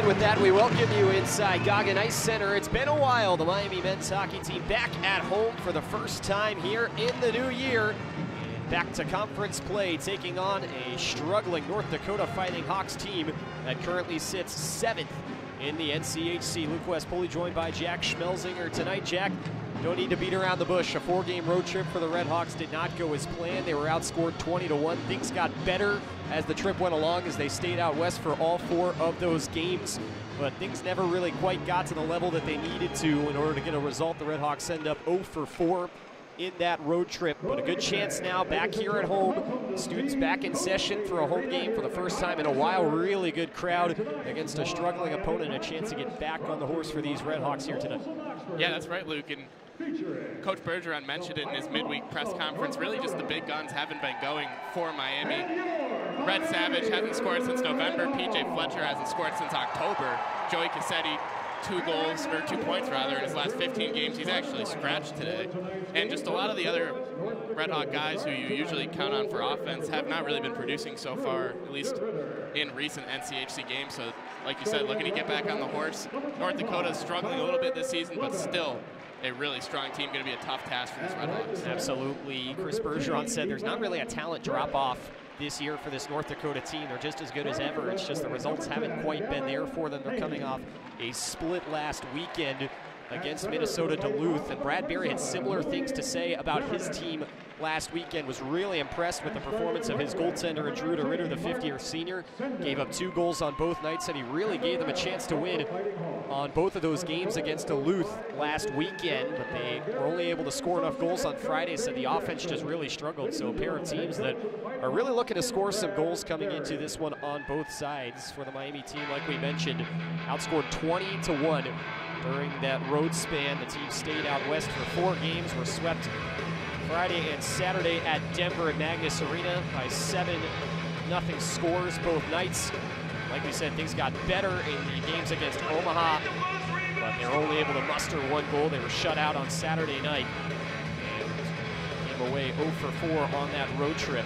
with that, we welcome you inside Goggin Ice Center. It's been a while. The Miami men's hockey team back at home for the first time here in the new year. And back to conference play, taking on a struggling North Dakota Fighting Hawks team that currently sits 7th in the NCHC. Luke West Poley joined by Jack Schmelzinger tonight. Jack, don't need to beat around the bush. A 4-game road trip for the RedHawks did not go as planned. They were outscored 20-1. Things got better as the trip went along as they stayed out west for all 4 of those games. But things never really quite got to the level that they needed to in order to get a result. The RedHawks end up 0 for 4 in that road trip, but a good chance now back here at home. Students back in session for a home game for the first time in a while. Really good crowd against a struggling opponent. A chance to get back on the horse for these RedHawks here tonight. Yeah, that's right, Luke. And Coach Bergeron mentioned it in his midweek press conference. Really just the big guns haven't been going for Miami. Red Savage hasn't scored since November. PJ Fletcher hasn't scored since October. Joey Cassetti, 2 points in his last 15 games. He's actually scratched today. And just a lot of the other RedHawk guys who you usually count on for offense have not really been producing so far, at least in recent NCHC games. So like you said, looking to get back on the horse. North Dakota is struggling a little bit this season, but still a really strong team. Going to be a tough task for these RedHawks. Absolutely. Chris Bergeron said there's not really a talent drop-off this year for this North Dakota team. They're just as good as ever. It's just the results haven't quite been there for them. They're coming off a split last weekend against Minnesota Duluth, and Brad Berry had similar things to say about his team last weekend. Was really impressed with the performance of his goaltender, Drew Ritter, the 50-year senior. Gave up 2 goals on both nights, and he really gave them a chance to win on both of those games against Duluth last weekend, but they were only able to score enough goals on Friday, so the offense just really struggled. So a pair of teams that are really looking to score some goals coming into this one on both sides. For the Miami team, like we mentioned, outscored 20-1 during that road span. The team stayed out west for 4 games, were swept Friday and Saturday at Denver at Magnus Arena by 7-0 scores both nights. Like we said, things got better in the games against Omaha, but they were only able to muster 1 goal. They were shut out on Saturday night and came away 0 for 4 on that road trip.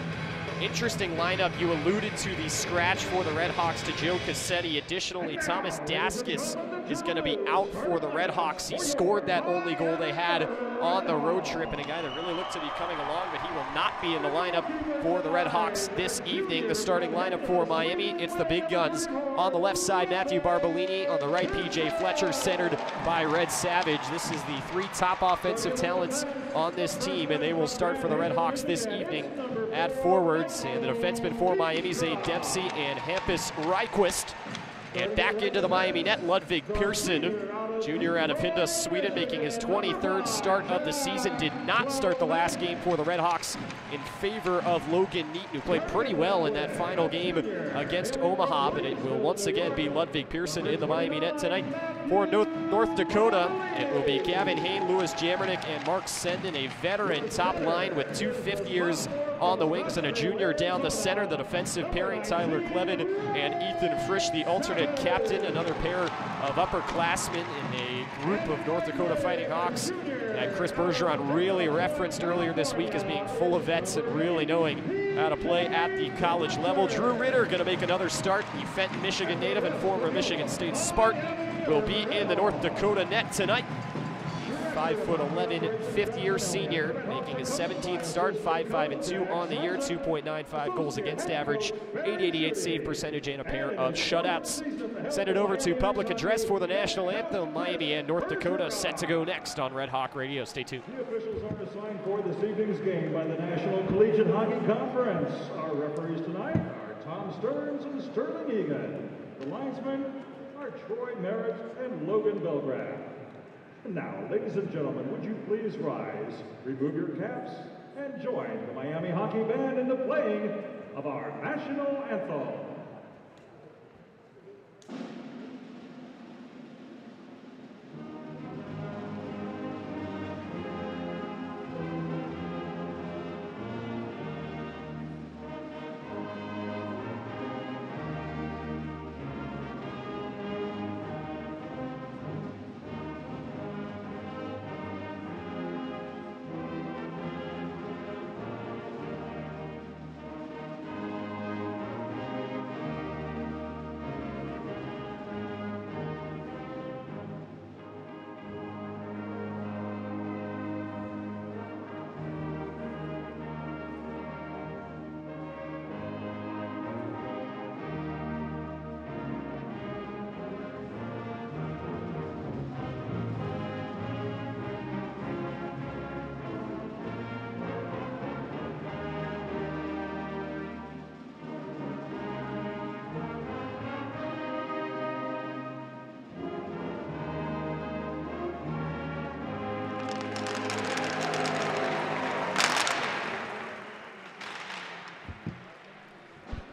Interesting lineup. You alluded to the scratch for the RedHawks to Joe Cassetti. Additionally, Thomas Daskis is going to be out for the RedHawks. He scored that only goal they had on the road trip, and a guy that really looked to be coming along, but he will not be in the lineup for the RedHawks this evening. The starting lineup for Miami, it's the big guns. On the left side, Matthew Barbolini. On the right, PJ Fletcher, centered by Red Savage. This is the 3 top offensive talents on this team, and they will start for the RedHawks this evening at forwards. And the defensemen for Miami, Zane Dempsey and Hampus Ryquist. And back into the Miami net, Ludvig Persson, junior out of Hinda, Sweden, making his 23rd start of the season. Did not start the last game for the RedHawks in favor of Logan Neaton, who played pretty well in that final game against Omaha, but it will once again be Ludvig Persson in the Miami net tonight. For North Dakota, it will be Gavin Hain, Louis Jamernick, and Mark Senden, a veteran top line with 2 5th-years on the wings and a junior down the center. The defensive pairing, Tyler Clevin and Ethan Frisch, the alternate captain, another pair of upperclassmen in a group of North Dakota Fighting Hawks that Chris Bergeron really referenced earlier this week as being full of vets and really knowing how to play at the college level. Drew Ritter going to make another start. The Fenton, Michigan native and former Michigan State Spartan will be in the North Dakota net tonight. 5'11", 5th-year senior, making his 17th start, 5-5-2 on the year, 2.95 goals against average, 888 save percentage, and a pair of shutouts. Send it over to public address for the national anthem. Miami and North Dakota set to go next on Red Hawk Radio. Stay tuned. The officials are assigned for this evening's game by the National Collegiate Hockey Conference. Our referees tonight are Tom Stearns and Sterling Egan. The linesmen are Troy Merritt and Logan Belgrad. Now, ladies and gentlemen, would you please rise, remove your caps, and join the Miami Hockey Band in the playing of our national anthem.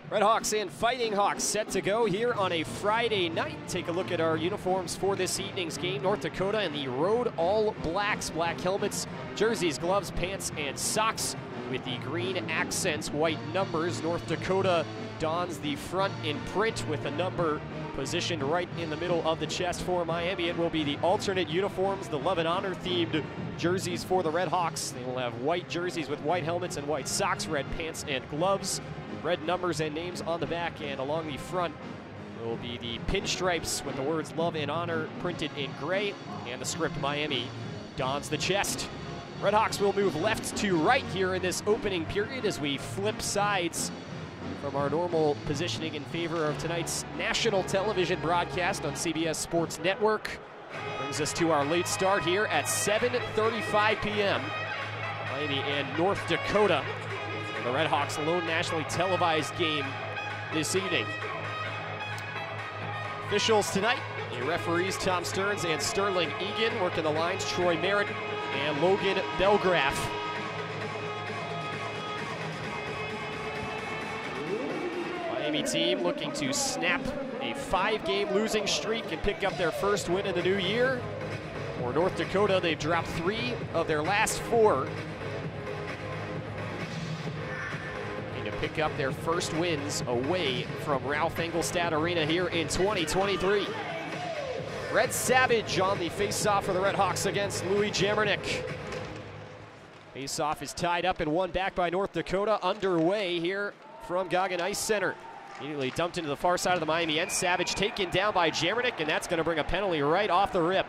RedHawks and Fighting Hawks set to go here on a Friday night. Take a look at our uniforms for this evening's game. North Dakota in the road all blacks, black helmets, jerseys, gloves, pants, and socks with the green accents, white numbers. North Dakota dons the front in print with a number positioned right in the middle of the chest for Miami. It will be the alternate uniforms, the Love and Honor themed jerseys for the RedHawks. They will have white jerseys with white helmets and white socks, red pants and gloves. Red numbers and names on the back, and along the front will be the pinstripes with the words Love and Honor printed in gray, and the script Miami dons the chest. RedHawks will move left to right here in this opening period as we flip sides from our normal positioning in favor of tonight's national television broadcast on CBS Sports Network. Brings us to our late start here at 7:35 p.m. Miami and North Dakota. The RedHawks' lone nationally televised game this evening. Officials tonight, the referees Tom Stearns and Sterling Egan. Working the lines, Troy Merritt and Logan Belgraf. Miami team looking to snap a 5-game losing streak and pick up their first win in the new year. For North Dakota, they've dropped 3 of their last 4. Pick up their first wins away from Ralph Engelstad Arena here in 2023. Red Savage on the face-off for the RedHawks against Louis Jamernick. Face-off is tied up and won back by North Dakota. Underway here from Goggin Ice Center. Immediately dumped into the far side of the Miami end. Savage taken down by Jamernick, and that's going to bring a penalty right off the rip.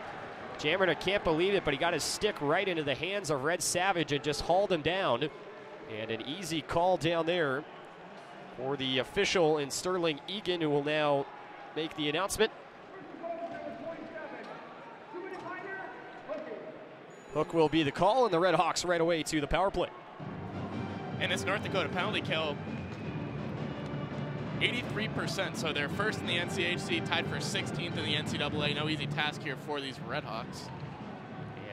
Jamernick can't believe it, but he got his stick right into the hands of Red Savage and just hauled him down. And an easy call down there for the official in Sterling Egan, who will now make the announcement. Hook will be the call, and the RedHawks right away to the power play. And this North Dakota penalty kill, 83%, so they're first in the NCHC, tied for 16th in the NCAA. No easy task here for these RedHawks.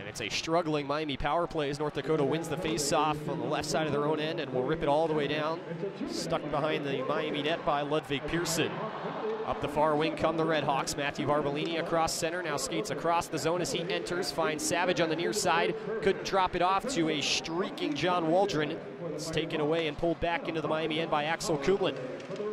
It's a struggling Miami power play as North Dakota wins the face-off on the left side of their own end and will rip it all the way down. Stuck behind the Miami net by Ludwig Pearson. Up the far wing come the RedHawks. Matthew Barbolini across center, now skates across the zone as he enters. Finds Savage on the near side. Couldn't drop it off to a streaking John Waldron. It's taken away and pulled back into the Miami end by Axel Kumlin.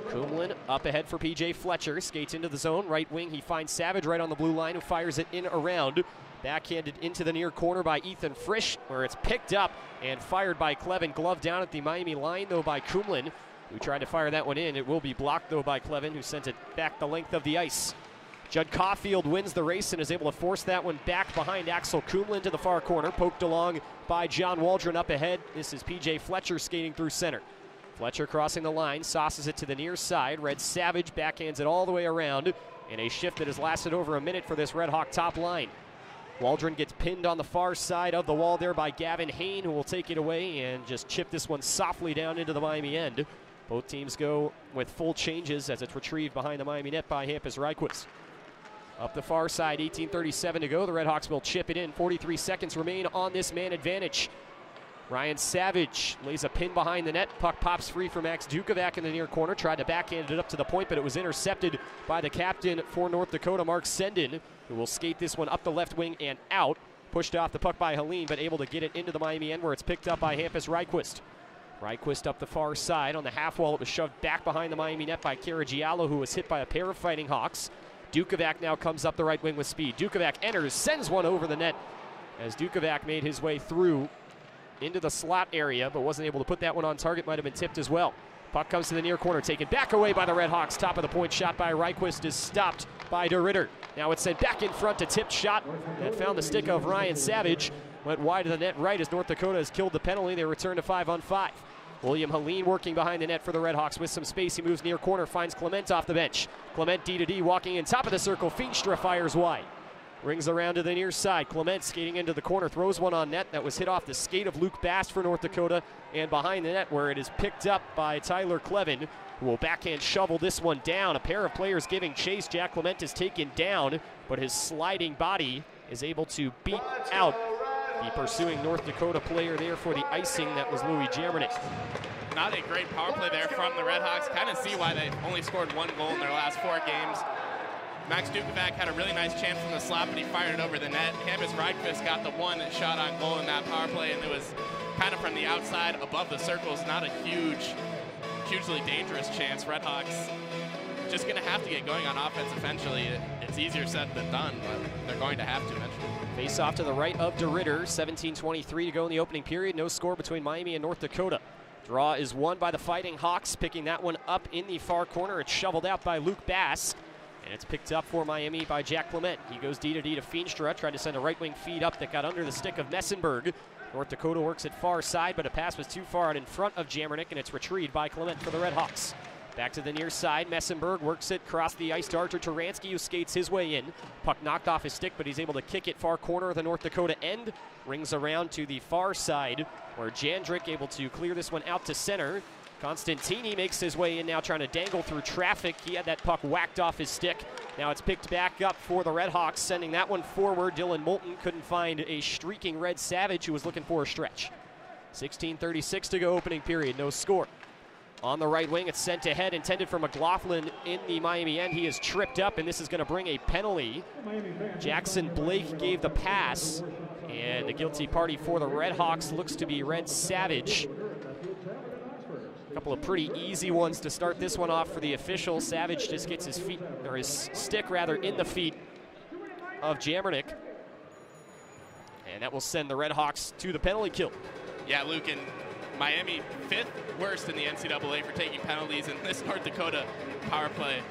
Kumlin up ahead for PJ Fletcher. Skates into the zone. Right wing, he finds Savage right on the blue line, who fires it in around. Backhanded into the near corner by Ethan Frisch, where it's picked up and fired by Clevin. Glove down at the Miami line, though, by Kumlin, who tried to fire that one in. It will be blocked, though, by Clevin, who sent it back the length of the ice. Judd Caulfield wins the race and is able to force that one back behind Axel Kumlin to the far corner. Poked along by John Waldron up ahead. This is PJ Fletcher skating through center. Fletcher crossing the line, sauces it to the near side. Red Savage backhands it all the way around in a shift that has lasted over a minute for this RedHawk top line. Waldron gets pinned on the far side of the wall there by Gavin Hain, who will take it away and just chip this one softly down into the Miami end. Both teams go with full changes as it's retrieved behind the Miami net by Hampus Reichwitz. Up the far side, 18:37 to go. The RedHawks will chip it in. 43 seconds remain on this man advantage. Ryan Savage lays a pin behind the net. Puck pops free for Max Dukovac in the near corner. Tried to backhand it up to the point, but it was intercepted by the captain for North Dakota, Mark Sendin, who will skate this one up the left wing and out. Pushed off the puck by Helene, but able to get it into the Miami end, where it's picked up by Hampus Reichwitz. Reichwitz up the far side. On the half wall, it was shoved back behind the Miami net by Caragiallo, who was hit by a pair of Fighting Hawks. Dukovac now comes up the right wing with speed. Dukovac enters, sends one over the net as Dukovac made his way through into the slot area, but wasn't able to put that one on target. Might have been tipped as well. Puck comes to the near corner, taken back away by the RedHawks. Top of the point shot by Reichwitz is stopped by DeRitter. Now it's sent back in front, a tipped shot that found the stick of Ryan Savage. Went wide of the net right as North Dakota has killed the penalty. They return to 5-on-5. William Helene working behind the net for the RedHawks with some space. He moves near corner, finds Clement off the bench. Clement D-to-D walking in top of the circle. Feenstra fires wide. Rings around to the near side. Clement skating into the corner, throws one on net that was hit off the skate of Luke Bass for North Dakota and behind the net, where it is picked up by Tyler Clevin, who will backhand shovel this one down. A pair of players giving chase. Jack Clement is taken down, but his sliding body is able to beat out The pursuing North Dakota player there for the icing, that was Louis Jammernick. Not a great power play there from the RedHawks. Kind of see why they only scored 1 goal in their last 4 games. Max Dukovac had a really nice chance from the slot, but he fired it over the net. Hampus Rydquist got the 1 shot on goal in that power play, and it was kind of from the outside above the circles. Not a hugely dangerous chance. RedHawks just going to have to get going on offense eventually. It's easier said than done, but they're going to have to eventually. Face off to the right of DeRitter. 17:23 to go in the opening period. No score between Miami and North Dakota. Draw is won by the Fighting Hawks, picking that one up in the far corner. It's shoveled out by Luke Bass, and it's picked up for Miami by Jack Clement. He goes D to D to Feenstra, tried to send a right wing feed up that got under the stick of Messenberg. North Dakota works it far side, but a pass was too far out in front of Jammernick, and it's retrieved by Clement for the RedHawks. Back to the near side, Messenberg works it across the ice to Archer Turansky, who skates his way in. Puck knocked off his stick, but he's able to kick it far corner of the North Dakota end. Rings around to the far side, where Jandrick able to clear this one out to center. Constantini makes his way in now, trying to dangle through traffic. He had that puck whacked off his stick. Now it's picked back up for the RedHawks, sending that one forward. Dylan Moulton couldn't find a streaking Red Savage who was looking for a stretch. 16:36 to go, opening period, no score. On the right wing, it's sent ahead, intended for McLaughlin in the Miami end. He is tripped up, and this is going to bring a penalty. Jackson Blake gave the pass, and the guilty party for the RedHawks looks to be Red Savage. A couple of pretty easy ones to start this one off for the official. Savage just gets his feet, or his stick rather, in the feet of Jammernick, and that will send the RedHawks to the penalty kill. Yeah, Luke, and Miami 5th worst in the NCAA for taking penalties in this North Dakota power play.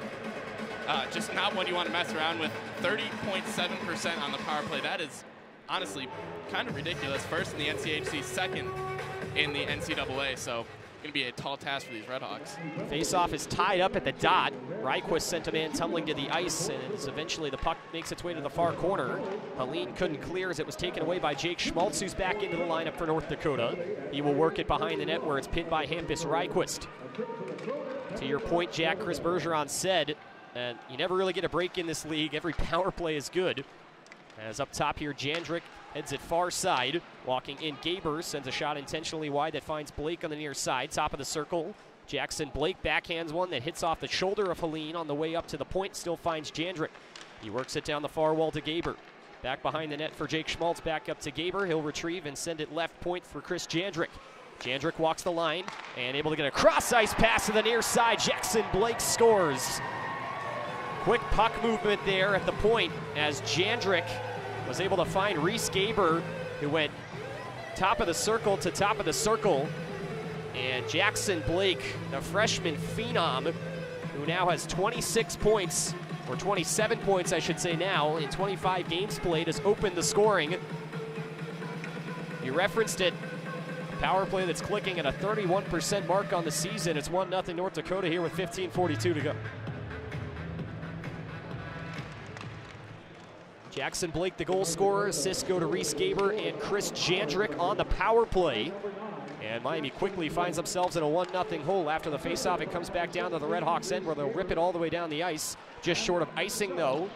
Just not one you want to mess around with. 30.7% on the power play. That is honestly kind of ridiculous. First in the NCHC, second in the NCAA. So going to be a tall task for these RedHawks. Face-off is tied up at the dot. Rydquist sent a man tumbling to the ice, and eventually the puck makes its way to the far corner. Helene couldn't clear as it was taken away by Jake Schmaltz, who's back into the lineup for North Dakota. He will work it behind the net where it's pinned by Hampus Rydquist. To your point, Jack, Chris Bergeron said, you never really get a break in this league. Every power play is good. As up top here, Jandrick heads it far side. Walking in, Gaber sends a shot intentionally wide that finds Blake on the near side. Top of the circle, Jackson Blake backhands one that hits off the shoulder of Helene on the way up to the point. Still finds Jandrick. He works it down the far wall to Gaber. Back behind the net for Jake Schmaltz. Back up to Gaber. He'll retrieve and send it left point for Chris Jandrick. Jandrick walks the line and able to get a cross-ice pass to the near side. Jackson Blake scores. Quick puck movement there at the point as Jandrick was able to find Reese Gaber, who went top of the circle to top of the circle. And Jackson Blake, the freshman phenom, who now has 26 points, or 27 points I should say now, in 25 games played, has opened the scoring. You referenced it. Power play that's clicking at a 31% mark on the season. It's 1-0 North Dakota here with 15:42 to go. Jackson Blake, the goal scorer. Assists go to Reese Gaber and Chris Jandrick on the power play. And Miami quickly finds themselves in a 1-0 hole after the faceoff. It comes back down to the RedHawks end where they'll rip it all the way down the ice. Just short of icing though.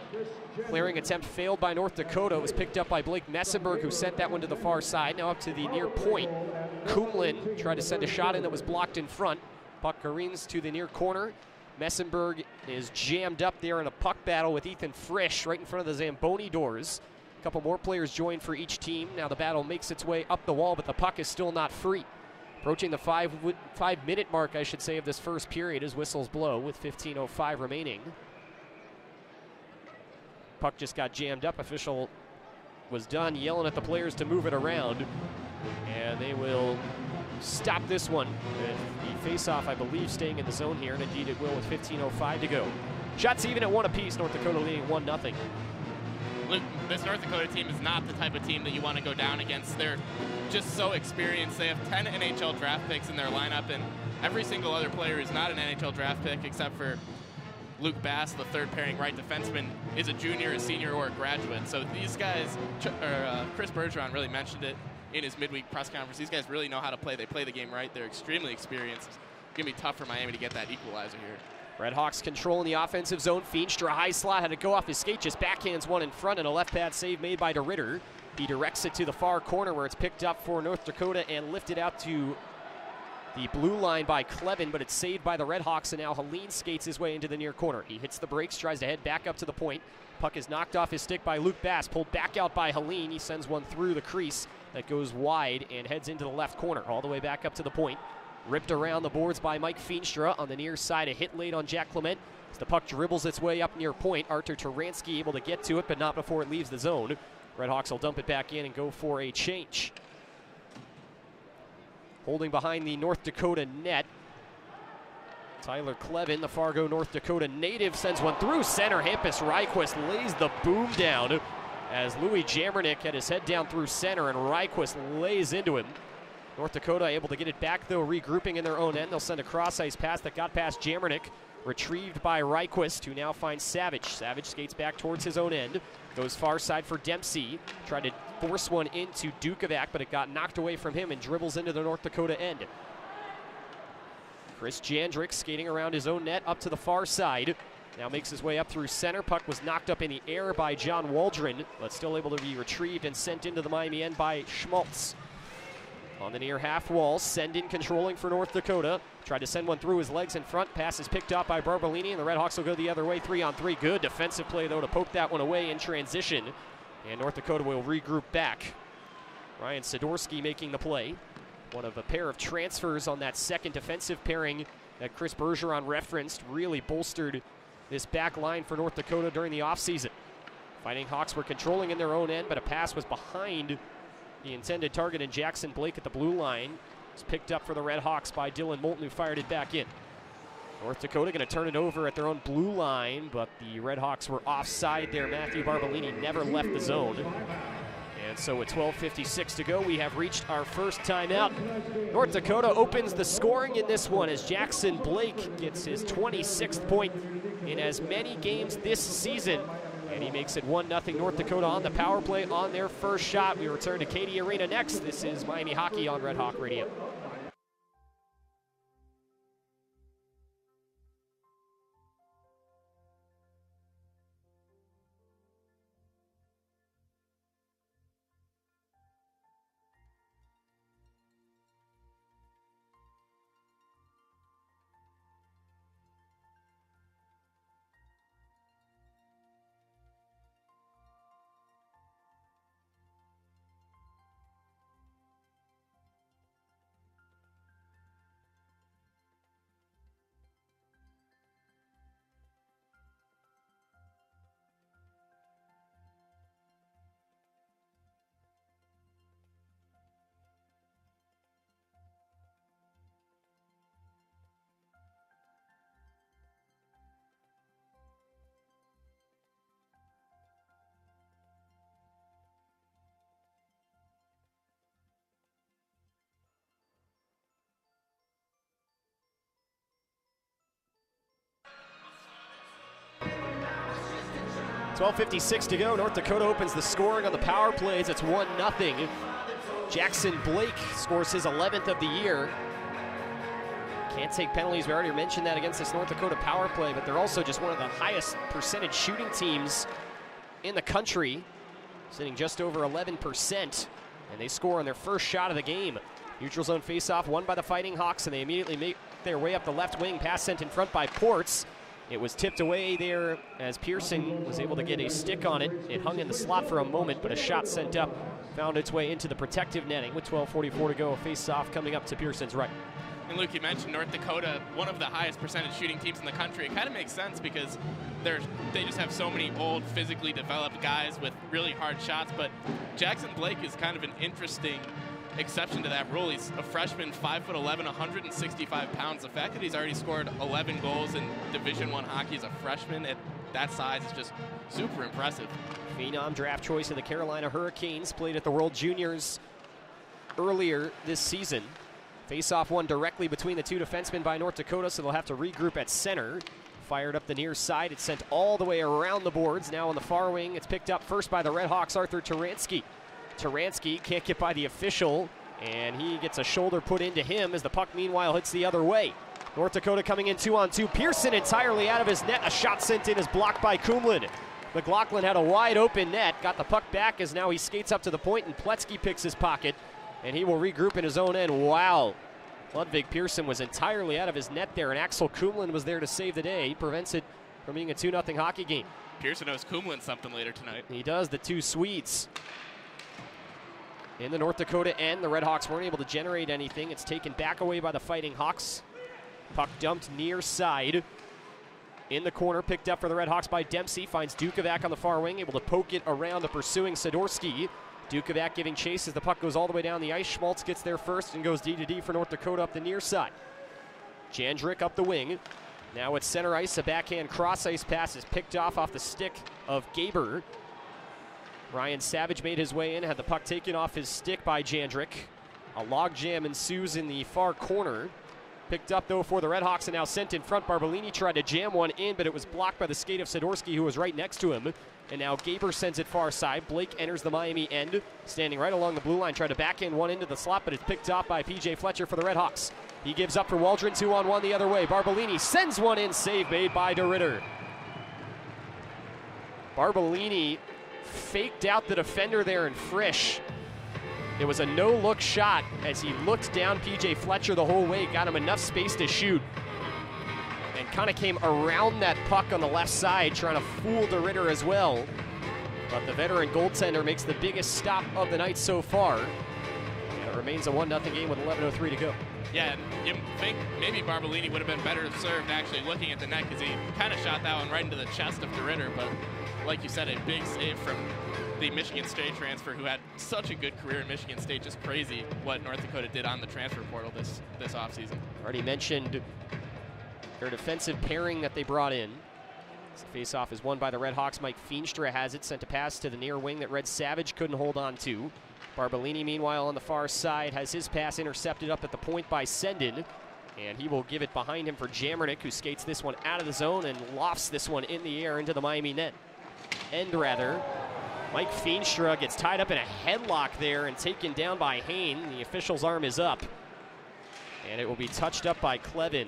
Clearing attempt failed by North Dakota. It was picked up by Blake Messenberg, who sent that one to the far side. Now up to the near point. Kumlin tried to send a shot in that was blocked in front. Puck careens to the near corner. Messenberg is jammed up there in a puck battle with Ethan Frisch right in front of the Zamboni doors. A couple more players join for each team. Now the battle makes its way up the wall, but the puck is still not free. Approaching the five-minute mark, I should say, of this first period as whistles blow with 15:05 remaining. Puck just got jammed up. Official was done yelling at the players to move it around. And they will stop this one with the face-off, I believe, staying in the zone here, and indeed it will with 15:05 to go. Shots even at 1 apiece, North Dakota leading 1-0. Luke, this North Dakota team is not the type of team that you want to go down against. They're just so experienced. They have 10 NHL draft picks in their lineup, and every single other player is not an NHL draft pick except for Luke Bass, the third pairing right defenseman, is a junior, a senior, or a graduate. So these guys, Chris Bergeron really mentioned it in his midweek press conference. These guys really know how to play. They play the game right. They're extremely experienced. It's going to be tough for Miami to get that equalizer here. RedHawks controlling the offensive zone. Feenstra, high slot, had to go off his skate, just backhands one in front, and a left pad save made by DeRitter. He directs it to the far corner where it's picked up for North Dakota and lifted out to the blue line by Clevin, but it's saved by the RedHawks, and now Helene skates his way into the near corner. He hits the brakes, tries to head back up to the point. Puck is knocked off his stick by Luke Bass, pulled back out by Helene. He sends one through the crease that goes wide and heads into the left corner, all the way back up to the point. Ripped around the boards by Mike Feenstra on the near side. A hit late on Jack Clement. As the puck dribbles its way up near point, Arthur Taransky able to get to it, but not before it leaves the zone. RedHawks will dump it back in and go for a change. Holding behind the North Dakota net, Tyler Clevin, the Fargo, North Dakota native, sends one through center. Hampus Ryquist lays the boom down as Louis Jamernick had his head down through center, and Ryquist lays into him. North Dakota able to get it back, though, regrouping in their own end. They'll send a cross-ice pass that got past Jamernick, retrieved by Ryquist, who now finds Savage. Savage skates back towards his own end, goes far side for Dempsey, tried to force one into Dukovac, but it got knocked away from him and dribbles into the North Dakota end. Chris Jandrick skating around his own net up to the far side. Now makes his way up through center. Puck was knocked up in the air by John Waldron, but still able to be retrieved and sent into the Miami end by Schmaltz. On the near half wall, Sendin controlling for North Dakota. Tried to send one through his legs in front. Pass is picked up by Barbolini, and the RedHawks will go the other way, 3-on-3. Good defensive play, though, to poke that one away in transition. And North Dakota will regroup back. Ryan Sidorsky making the play. One of a pair of transfers on that second defensive pairing that Chris Bergeron referenced really bolstered this back line for North Dakota during the offseason. Fighting Hawks were controlling in their own end, but a pass was behind the intended target in Jackson Blake at the blue line. It's picked up for the RedHawks by Dylan Moulton, who fired it back in. North Dakota going to turn it over at their own blue line, but the RedHawks were offside there. Matthew Barbolini never left the zone. And so with 12:56 to go, we have reached our first timeout. North Dakota opens the scoring in this one as Jackson Blake gets his 26th point in as many games this season. And he makes it 1-0 North Dakota on the power play on their first shot. We return to Cady Arena next. This is Miami Hockey on Red Hawk Radio. .12:56 to go. North Dakota opens the scoring on the power plays. It's 1-0. Jackson Blake scores his 11th of the year. Can't take penalties. We already mentioned that against this North Dakota power play, but they're also just one of the highest percentage shooting teams in the country, sitting just over 11%, and they score on their first shot of the game. Neutral zone faceoff won by the Fighting Hawks, and they immediately make their way up the left wing. Pass sent in front by Ports. It was tipped away there as Pearson was able to get a stick on it. It hung in the slot for a moment, but a shot sent up found its way into the protective netting with 12:44 to go. A face-off coming up to Pearson's right. And Luke, you mentioned North Dakota, one of the highest percentage shooting teams in the country. It kind of makes sense because they just have so many old, physically developed guys with really hard shots, but Jackson Blake is kind of an interesting exception to that rule. He's a freshman, 5'11", 165 pounds. The fact that he's already scored 11 goals in Division I hockey as a freshman at that size is just super impressive. Phenom draft choice of the Carolina Hurricanes, played at the World Juniors earlier this season. Face-off one directly between the two defensemen by North Dakota, so they'll have to regroup at center. Fired up the near side. It's sent all the way around the boards. Now on the far wing, it's picked up first by the RedHawks, Arthur Taransky. Taransky can't get by the official, and he gets a shoulder put into him as the puck meanwhile hits the other way. North Dakota coming in 2-on-2. Pearson entirely out of his net. A shot sent in is blocked by Kumlin. McLaughlin had a wide open net, got the puck back as now he skates up to the point, and Pletzky picks his pocket, and he will regroup in his own end. Wow. Ludwig Pearson was entirely out of his net there, and Axel Kumlin was there to save the day. He prevents it from being a 2-0 hockey game. Pearson owes Kumlin something later tonight. He does, the two Swedes. In the North Dakota end, the RedHawks weren't able to generate anything. It's taken back away by the Fighting Hawks. Puck dumped near side. In the corner, picked up for the RedHawks by Dempsey. Finds Dukovac on the far wing, able to poke it around the pursuing Sidorsky. Dukovac giving chase as the puck goes all the way down the ice. Schmaltz gets there first and goes D-to-D for North Dakota up the near side. Jandrick up the wing. Now it's center ice. A backhand cross-ice pass is picked off the stick of Gaber. Ryan Savage made his way in, had the puck taken off his stick by Jandrick. A logjam ensues in the far corner. Picked up, though, for the RedHawks and now sent in front. Barbolini tried to jam one in, but it was blocked by the skate of Sidorsky, who was right next to him. And now Gaber sends it far side. Blake enters the Miami end, standing right along the blue line, tried to backhand one into the slot, but it's picked off by P.J. Fletcher for the RedHawks. He gives up for Waldron, 2-on-1 the other way. Barbolini sends one in, save made by DeRitter. Barbolini faked out the defender there in Frisch. It was a no-look shot as he looked down P.J. Fletcher the whole way, got him enough space to shoot, and kind of came around that puck on the left side, trying to fool DeRitter as well. But the veteran goaltender makes the biggest stop of the night so far. And it remains a 1-0 game with 11:03 to go. Yeah, and you think maybe Barbolini would have been better served actually looking at the net, because he kind of shot that one right into the chest of DeRitter, but like you said, a big save from the Michigan State transfer, who had such a good career in Michigan State. Just crazy what North Dakota did on the transfer portal this offseason. Already mentioned their defensive pairing that they brought in. As the face-off is won by the RedHawks. Mike Feenstra has it, sent a pass to the near wing that Red Savage couldn't hold on to. Barbolini, meanwhile, on the far side, has his pass intercepted up at the point by Sendin, and he will give it behind him for Jamernick, who skates this one out of the zone and lofts this one in the air into the Miami net. Mike Feenstra gets tied up in a headlock there and taken down by Hain. The official's arm is up, and it will be touched up by Clevin.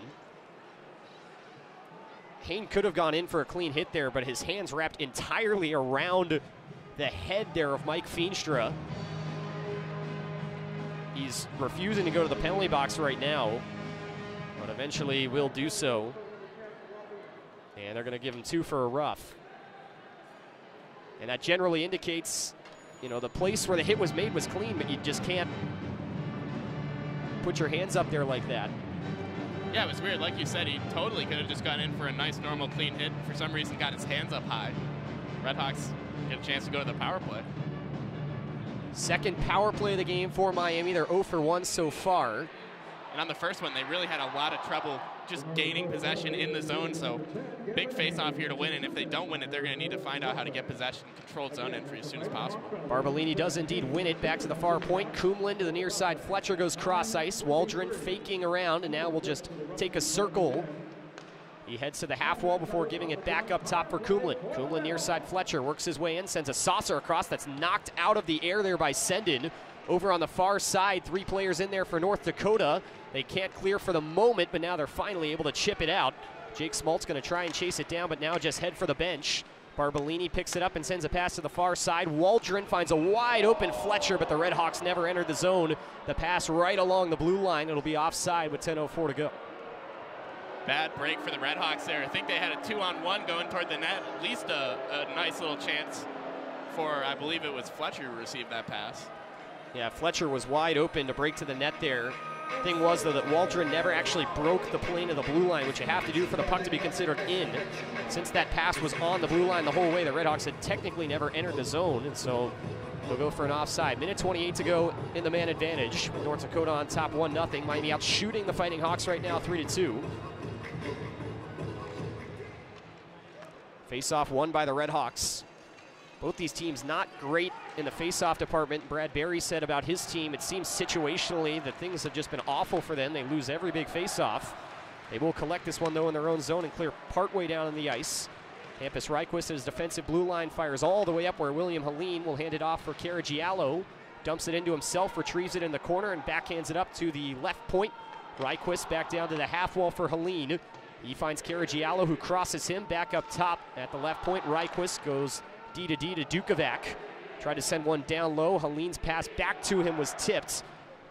Hain could have gone in for a clean hit there, but his hands wrapped entirely around the head there of Mike Feenstra. He's refusing to go to the penalty box right now, but eventually will do so. And they're going to give him 2 for a rough. And that generally indicates, you know, the place where the hit was made was clean, but you just can't put your hands up there like that. Yeah, it was weird. Like you said, he totally could have just gone in for a nice, normal, clean hit. For some reason, got his hands up high. RedHawks get a chance to go to the power play. Second power play of the game for Miami. They're 0 for 1 so far. And on the first one, they really had a lot of trouble just gaining possession in the zone. So big face-off here to win. And if they don't win it, they're going to need to find out how to get possession, controlled zone entry as soon as possible. Barbolini does indeed win it back to the far point. Kumlin to the near side. Fletcher goes cross-ice. Waldron faking around, and now we'll just take a circle. He heads to the half wall before giving it back up top for Kumlin. Kumlin near side. Fletcher works his way in, sends a saucer across that's knocked out of the air there by Sendin. Over on the far side, 3 players in there for North Dakota. They can't clear for the moment, but now they're finally able to chip it out. Jake Smoltz going to try and chase it down, but now just head for the bench. Barbolini picks it up and sends a pass to the far side. Waldron finds a wide open Fletcher, but the RedHawks never entered the zone. The pass right along the blue line. It'll be offside with 10:04 to go. Bad break for the RedHawks there. I think they had a 2-on-1 going toward the net. At least a nice little chance for, I believe it was Fletcher who received that pass. Yeah, Fletcher was wide open to break to the net there. Thing was, though, that Waldron never actually broke the plane of the blue line, which you have to do for the puck to be considered in. Since that pass was on the blue line the whole way, the RedHawks had technically never entered the zone, and so they'll go for an offside. Minute 28 to go in the man advantage. North Dakota on top 1-0. Miami out shooting the Fighting Hawks right now 3-2. Face-off won by the RedHawks. Both these teams not great in the face-off department. Brad Berry said about his team, it seems situationally that things have just been awful for them. They lose every big face-off. They will collect this one, though, in their own zone and clear partway down on the ice. Hampus Reichwist at his defensive blue line fires all the way up where William Helene will hand it off for Caragiallo. Dumps it into himself, retrieves it in the corner, and backhands it up to the left point. Reichwist back down to the half wall for Helene. He finds Caragiallo, who crosses him back up top at the left point. Ryquist goes D to Dukovac. Tried to send one down low. Helene's pass back to him was tipped.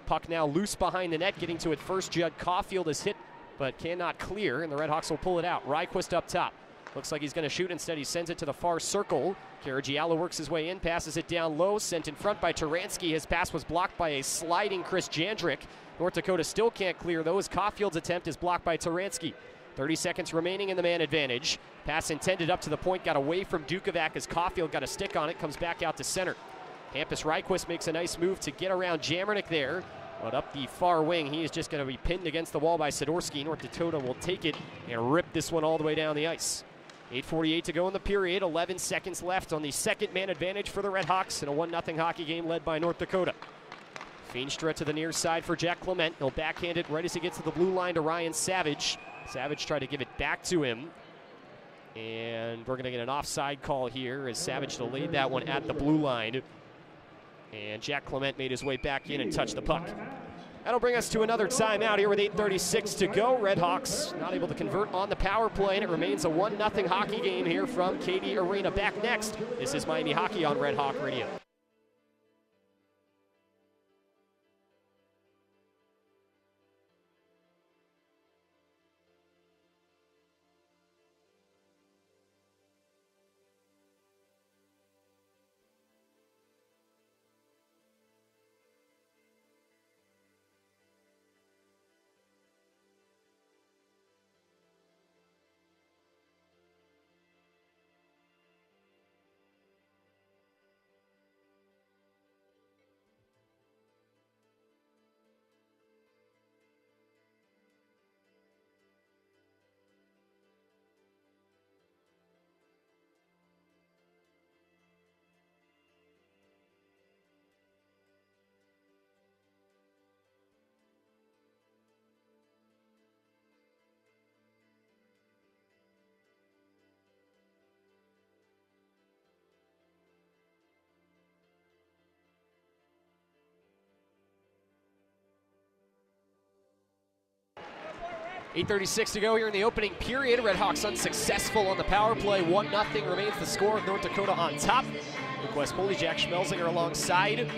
Puck now loose behind the net, getting to it first. Judd Caulfield is hit, but cannot clear, and the RedHawks will pull it out. Ryquist up top. Looks like he's going to shoot. Instead, he sends it to the far circle. Caragiallo works his way in, passes it down low, sent in front by Taransky. His pass was blocked by a sliding Chris Jandrick. North Dakota still can't clear, though, as Caulfield's attempt is blocked by Taransky. 30 seconds remaining in the man advantage. Pass intended up to the point, got away from Dukovac as Caulfield got a stick on it, comes back out to center. Hampus Ryquist makes a nice move to get around Jamernick there, but up the far wing, he is just going to be pinned against the wall by Sidorsky. North Dakota will take it and rip this one all the way down the ice. 8:48 to go in the period, 11 seconds left on the second man advantage for the RedHawks in a 1-0 hockey game led by North Dakota. Feenstra to the near side for Jack Clement. He'll backhand it right as he gets to the blue line to Ryan Savage. Savage tried to give it back to him. And we're going to get an offside call here as Savage delayed that one at the blue line. And Jack Clement made his way back in and touched the puck. That'll bring us to another timeout here with 8:36 to go. RedHawks not able to convert on the power play, and it remains a 1-0 hockey game here from Cady Arena. Back next, this is Miami Hockey on Red Hawk Radio. .8:36 to go here in the opening period. RedHawks unsuccessful on the power play. 1-0 remains the score. North Dakota on top. Request Poley, Jack Schmelzinger alongside.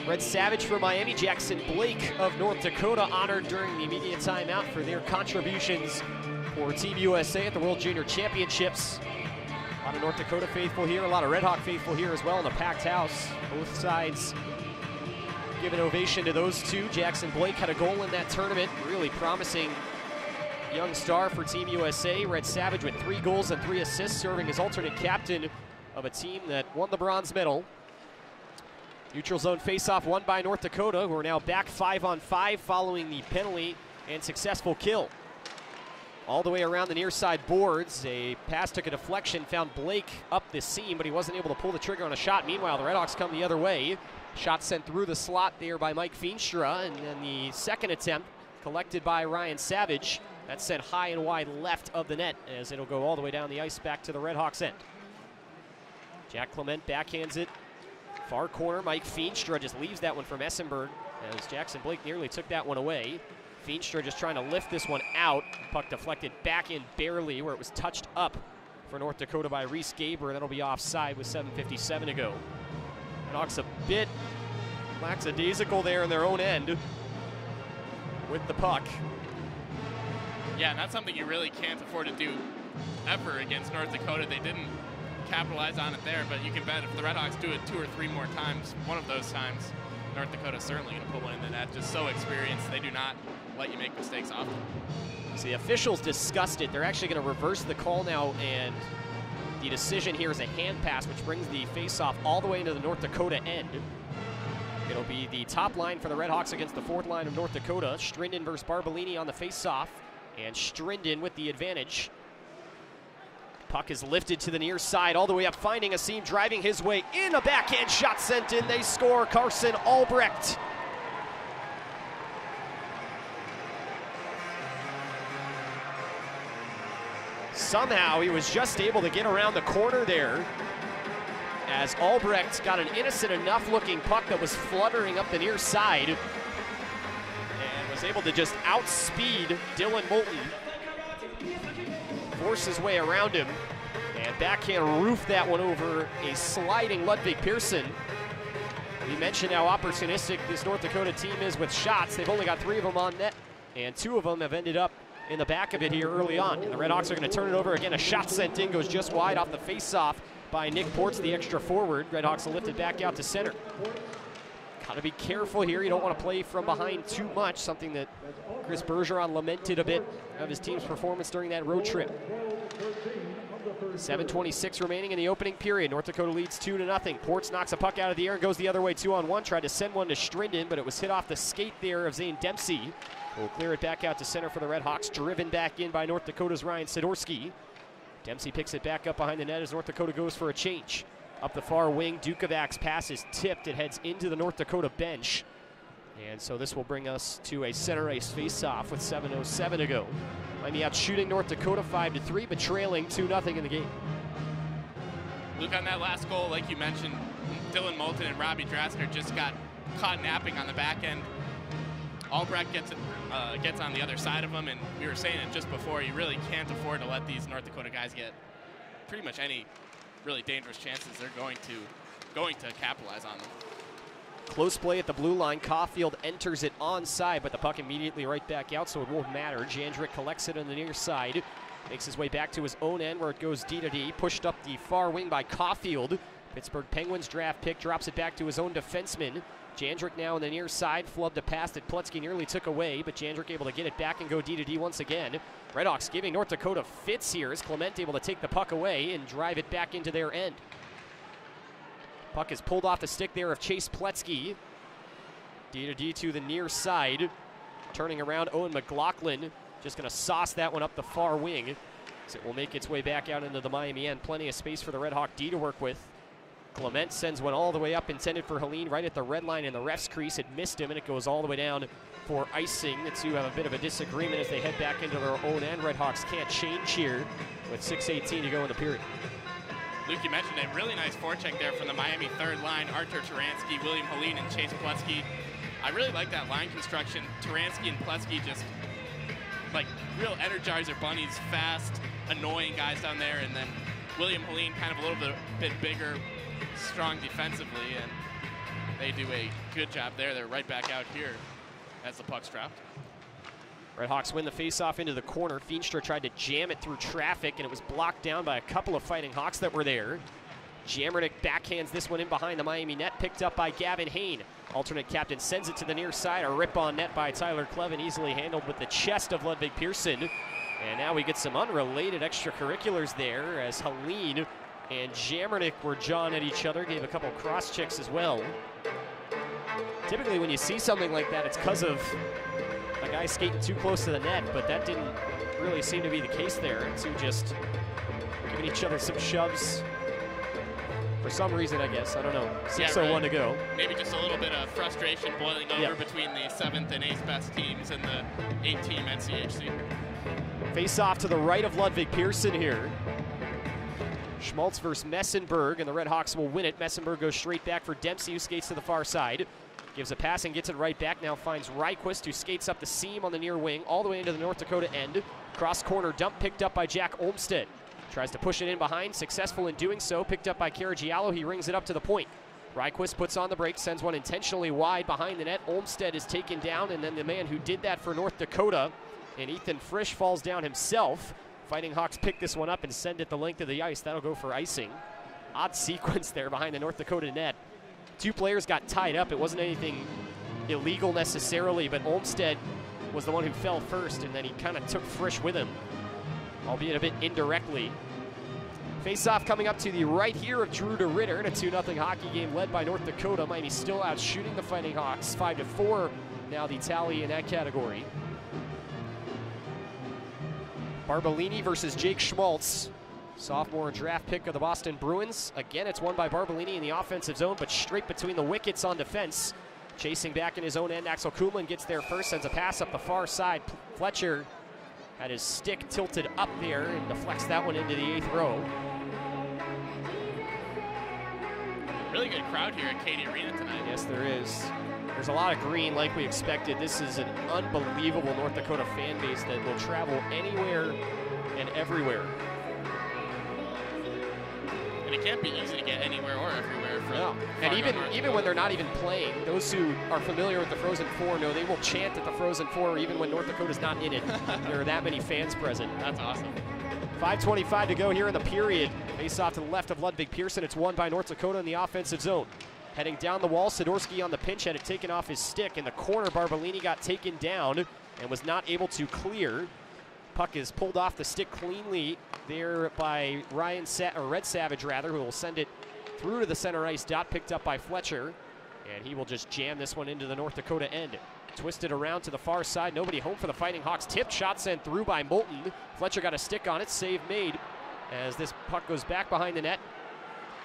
Red Savage for Miami. Jackson Blake of North Dakota honored during the immediate timeout for their contributions for Team USA at the World Junior Championships. A lot of North Dakota faithful here, a lot of RedHawk faithful here as well in a packed house. Both sides give an ovation to those two. Jackson Blake had a goal in that tournament, really promising young star for Team USA. Red Savage with 3 goals and 3 assists, serving as alternate captain of a team that won the bronze medal. Neutral zone faceoff won by North Dakota, who are now back 5-on-5 following the penalty and successful kill. All the way around the near side boards, a pass took a deflection, found Blake up the seam, but he wasn't able to pull the trigger on a shot. Meanwhile, the RedHawks come the other way. Shot sent through the slot there by Mike Feenstra, and then the second attempt collected by Ryan Savage. That's sent high and wide left of the net as it'll go all the way down the ice back to the RedHawks end. Jack Clement backhands it. Far corner, Mike Feenstra just leaves that one from Essenberg as Jackson Blake nearly took that one away. Feenstra just trying to lift this one out. Puck deflected back in barely where it was touched up for North Dakota by Reese Gaber. That'll be offside with 7:57 to go. RedHawks a bit lackadaisical there in their own end with the puck. Yeah, and that's something you really can't afford to do ever against North Dakota. They didn't capitalize on it there, but you can bet if the RedHawks do it 2 or 3 more times, one of those times, North Dakota's certainly going to put one in the net. Just so experienced, they do not let you make mistakes often. So the officials discussed it. They're actually going to reverse the call now, and the decision here is a hand pass, which brings the faceoff all the way into the North Dakota end. It'll be the top line for the RedHawks against the 4th line of North Dakota. Strinden versus Barbolini on the faceoff, and Strinden with the advantage. Puck is lifted to the near side, all the way up, finding a seam, driving his way in. A backhand shot sent in. They score. Carson Albrecht. Somehow he was just able to get around the corner there as Albrecht got an innocent enough looking puck that was fluttering up the near side and was able to just outspeed Dylan Moulton. force his way around him, and backhand roofed that one over a sliding Ludwig Pearson. We mentioned how opportunistic this North Dakota team is with shots. They've only got 3 of them on net, and 2 of them have ended up in the back of it here early on. And the RedHawks are going to turn it over again. A shot sent in, goes just wide off the faceoff by Nick Ports, the extra forward. RedHawks will lift it back out to center. Got to be careful here. You don't want to play from behind too much, something that Chris Bergeron lamented a bit of his team's performance during that road trip. 7:26 remaining in the opening period. North Dakota leads 2-0. Ports knocks a puck out of the air and goes the other way 2-on-1. Tried to send one to Strinden, but it was hit off the skate there of Zane Dempsey. We'll clear it back out to center for the RedHawks. Driven back in by North Dakota's Ryan Sidorsky. Dempsey picks it back up behind the net as North Dakota goes for a change. Up the far wing, Dukovac's pass is tipped. It heads into the North Dakota bench. And so this will bring us to a center ice face-off with 7:07 to go. Miami out shooting North Dakota 5-3, but trailing 2-0 in the game. Luke, on that last goal, like you mentioned, Dylan Moulton and Robbie Draskner just got caught napping on the back end. Albrecht gets on the other side of him, and we were saying it just before, you really can't afford to let these North Dakota guys get pretty much any really dangerous chances. They're going to capitalize on them. Close play at the blue line. Caulfield enters it onside, but the puck immediately right back out, so it won't matter. Jandrick collects it on the near side, makes his way back to his own end where it goes D-to-D, pushed up the far wing by Caulfield. Pittsburgh Penguins draft pick drops it back to his own defenseman. Jandrick now on the near side, flubbed a pass that Pletzky nearly took away, but Jandrick able to get it back and go D-to-D once again. RedHawks giving North Dakota fits here as Clement able to take the puck away and drive it back into their end. Puck is pulled off the stick there of Chase Pletzky. D-to-D to the near side. Turning around, Owen McLaughlin just going to sauce that one up the far wing. So it will make its way back out into the Miami end. Plenty of space for the RedHawk D to work with. Clement sends one all the way up, intended for Helene, right at the red line in the ref's crease. It missed him, and it goes all the way down for icing. The two have a bit of a disagreement as they head back into their own end. RedHawks can't change here with 6:18 to go in the period. Luke, you mentioned a really nice forecheck there from the Miami third line. Artur Taransky, William Helene, and Chase Pletzky. I really like that line construction. Taransky and Pletzky just like real Energizer bunnies, fast, annoying guys down there. And then William Helene kind of a little bit bigger, strong defensively, and they do a good job there. They're right back out here as the puck's dropped. RedHawks win the faceoff into the corner. Feenstra tried to jam it through traffic, and it was blocked down by a couple of Fighting Hawks that were there. Jammernick backhands this one in behind the Miami net, picked up by Gavin Hain. Alternate captain sends it to the near side. A rip-on net by Tyler Clevin, easily handled with the chest of Ludwig Pearson. And now we get some unrelated extracurriculars there as Helene and Jammernick were jawing at each other, gave a couple cross checks as well. Typically when you see something like that, it's because of a guy skating too close to the net, but that didn't really seem to be the case there. Two just giving each other some shoves for some reason, I guess. I don't know. 6:01 to go. Maybe just a little bit of frustration boiling over between the 7th and 8th best teams and the 8-team NCHC. Face off to the right of Ludwig Pearson here. Schmaltz versus Messenberg, and the RedHawks will win it. Messenberg goes straight back for Dempsey, who skates to the far side. Gives a pass and gets it right back. Now finds Ryquist, who skates up the seam on the near wing, all the way into the North Dakota end. Cross corner dump picked up by Jack Olmstead. Tries to push it in behind, successful in doing so. Picked up by Caragiallo, he rings it up to the point. Ryquist puts on the brake, sends one intentionally wide behind the net. Olmstead is taken down, and then the man who did that for North Dakota, and Ethan Frisch, falls down himself. Fighting Hawks pick this one up and send it the length of the ice. That'll go for icing. Odd sequence there behind the North Dakota net. Two players got tied up. It wasn't anything illegal necessarily, but Olmstead was the one who fell first, and then he kind of took Frisch with him, albeit a bit indirectly. Face-off coming up to the right here of Drew DeRitter in a 2-0 hockey game led by North Dakota. Miami still out shooting the Fighting Hawks. 5-4 now the tally in that category. Barbolini versus Jake Schmaltz. Sophomore draft pick of the Boston Bruins. Again, it's won by Barbolini in the offensive zone, but straight between the wickets on defense. Chasing back in his own end, Axel Kumlin gets there first, sends a pass up the far side. Fletcher had his stick tilted up there and deflects that one into the 8th row. Really good crowd here at Cady Arena tonight. Yes, there is. There's a lot of green like we expected. This is an unbelievable North Dakota fan base that will travel anywhere and everywhere. And it can't be easy to get anywhere or everywhere. No. And even when they're not even playing, those who are familiar with the Frozen Four know they will chant at the Frozen Four even when North Dakota's not in it. There are that many fans present. That's awesome. 5:25 to go here in the period. Face off to the left of Ludwig Pearson. It's won by North Dakota in the offensive zone. Heading down the wall, Sidorsky on the pinch had it taken off his stick. In the corner, Barbolini got taken down and was not able to clear. Puck is pulled off the stick cleanly there by Red Savage, who will send it through to the center ice dot, picked up by Fletcher. And he will just jam this one into the North Dakota end. Twisted around to the far side. Nobody home for the Fighting Hawks. Tipped shot sent through by Moulton. Fletcher got a stick on it. Save made as this puck goes back behind the net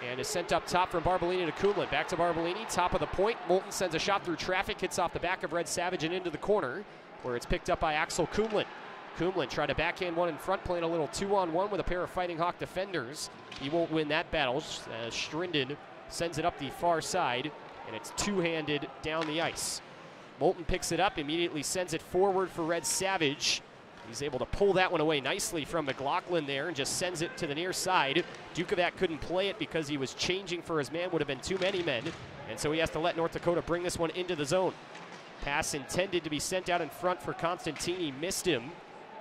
and is sent up top from Barbolini to Kumlin. Back to Barbolini, top of the point. Moulton sends a shot through traffic, hits off the back of Red Savage and into the corner where it's picked up by Axel Kumlin. Kumlin tried to backhand one in front, playing a little 2-on-1 with a pair of Fighting Hawk defenders. He won't win that battle. Strinden sends it up the far side, and it's two-handed down the ice. Moulton picks it up, immediately sends it forward for Red Savage. He's able to pull that one away nicely from McLaughlin there and just sends it to the near side. Dukovac couldn't play it because he was changing for his man, would have been too many men, and so he has to let North Dakota bring this one into the zone. Pass intended to be sent out in front for Constantini, missed him,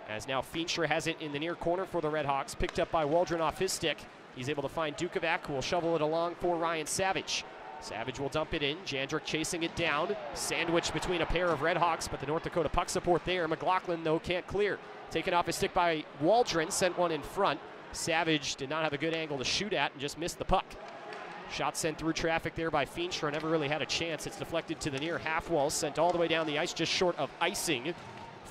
as now Feenstra has it in the near corner for the RedHawks, picked up by Waldron off his stick. He's able to find Dukovac, who will shovel it along for Ryan Savage. Savage will dump it in. Jandrick chasing it down. Sandwiched between a pair of RedHawks, but the North Dakota puck support there. McLaughlin, though, can't clear. Taken off his stick by Waldron, sent one in front. Savage did not have a good angle to shoot at and just missed the puck. Shot sent through traffic there by Feenstra. Never really had a chance. It's deflected to the near half wall, sent all the way down the ice, just short of icing.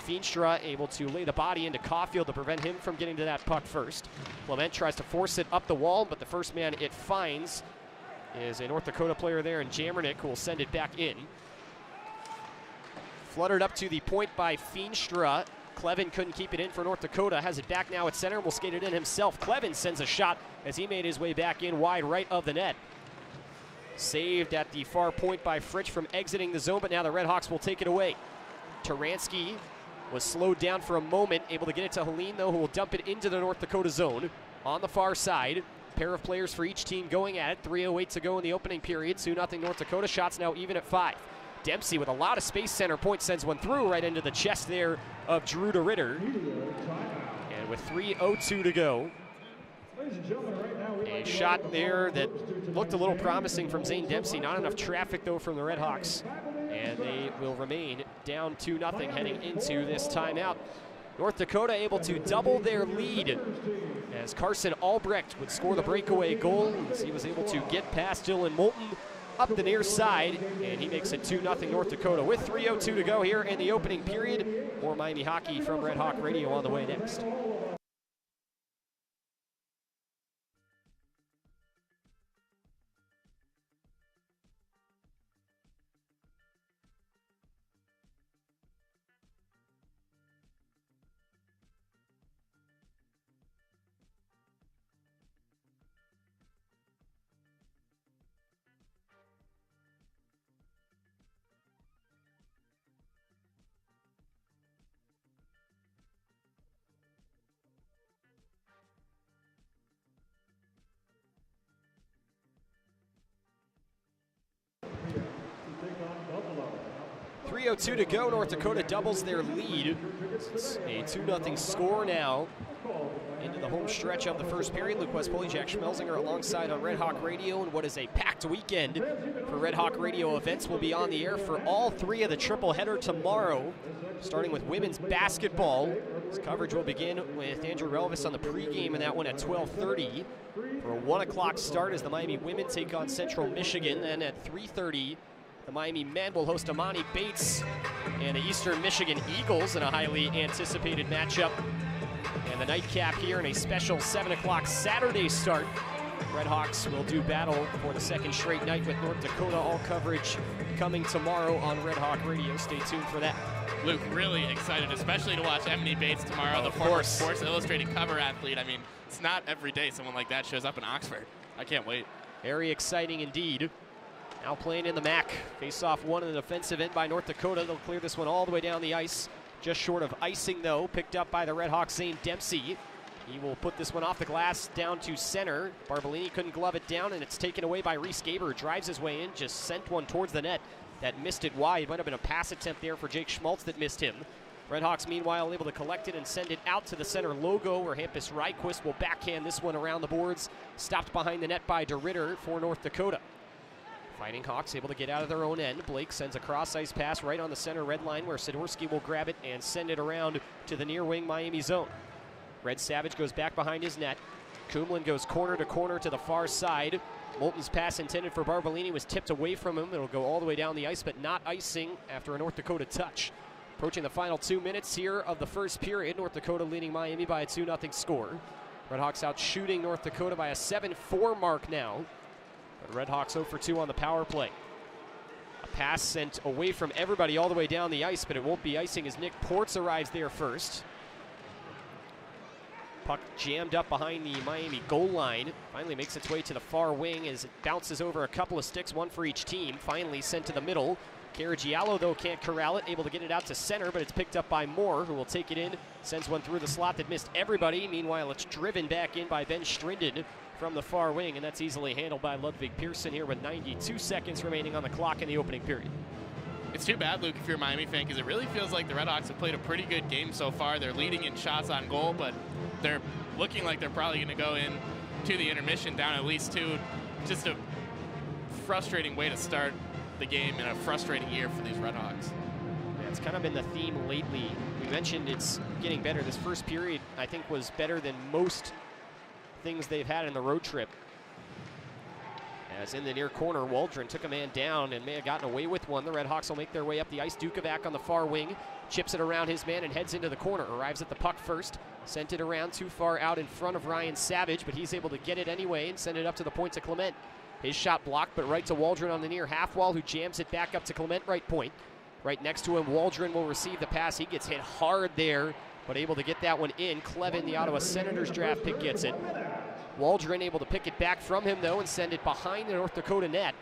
Feenstra able to lay the body into Caulfield to prevent him from getting to that puck first. Clement tries to force it up the wall, but the first man it finds is a North Dakota player there in Jamernick, who will send it back in. Fluttered up to the point by Feenstra. Clevin couldn't keep it in for North Dakota. Has it back now at center and will skate it in himself. Clevin sends a shot as he made his way back in wide right of the net. Saved at the far point by Fritsch from exiting the zone, but now the RedHawks will take it away. Taransky was slowed down for a moment, able to get it to Helene, though, who will dump it into the North Dakota zone. On the far side, pair of players for each team going at it. 3:08 to go in the opening period. 2-0 North Dakota. Shots now even at 5. Dempsey with a lot of space center point sends one through right into the chest there of Drew DeRitter. And with 3:02 to go, a shot there that looked a little promising from Zane Dempsey. Not enough traffic, though, from the RedHawks. And they will remain down 2-0 heading into this timeout. North Dakota able to double their lead as Carson Albrecht would score the breakaway goal as he was able to get past Dylan Moulton up the near side, and he makes it 2-0 North Dakota with 3:02 to go here in the opening period. More Miami hockey from Red Hawk Radio on the way next. .302 to go. North Dakota doubles their lead. It's a 2-0 score now into the home stretch of the first period. Luke West, Poley, Jack Schmelzinger alongside on Red Hawk Radio, and what is a packed weekend for Red Hawk Radio events will be on the air for all three of the triple header tomorrow, starting with women's basketball. This coverage will begin with Andrew Relvis on the pregame, and that one at 12:30 for a 1 o'clock start as the Miami women take on Central Michigan. Then at 3:30, the Miami men will host Amani Bates and the Eastern Michigan Eagles in a highly anticipated matchup. And the nightcap here in a special 7 o'clock Saturday start. RedHawks will do battle for the second straight night with North Dakota. All coverage coming tomorrow on Red Hawk Radio. Stay tuned for that. Luke, really excited, especially to watch Emily Bates tomorrow, the former Sports Illustrated cover athlete. I mean, it's not every day someone like that shows up in Oxford. I can't wait. Very exciting indeed. Now playing in the MAC. Face-off one in the defensive end by North Dakota. They'll clear this one all the way down the ice. Just short of icing, though. Picked up by the RedHawks, Zane Dempsey. He will put this one off the glass down to center. Barbolini couldn't glove it down, and it's taken away by Reese Gaber. Drives his way in, just sent one towards the net. That missed it wide. Might have been a pass attempt there for Jake Schmelz that missed him. RedHawks, meanwhile, able to collect it and send it out to the center logo, where Hampus Ryquist will backhand this one around the boards. Stopped behind the net by DeRitter for North Dakota. Fighting Hawks able to get out of their own end. Blake sends a cross-ice pass right on the center red line, where Sidorski will grab it and send it around to the near wing Miami zone. Red Savage goes back behind his net. Kumlin goes corner to corner to the far side. Moulton's pass intended for Barbolini was tipped away from him. It'll go all the way down the ice, but not icing after a North Dakota touch. Approaching the final 2 minutes here of the first period. North Dakota leading Miami by a 2-0 score. RedHawks out shooting North Dakota by a 7-4 mark now. But RedHawks 0 for 2 on the power play. A pass sent away from everybody all the way down the ice, but it won't be icing as Nick Ports arrives there first. Puck jammed up behind the Miami goal line. Finally makes its way to the far wing as it bounces over a couple of sticks, one for each team. Finally sent to the middle. Caragiallo, though, can't corral it, able to get it out to center, but it's picked up by Moore, who will take it in, sends one through the slot that missed everybody. Meanwhile, it's driven back in by Ben Strinden from the far wing, and that's easily handled by Ludwig Pearson here with 92 seconds remaining on the clock in the opening period. It's too bad, Luke, if you're a Miami fan, because it really feels like the RedHawks have played a pretty good game so far. They're leading in shots on goal, but they're looking like they're probably going to go in to the intermission down at least 2. Just a frustrating way to start the game in a frustrating year for these RedHawks. Yeah, it's kind of been the theme lately. We mentioned it's getting better. This first period, I think, was better than most things they've had in the road trip. As in the near corner, Waldron took a man down and may have gotten away with one. The RedHawks will make their way up the ice. Dukovac on the far wing, chips it around his man and heads into the corner. Arrives at the puck first, sent it around too far out in front of Ryan Savage, but he's able to get it anyway and send it up to the point to Clement. His shot blocked, but right to Waldron on the near half wall, who jams it back up to Clement right point. Right next to him, Waldron will receive the pass. He gets hit hard there, but able to get that one in. Clevin, the Ottawa Senators draft pick, gets it. Waldron able to pick it back from him, though, and send it behind the North Dakota net.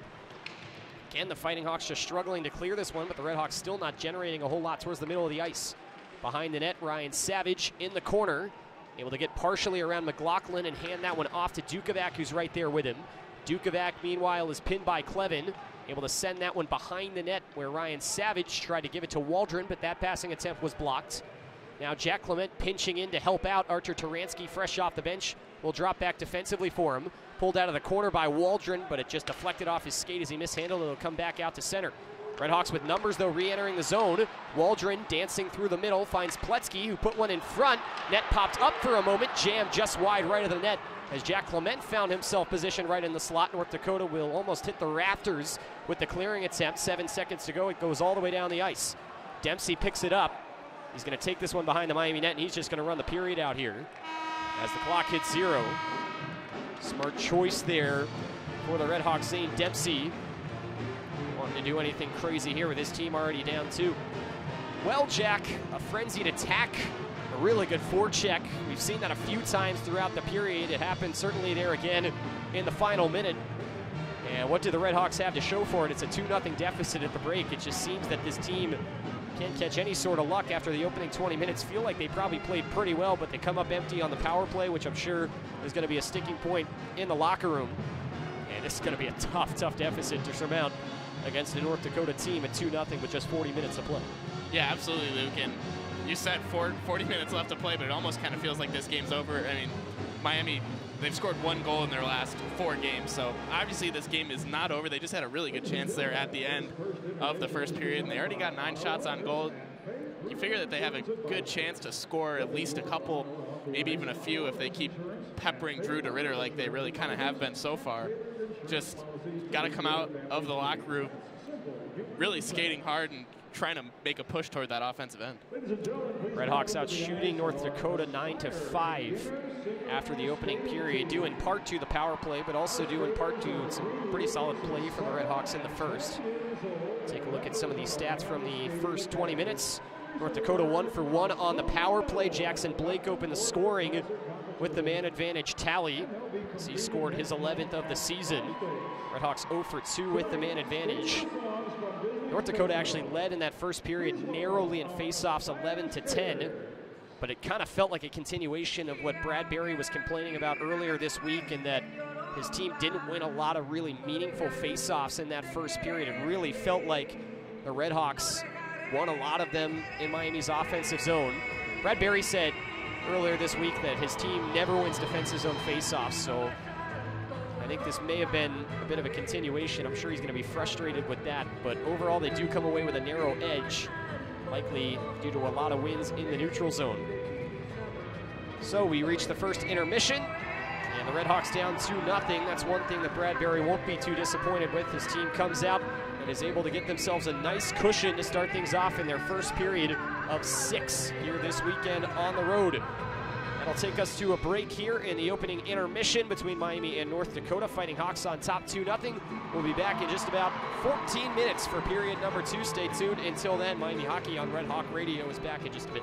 Again, the Fighting Hawks just struggling to clear this one, but the RedHawks still not generating a whole lot towards the middle of the ice. Behind the net, Ryan Savage in the corner, able to get partially around McLaughlin and hand that one off to Dukovac, who's right there with him. Dukovac, meanwhile, is pinned by Clevin, able to send that one behind the net, where Ryan Savage tried to give it to Waldron, but that passing attempt was blocked. Now Jack Clement pinching in to help out. Archer Taransky, fresh off the bench, will drop back defensively for him. Pulled out of the corner by Waldron, but it just deflected off his skate as he mishandled it. It'll come back out to center. RedHawks with numbers, though, re-entering the zone. Waldron dancing through the middle, finds Pletzky, who put one in front. Net popped up for a moment, jammed just wide right of the net. As Jack Clement found himself positioned right in the slot, North Dakota will almost hit the rafters with the clearing attempt. 7 seconds to go. It goes all the way down the ice. Dempsey picks it up. He's going to take this one behind the Miami net, and he's just going to run the period out here as the clock hits 0. Smart choice there for the RedHawks. Zane Dempsey wanting to do anything crazy here with his team already down 2. Well, Jack, a frenzied attack. A really good forecheck. We've seen that a few times throughout the period. It happened certainly there again in the final minute. And what do the RedHawks have to show for it? It's a 2-0 deficit at the break. It just seems that this team can't catch any sort of luck after the opening 20 minutes. Feel like they probably played pretty well, but they come up empty on the power play, which I'm sure is going to be a sticking point in the locker room. And this is going to be a tough deficit to surmount against the North Dakota team at 2-0 with just 40 minutes to play. Yeah, absolutely, Luke. And you said 40 minutes left to play, but it almost kind of feels like this game's over. I mean, Miami, they've scored 1 goal in their last 4 games, so obviously this game is not over. They just had a really good chance there at the end of the first period, and they already got 9 shots on goal. You figure that they have a good chance to score at least a couple, maybe even a few, if they keep peppering Drew DeRitter like they really kind of have been so far. Just got to come out of the locker room really skating hard and trying to make a push toward that offensive end. RedHawks out shooting North Dakota 9-5 after the opening period, due in part to the power play, but also due in part to some pretty solid play from the RedHawks in the first. Take a look at some of these stats from the first 20 minutes. North Dakota 1 for 1 on the power play. Jackson Blake opened the scoring with the man advantage tally, as he scored his 11th of the season. RedHawks 0 for 2 with the man advantage. North Dakota actually led in that first period narrowly in faceoffs 11-10. but it kind of felt like a continuation of what Brad Berry was complaining about earlier this week, and that his team didn't win a lot of really meaningful face-offs in that first period. It really felt like the RedHawks won a lot of them in Miami's offensive zone. Brad Berry said earlier this week that his team never wins defensive zone face-offs, so I think this may have been a bit of a continuation. I'm sure he's going to be frustrated with that, but overall they do come away with a narrow edge, likely due to a lot of wins in the neutral zone. So we reach the first intermission, and the RedHawks down 2-0. That's one thing that Brad Berry won't be too disappointed with. His team comes out and is able to get themselves a nice cushion to start things off in their first period of 6 here this weekend on the road. That'll take us to a break here in the opening intermission between Miami and North Dakota. Fighting Hawks on top 2-0. We'll be back in just about 14 minutes for period number 2. Stay tuned. Until then, Miami Hockey on Red Hawk Radio is back in just a bit.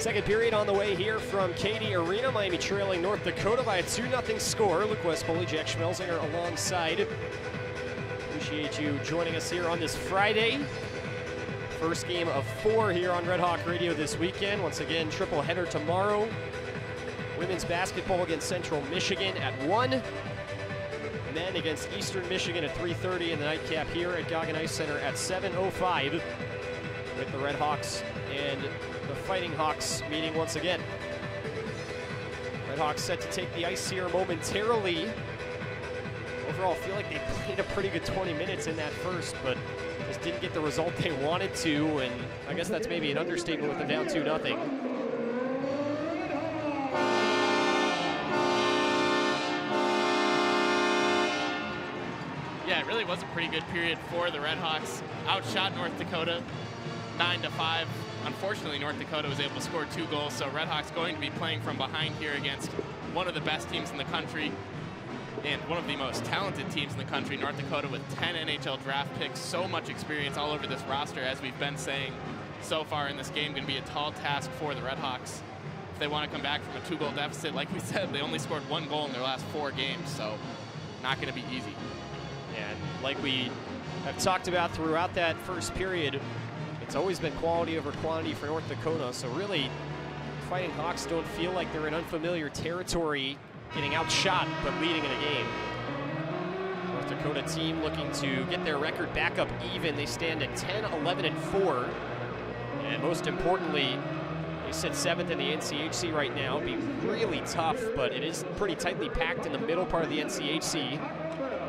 Second period on the way here from Cady Arena. Miami trailing North Dakota by a 2-0 score. Luke Poley, Jack Schmelzinger alongside. Appreciate you joining us here on this Friday. First game of 4 here on Red Hawk Radio this weekend. Once again, triple header tomorrow. Women's basketball against Central Michigan at 1. Men against Eastern Michigan at 3:30, and the nightcap here at Goggin Ice Center at 7:05 with the Red Hawks and the Fighting Hawks meeting once again. Red Hawks set to take the ice here momentarily. Overall, I feel like they played a pretty good 20 minutes in that first, but just didn't get the result they wanted to, and I guess that's maybe an understatement with them down 2-0. Yeah, it really was a pretty good period for the RedHawks. Outshot North Dakota 9-5. Unfortunately, North Dakota was able to score 2 goals, so RedHawks going to be playing from behind here against one of the best teams in the country and one of the most talented teams in the country, North Dakota, with 10 NHL draft picks, so much experience all over this roster, as we've been saying so far in this game. Going to be a tall task for the RedHawks if they want to come back from a 2-goal deficit. Like we said, they only scored 1 goal in their last 4 games, so not going to be easy. And like we have talked about throughout that first period, it's always been quality over quantity for North Dakota. So really, Fighting Hawks don't feel like they're in unfamiliar territory, getting outshot but leading in a game. North Dakota team looking to get their record back up even. They stand at 10-11-4. And most importantly, they sit 7th in the NCHC right now. It'll be really tough, but it is pretty tightly packed in the middle part of the NCHC.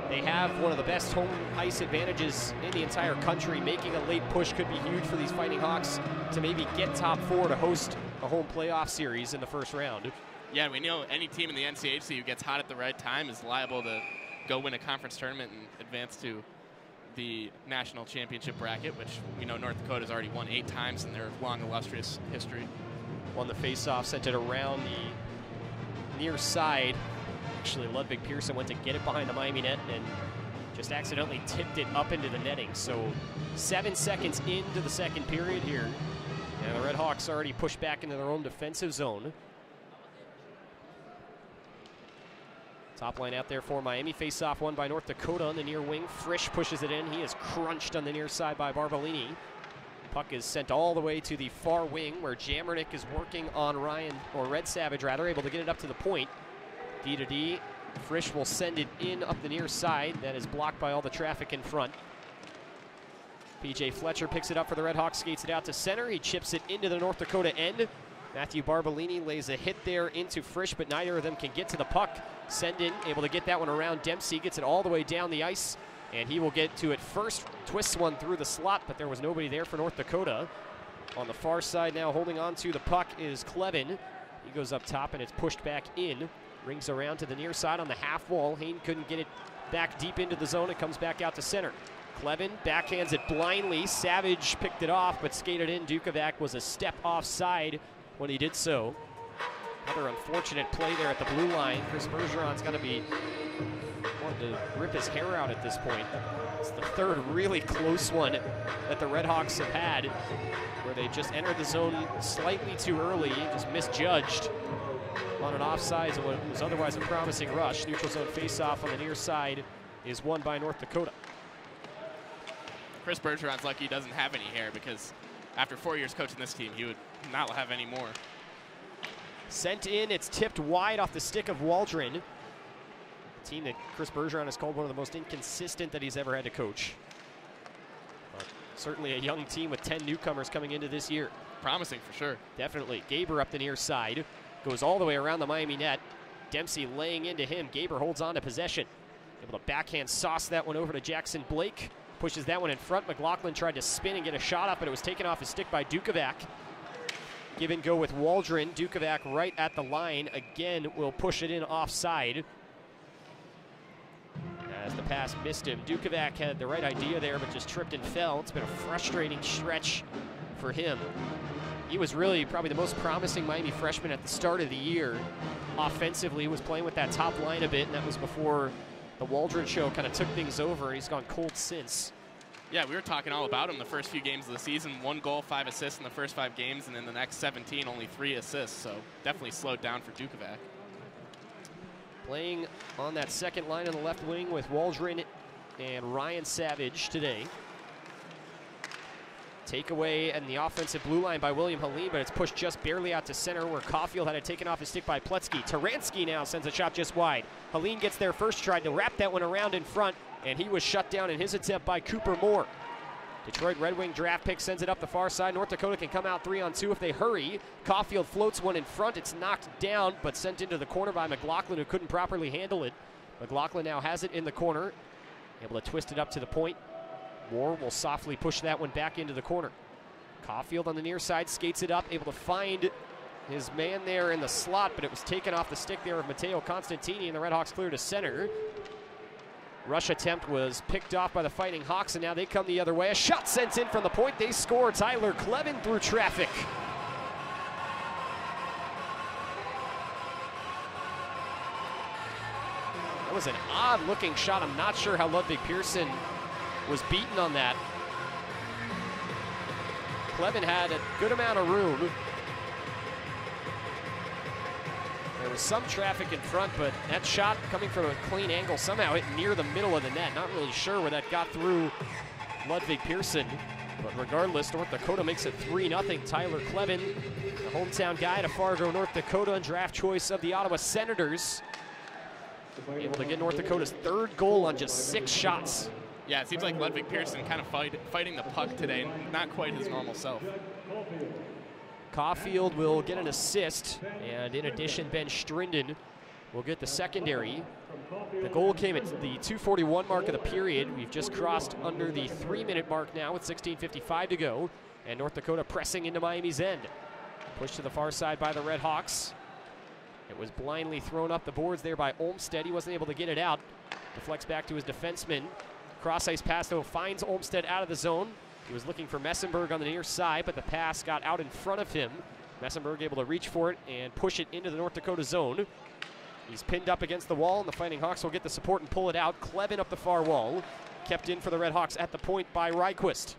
They have one of the best home ice advantages in the entire country. Making a late push could be huge for these Fighting Hawks to maybe get top 4 to host a home playoff series in the first round. Yeah, we know any team in the NCHC who gets hot at the right time is liable to go win a conference tournament and advance to the national championship bracket, which we know North Dakota's already won 8 times in their long, illustrious history. Won the face-off, sent it around the near side. Actually, Ludwig Pearson went to get it behind the Miami net and just accidentally tipped it up into the netting. So 7 seconds into the second period here. And the Red Hawks already pushed back into their own defensive zone. Top line out there for Miami. Face-off won by North Dakota on the near wing. Frisch pushes it in. He is crunched on the near side by Barbolini. Puck is sent all the way to the far wing where Jammernick is working on Red Savage, able to get it up to the point. D to D. Frisch will send it in up the near side. That is blocked by all the traffic in front. PJ Fletcher picks it up for the Red Hawks, skates it out to center. He chips it into the North Dakota end. Matthew Barbolini lays a hit there into Frisch, but neither of them can get to the puck. Sendin able to get that one around Dempsey, gets it all the way down the ice, and he will get to it first. Twists one through the slot, but there was nobody there for North Dakota. On the far side now, holding on to the puck is Clevin. He goes up top, and it's pushed back in. Rings around to the near side on the half wall. Hain couldn't get it back deep into the zone. It comes back out to center. Clevin backhands it blindly. Savage picked it off, but skated in. Dukovac was a step offside when he did so. Another unfortunate play there at the blue line. Chris Bergeron's got to be wanting to rip his hair out at this point. It's the third really close one that the Red Hawks have had, where they just entered the zone slightly too early, just misjudged on an offsides of what was otherwise a promising rush. Neutral zone face-off on the near side is won by North Dakota. Chris Bergeron's lucky he doesn't have any hair, because after 4 years coaching this team, he would not have any more. Sent in, it's tipped wide off the stick of Waldron. A team that Chris Bergeron has called one of the most inconsistent that he's ever had to coach. But certainly a young team with 10 newcomers coming into this year. Promising for sure. Definitely. Gaber up the near side. Goes all the way around the Miami net. Dempsey laying into him. Gaber holds on to possession. Able to backhand sauce that one over to Jackson Blake. Pushes that one in front. McLaughlin tried to spin and get a shot up, but it was taken off his stick by Dukovac. Give and go with Waldron. Dukovac right at the line. Again, will push it in offside. As the pass missed him. Dukovac had the right idea there, but just tripped and fell. It's been a frustrating stretch for him. He was really probably the most promising Miami freshman at the start of the year. Offensively, was playing with that top line a bit, and that was before the Waldron show kind of took things over. He's gone cold since. Yeah, we were talking all about him the first few games of the season. 1 goal, 5 assists in the first 5 games, and in the next 17, only 3 assists. So definitely slowed down for Dukovac. Playing on that second line on the left wing with Waldron and Ryan Savage today. Takeaway and the offensive blue line by William Helene, but it's pushed just barely out to center where Caulfield had it taken off his stick by Pletzky. Taransky now sends a shot just wide. Helene gets there first, tried to wrap that one around in front, and he was shut down in his attempt by Cooper Moore. Detroit Red Wing draft pick sends it up the far side. North Dakota can come out 3-on-2 if they hurry. Caulfield floats one in front. It's knocked down, but sent into the corner by McLaughlin, who couldn't properly handle it. McLaughlin now has it in the corner, able to twist it up to the point. Moore will softly push that one back into the corner. Caulfield on the near side skates it up, able to find his man there in the slot, but it was taken off the stick there of Matteo Constantini, and the Redhawks clear to center. Rush attempt was picked off by the Fighting Hawks, and now they come the other way. A shot sent in from the point. They score. Tyler Clevin through traffic. That was an odd-looking shot. I'm not sure how Ludwig Pearson was beaten on that. Clevin had a good amount of room. There was some traffic in front, but that shot coming from a clean angle somehow hit near the middle of the net. Not really sure where that got through Ludwig Pearson. But regardless, North Dakota makes it 3-0. Tyler Clevin, the hometown guy to Fargo, North Dakota, and draft choice of the Ottawa Senators, able to get North Dakota's 3rd goal on just 6 shots. Yeah, it seems like Ludwig Pearson kind of fighting the puck today, not quite his normal self. Caulfield will get an assist, and in addition, Ben Strinden will get the secondary. The goal came at the 2:41 mark of the period. We've just crossed under the 3-minute mark now with 16:55 to go, and North Dakota pressing into Miami's end. Pushed to the far side by the Redhawks. It was blindly thrown up the boards there by Olmstead. He wasn't able to get it out. Deflects back to his defenseman. Cross-ice pass, though, finds Olmstead out of the zone. He was looking for Messenberg on the near side, but the pass got out in front of him. Messenberg able to reach for it and push it into the North Dakota zone. He's pinned up against the wall, and the Fighting Hawks will get the support and pull it out. Clevin up the far wall. Kept in for the Redhawks at the point by Ryquist.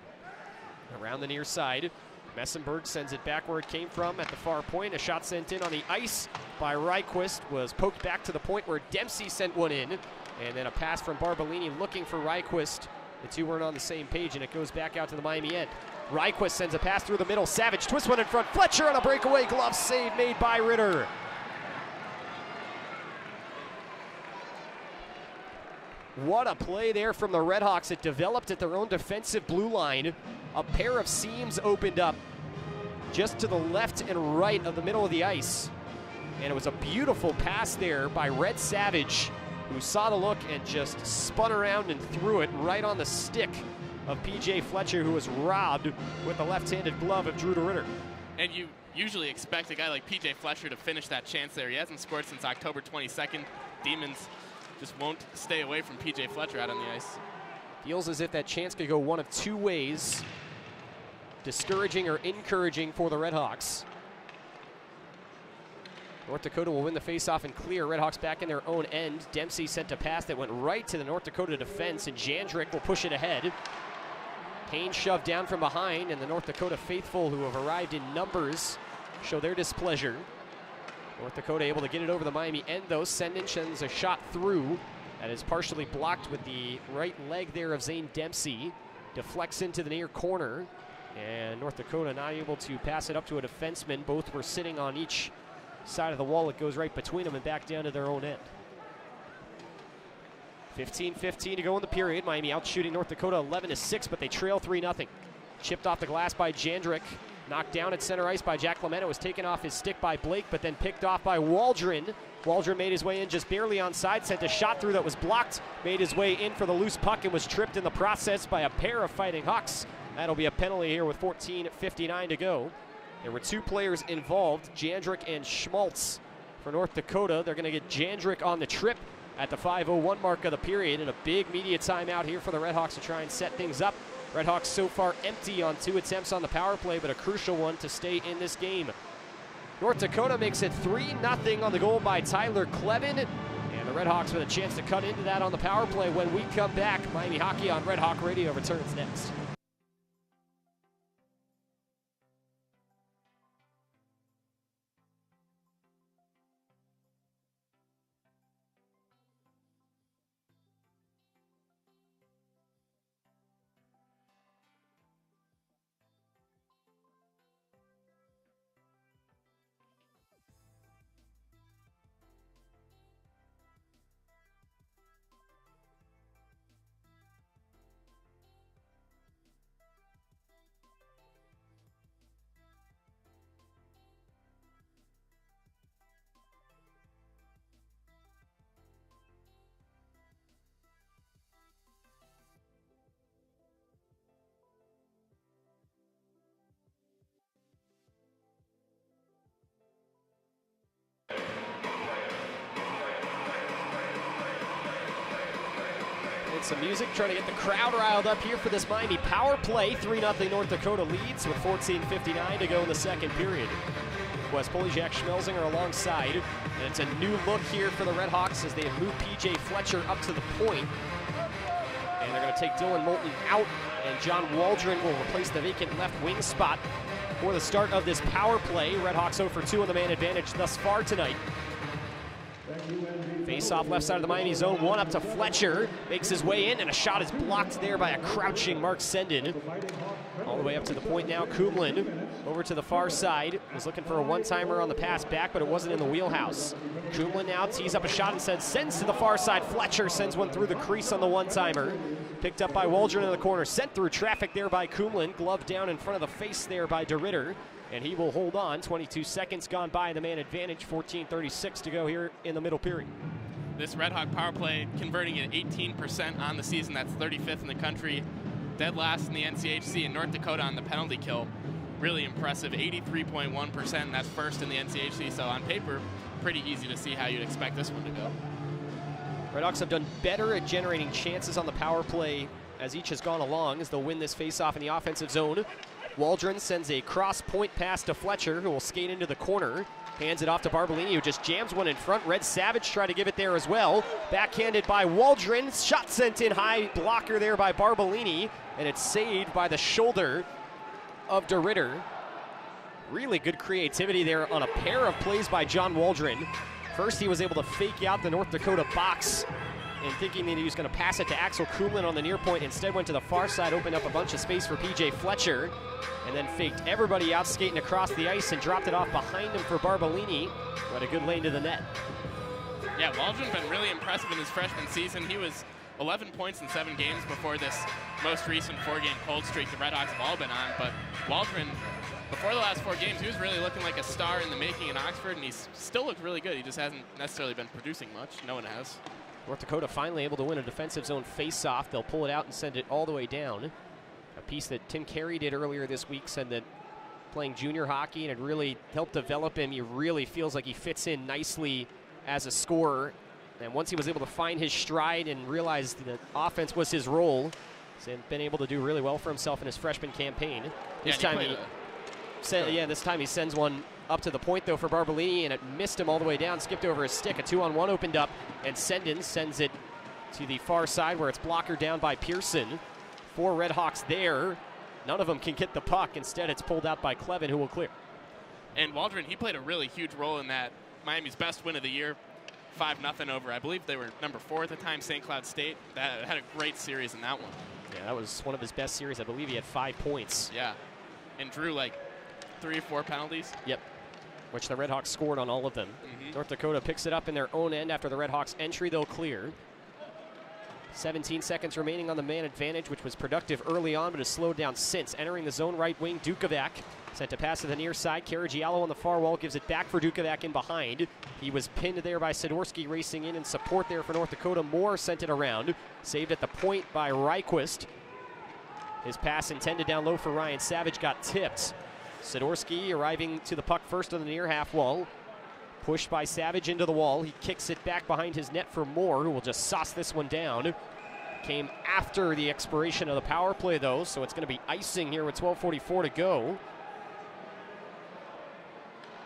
Around the near side, Messenberg sends it back where it came from at the far point. A shot sent in on the ice by Ryquist was poked back to the point where Dempsey sent one in. And then a pass from Barbolini looking for Ryquist. The two weren't on the same page, and it goes back out to the Miami end. Ryquist sends a pass through the middle. Savage twists one in front. Fletcher on a breakaway glove save made by Ritter. What a play there from the Redhawks. It developed at their own defensive blue line. A pair of seams opened up just to the left and right of the middle of the ice. And it was a beautiful pass there by Red Savage, who saw the look and just spun around and threw it right on the stick of P.J. Fletcher, who was robbed with the left-handed glove of Drew DeRitter. And you usually expect a guy like P.J. Fletcher to finish that chance there. He hasn't scored since October 22nd. Demons just won't stay away from P.J. Fletcher out on the ice. Feels as if that chance could go one of 2 ways, discouraging or encouraging for the Redhawks. North Dakota will win the faceoff and clear. Redhawks back in their own end. Dempsey sent a pass that went right to the North Dakota defense, and Jandrick will push it ahead. Payne shoved down from behind, and the North Dakota faithful, who have arrived in numbers, show their displeasure. North Dakota able to get it over the Miami end, though. Sendin sends a shot through that is partially blocked with the right leg there of Zane Dempsey. Deflects into the near corner, and North Dakota not able to pass it up to a defenseman. Both were sitting on each side of the wall. It goes right between them and back down to their own end. 15:15 to go in the period. Miami out shooting North Dakota 11-6, but they trail 3-0. Chipped off the glass by Jandrick. Knocked down at center ice by Jack Clemento. Was taken off his stick by Blake, but then picked off by Waldron. Waldron made his way in just barely onside. Sent a shot through that was blocked. Made his way in for the loose puck and was tripped in the process by a pair of Fighting Hawks. That'll be a penalty here with 14:59 to go. There were 2 players involved, Jandrick and Schmaltz for North Dakota. They're going to get Jandrick on the trip at the 5:01 mark of the period, and a big media timeout here for the Redhawks to try and set things up. Redhawks so far empty on 2 attempts on the power play, but a crucial one to stay in this game. North Dakota makes it 3-0 on the goal by Tyler Clevin, And the RedHawks with a chance to cut into that on the power play when we come back. Miami Hockey on Red Hawk Radio returns next. Some music, trying to get the crowd riled up here for this Miami power play. 3-0 North Dakota leads with 14:59 to go in the second period. Poley, Schmelzinger alongside. And it's a new look here for the RedHawks as they have moved PJ Fletcher up to the point. And they're going to take Dylan Moulton out, and John Waldron will replace the vacant left wing spot for the start of this power play. RedHawks 0 for 2 on the man advantage thus far tonight. Face-off left side of the Miami zone, one up to Fletcher, makes his way in, and a shot is blocked there by a crouching Mark Senden. All the way up to the point now, Kumlin over to the far side, was looking for a one-timer on the pass back, but it wasn't in the wheelhouse. Kumlin now tees up a shot and sends to the far side. Fletcher sends one through the crease on the one-timer. Picked up by Waldron in the corner, sent through traffic there by Kumlin, gloved down in front of the face there by DeRitter. And he will hold on. 22 seconds gone by, the man advantage, 14:36 to go here in the middle period. This RedHawk power play converting at 18% on the season. That's 35th in the country. Dead last in the NCHC in North Dakota on the penalty kill. Really impressive, 83.1%, and that's first in the NCHC. So on paper, pretty easy to see how you'd expect this one to go. RedHawks have done better at generating chances on the power play as each has gone along, as they'll win this faceoff in the offensive zone. Waldron sends a cross-point pass to Fletcher, who will skate into the corner. Hands it off to Barbolini, who just jams one in front. Red Savage tried to give it there as well. Backhanded by Waldron. Shot sent in high, blocker there by Barbolini. And it's saved by the shoulder of DeRitter. Really good creativity there on a pair of plays by John Waldron. First, he was able to fake out the North Dakota box, and thinking that he was going to pass it to Axel Kumlin on the near point, instead went to the far side, opened up a bunch of space for PJ Fletcher, and then faked everybody out skating across the ice and dropped it off behind him for Barbolini, who had a good lane to the net. Yeah, Waldron's been really impressive in his freshman season. He was 11 points in 7 games before this most recent 4-game cold streak the RedHawks have all been on, but Waldron, before the last 4 games, he was really looking like a star in the making in Oxford, and he's still looked really good. He just hasn't necessarily been producing much. No one has. North Dakota finally able to win a defensive zone face-off. They'll pull it out and send it all the way down. A piece that Tim Carey did earlier this week, said that playing junior hockey and it really helped develop him. He really feels like he fits in nicely as a scorer. And once he was able to find his stride and realized that offense was his role, he's been able to do really well for himself in his freshman campaign. This time he sends one up to the point, though, for Barbolini, and it missed him all the way down, skipped over his stick. A 2-on-1 opened up, and Senden sends it to the far side where it's blockered down by Pearson. 4 RedHawks there. None of them can get the puck. Instead, it's pulled out by Clevin, who will clear. And Waldron, he played a really huge role in that Miami's best win of the year, 5-0 over, I believe they were number 4 at the time, St. Cloud State. That had a great series in that one. Yeah, that was one of his best series. I believe he had 5 points. Yeah, and drew like 3 or 4 penalties. Yep, which the RedHawks scored on all of them. North Dakota picks it up in their own end after the RedHawks entry. They'll clear. 17 seconds remaining on the man advantage, which was productive early on, but has slowed down since. Entering the zone right wing, Dukovac sent to pass to the near side. Caragiallo on the far wall gives it back for Dukovac in behind. He was pinned there by Sidorsky, racing in support there for North Dakota. Moore sent it around. Saved at the point by Ryquist. His pass intended down low for Ryan Savage got tipped. Sidorsky arriving to the puck first on the near half wall. Pushed by Savage into the wall. He kicks it back behind his net for Moore, who will just sauce this one down. Came after the expiration of the power play, though, so it's going to be icing here with 12:44 to go.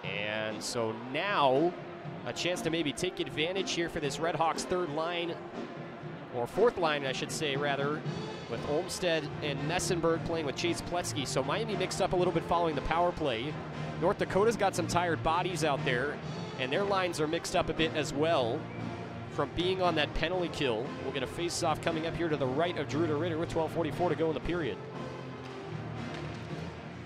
And so now a chance to maybe take advantage here for this RedHawks third line, or fourth line, I should say, rather, with Olmstead and Messenberg playing with Chase Pletzky. So Miami mixed up a little bit following the power play. North Dakota's got some tired bodies out there, and their lines are mixed up a bit as well from being on that penalty kill. We'll get a face-off coming up here to the right of Drew DeRitter with 12:44 to go in the period.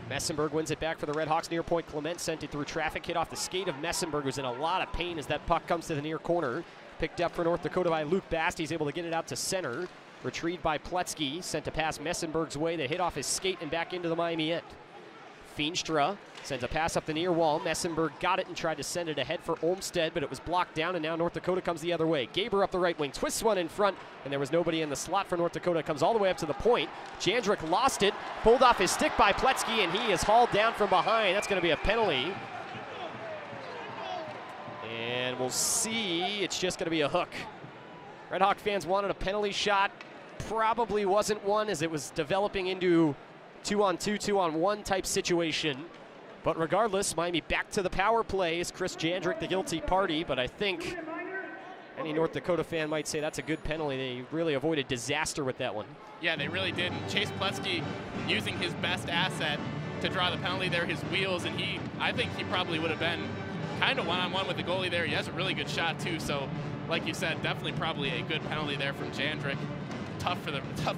Messenberg wins it back for the RedHawks near point. Clement sent it through traffic, hit off the skate of Messenberg, who's in a lot of pain as that puck comes to the near corner. Picked up for North Dakota by Luke Bast. He's able to get it out to center. Retrieved by Pletzky, sent to pass Messenberg's way. That hit off his skate and back into the Miami end. Feenstra sends a pass up the near wall. Messenberg got it and tried to send it ahead for Olmstead, but it was blocked down, and now North Dakota comes the other way. Gaber up the right wing, twists one in front, and there was nobody in the slot for North Dakota. Comes all the way up to the point. Jandrick lost it, pulled off his stick by Pletzky, and he is hauled down from behind. That's going to be a penalty. And we'll see, it's just going to be a hook. Red Hawk fans wanted a penalty shot. Probably wasn't one, as it was developing into 2-on-2, 2-on-1 type situation. But regardless, Miami back to the power play. Is Chris Jandrick the guilty party? But I think any North Dakota fan might say that's a good penalty. They really avoided disaster with that one. Yeah, they really did. Chase Pletzky using his best asset to draw the penalty there, his wheels, and I think he probably would have been kind of one-on-one with the goalie there. He has a really good shot too, so like you said, definitely probably a good penalty there from Jandrick. Tough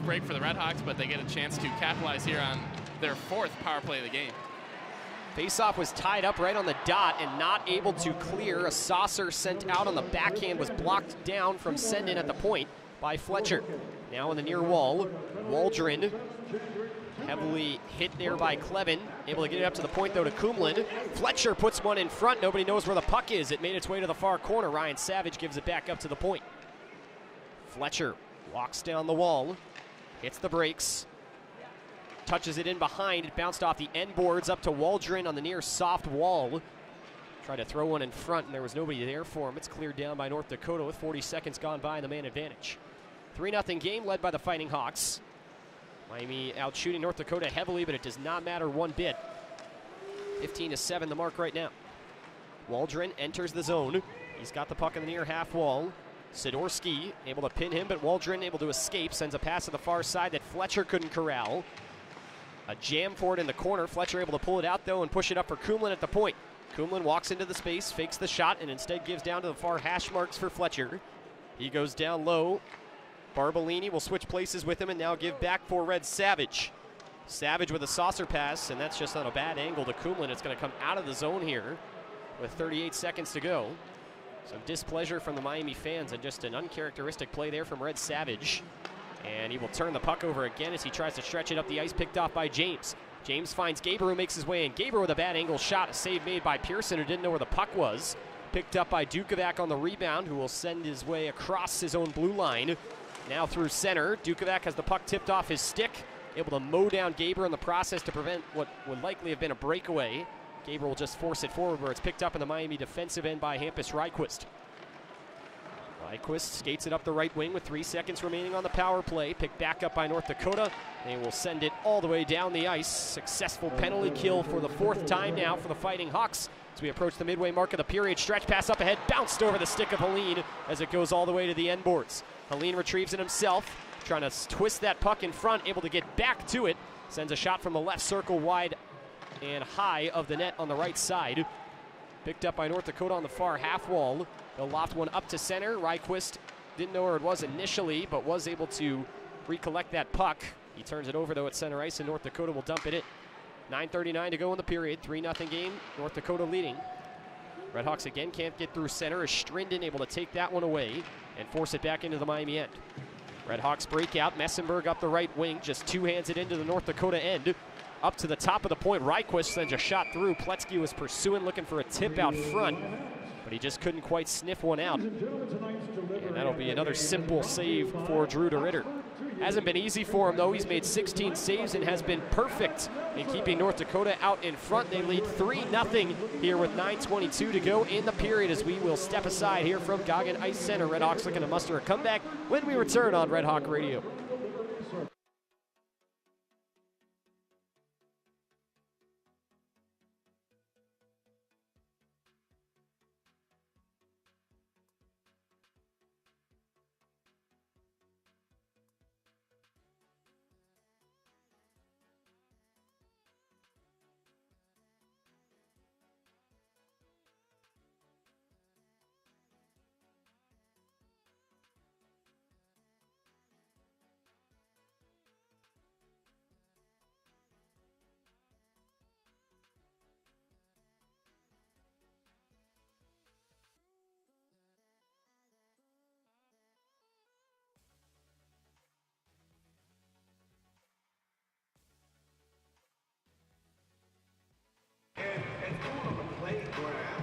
break for the RedHawks, but they get a chance to capitalize here on their fourth power play of the game. Faceoff was tied up right on the dot and not able to clear. A saucer sent out on the backhand was blocked down from send-in at the point by Fletcher. Now on the near wall, Waldron heavily hit there by Clevin. Able to get it up to the point though to Kumlin. Fletcher puts one in front. Nobody knows where the puck is. It made its way to the far corner. Ryan Savage gives it back up to the point. Fletcher walks down the wall, hits the brakes, touches it in behind. It bounced off the end boards up to Waldron on the near soft wall. Tried to throw one in front, and there was nobody there for him. It's cleared down by North Dakota with 40 seconds gone by in the man advantage. 3-0 game led by the Fighting Hawks. Miami out shooting North Dakota heavily, but it does not matter one bit. 15-7 the mark right now. Waldron enters the zone. He's got the puck in the near half wall. Sidorski able to pin him, but Waldron able to escape. Sends a pass to the far side that Fletcher couldn't corral. A jam for it in the corner. Fletcher able to pull it out, though, and push it up for Kumlin at the point. Kumlin walks into the space, fakes the shot, and instead gives down to the far hash marks for Fletcher. He goes down low. Barbolini will switch places with him and now give back for Red Savage. Savage with a saucer pass, and that's just on a bad angle to Kumlin. It's going to come out of the zone here with 38 seconds to go. Some displeasure from the Miami fans and just an uncharacteristic play there from Red Savage. And he will turn the puck over again as he tries to stretch it up the ice, picked off by James. James finds Gaber, who makes his way in. Gaber with a bad angle shot, a save made by Pearson, who didn't know where the puck was. Picked up by Dukovac on the rebound, who will send his way across his own blue line. Now through center, Dukovac has the puck tipped off his stick, able to mow down Gaber in the process to prevent what would likely have been a breakaway. Gaber will just force it forward where it's picked up in the Miami defensive end by Hampus Ryquist. Ryquist skates it up the right wing with 3 seconds remaining on the power play. Picked back up by North Dakota. They will send it all the way down the ice. Successful penalty kill for the fourth time now for the Fighting Hawks. As we approach the midway mark of the period, stretch pass up ahead, bounced over the stick of Helene as it goes all the way to the end boards. Helene retrieves it himself, trying to twist that puck in front, able to get back to it. Sends a shot from the left circle wide and high of the net on the right side. Picked up by North Dakota on the far half wall. They'll loft one up to center. Ryquist didn't know where it was initially, but was able to recollect that puck. He turns it over, though, at center ice, and North Dakota will dump it in. 9:39 to go in the period. 3-0 game. North Dakota leading. RedHawks again can't get through center. As Strinden able to take that one away and force it back into the Miami end. RedHawks break out. Messenberg up the right wing. Just two-hands it into the North Dakota end. Up to the top of the point. Ryquist sends a shot through. Pletzky was pursuing, looking for a tip out front, but he just couldn't quite sniff one out. And that'll be another simple save for Drew DeRitter. Hasn't been easy for him, though. He's made 16 saves and has been perfect in keeping North Dakota out in front. They lead 3-0 here with 9:22 to go in the period as we will step aside here from Goggin Ice Center. RedHawks looking to muster a comeback when we return on Red Hawk Radio.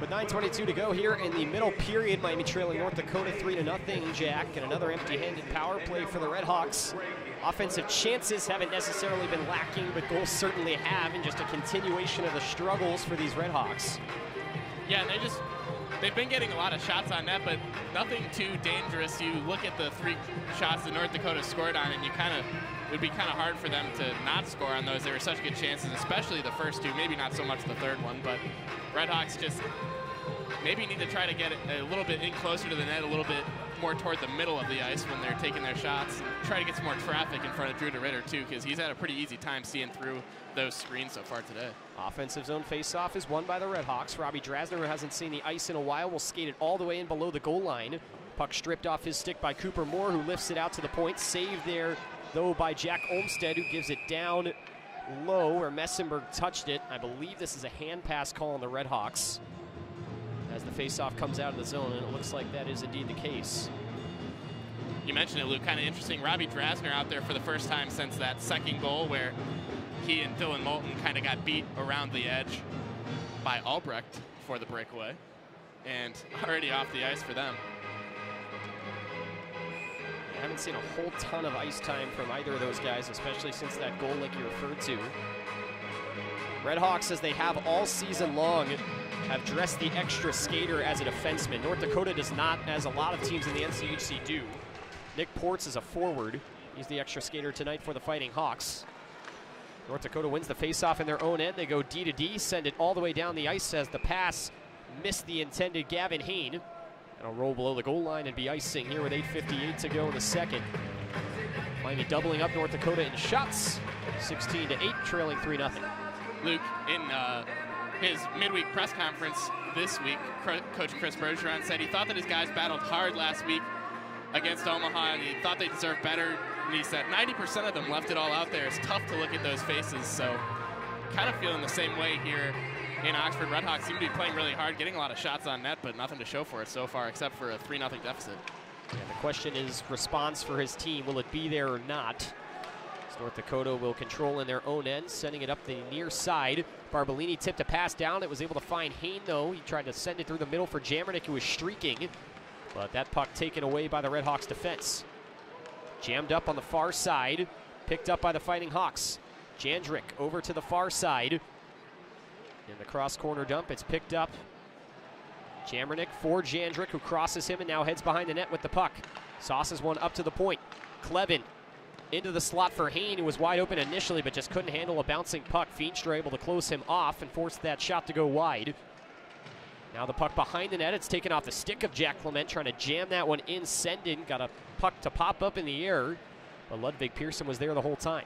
With 9:22 to go here in the middle period, Miami trailing North Dakota 3-0, Jack, and another empty-handed power play for the RedHawks. Offensive chances haven't necessarily been lacking, but goals certainly have, and just a continuation of the struggles for these RedHawks. Yeah, and they've been getting a lot of shots on net, but nothing too dangerous. You look at the 3 shots that North Dakota scored on, and it would be kind of hard for them to not score on those. They were such good chances, especially the first 2, maybe not so much the third one, but RedHawks just maybe need to try to get it a little bit in closer to the net, a little bit more toward the middle of the ice when they're taking their shots. Try to get some more traffic in front of Drew DeRitter too, because he's had a pretty easy time seeing through those screens so far today. Offensive zone faceoff is won by the RedHawks. Robbie Drasner, who hasn't seen the ice in a while, will skate it all the way in below the goal line. Puck stripped off his stick by Cooper Moore, who lifts it out to the point. Saved there, though, by Jack Olmstead, who gives it down low where Messenberg touched it. I believe this is a hand pass call on the RedHawks as the faceoff comes out of the zone, and it looks like that is indeed the case. You mentioned it, Luke, kind of interesting. Robbie Drasner out there for the first time since that second goal where he and Dylan Moulton kind of got beat around the edge by Albrecht for the breakaway, and already off the ice for them. I haven't seen a whole ton of ice time from either of those guys, especially since that goal like you referred to. RedHawks, as they have all season long, have dressed the extra skater as a defenseman. North Dakota does not, as a lot of teams in the NCHC do. Nick Ports is a forward. He's the extra skater tonight for the Fighting Hawks. North Dakota wins the faceoff in their own end. They go D to D, send it all the way down the ice as the pass missed the intended Gavin Hain. And a roll below the goal line and be icing here with 8:58 to go in the second. Miami doubling up North Dakota in shots. 16-8, trailing 3-0. Luke, in his midweek press conference this week, Coach Chris Bergeron said he thought that his guys battled hard last week against Omaha, and he thought they deserved better. And he said 90% of them left it all out there. It's tough to look at those faces, so kind of feeling the same way here in Oxford. RedHawks seem to be playing really hard, getting a lot of shots on net, but nothing to show for it so far except for a 3-0 deficit. Yeah, the question is response for his team. Will it be there or not? North Dakota will control in their own end, sending it up the near side. Barbolini tipped a pass down. It was able to find Hain, though. He tried to send it through the middle for Jamernick, who was streaking. But that puck taken away by the RedHawks defense. Jammed up on the far side. Picked up by the Fighting Hawks. Jandrick over to the far side. In the cross corner dump, it's picked up. Jamernick for Jandrick, who crosses him and now heads behind the net with the puck. Sauces one up to the point. Clevin into the slot for Hain, who was wide open initially but just couldn't handle a bouncing puck. Feenstra able to close him off and force that shot to go wide. Now the puck behind the net. It's taken off the stick of Jack Clement, trying to jam that one in. Sendin got a puck to pop up in the air, but Ludwig Pearson was there the whole time.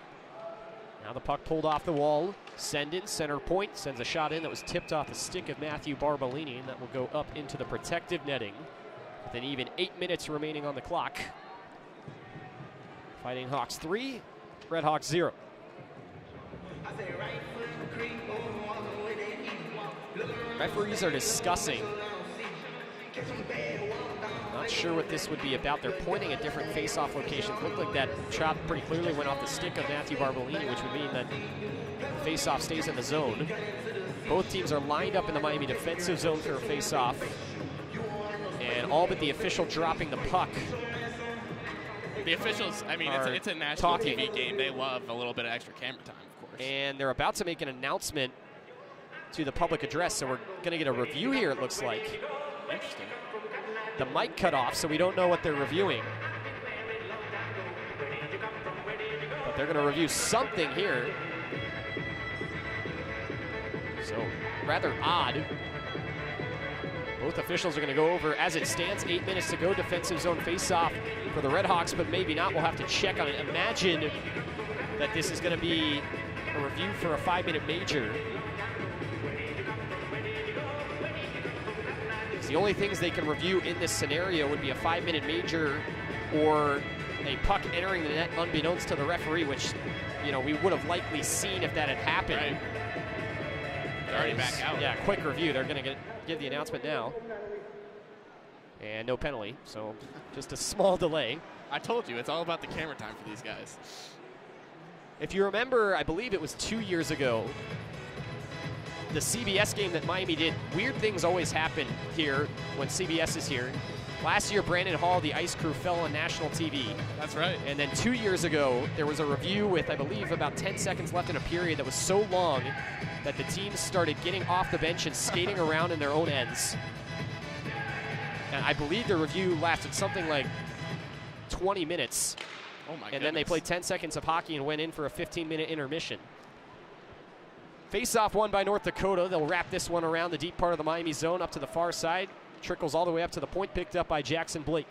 Now the puck pulled off the wall. Sendin, center point, sends a shot in that was tipped off the stick of Matthew Barbolini, and that will go up into the protective netting with an even 8 minutes remaining on the clock. Fighting Hawks 3, RedHawks 0. Referees are discussing. Not sure what this would be about. They're pointing at different face-off locations. Looked like that shot pretty clearly went off the stick of Matthew Barbolini, which would mean that the face-off stays in the zone. Both teams are lined up in the Miami defensive zone for a face-off. And all but the official dropping the puck. The officials, I mean, it's a national TV game. They love a little bit of extra camera time, of course. And they're about to make an announcement to the public address, so we're going to get a review here, it looks like. Interesting. The mic cut off, so we don't know what they're reviewing. But they're going to review something here. So, rather odd. Both officials are going to go over, as it stands, 8 minutes to go, defensive zone face-off for the RedHawks, but maybe not. We'll have to check on it. Imagine that this is going to be a review for a 5-minute major. The only things they can review in this scenario would be a 5-minute major or a puck entering the net unbeknownst to the referee, which, you know, we would have likely seen if that had happened. Right. They're already back out. Yeah, quick review. They're going to give the announcement now. And no penalty, so just a small delay. I told you, it's all about the camera time for these guys. If you remember, I believe it was 2 years ago, the CBS game that Miami did, weird things always happen here when CBS is here. Last year, Brandon Hall, the ice crew, fell on national TV. That's right. And then 2 years ago, there was a review with, I believe, about 10 seconds left in a period that was so long that the teams started getting off the bench and skating around in their own ends. And I believe the review lasted something like 20 minutes. Oh my And then they played 10 seconds of hockey and went in for a 15-minute intermission. Face-off won by North Dakota. They'll wrap this one around the deep part of the Miami zone up to the far side. Trickles all the way up to the point, picked up by Jackson Blake.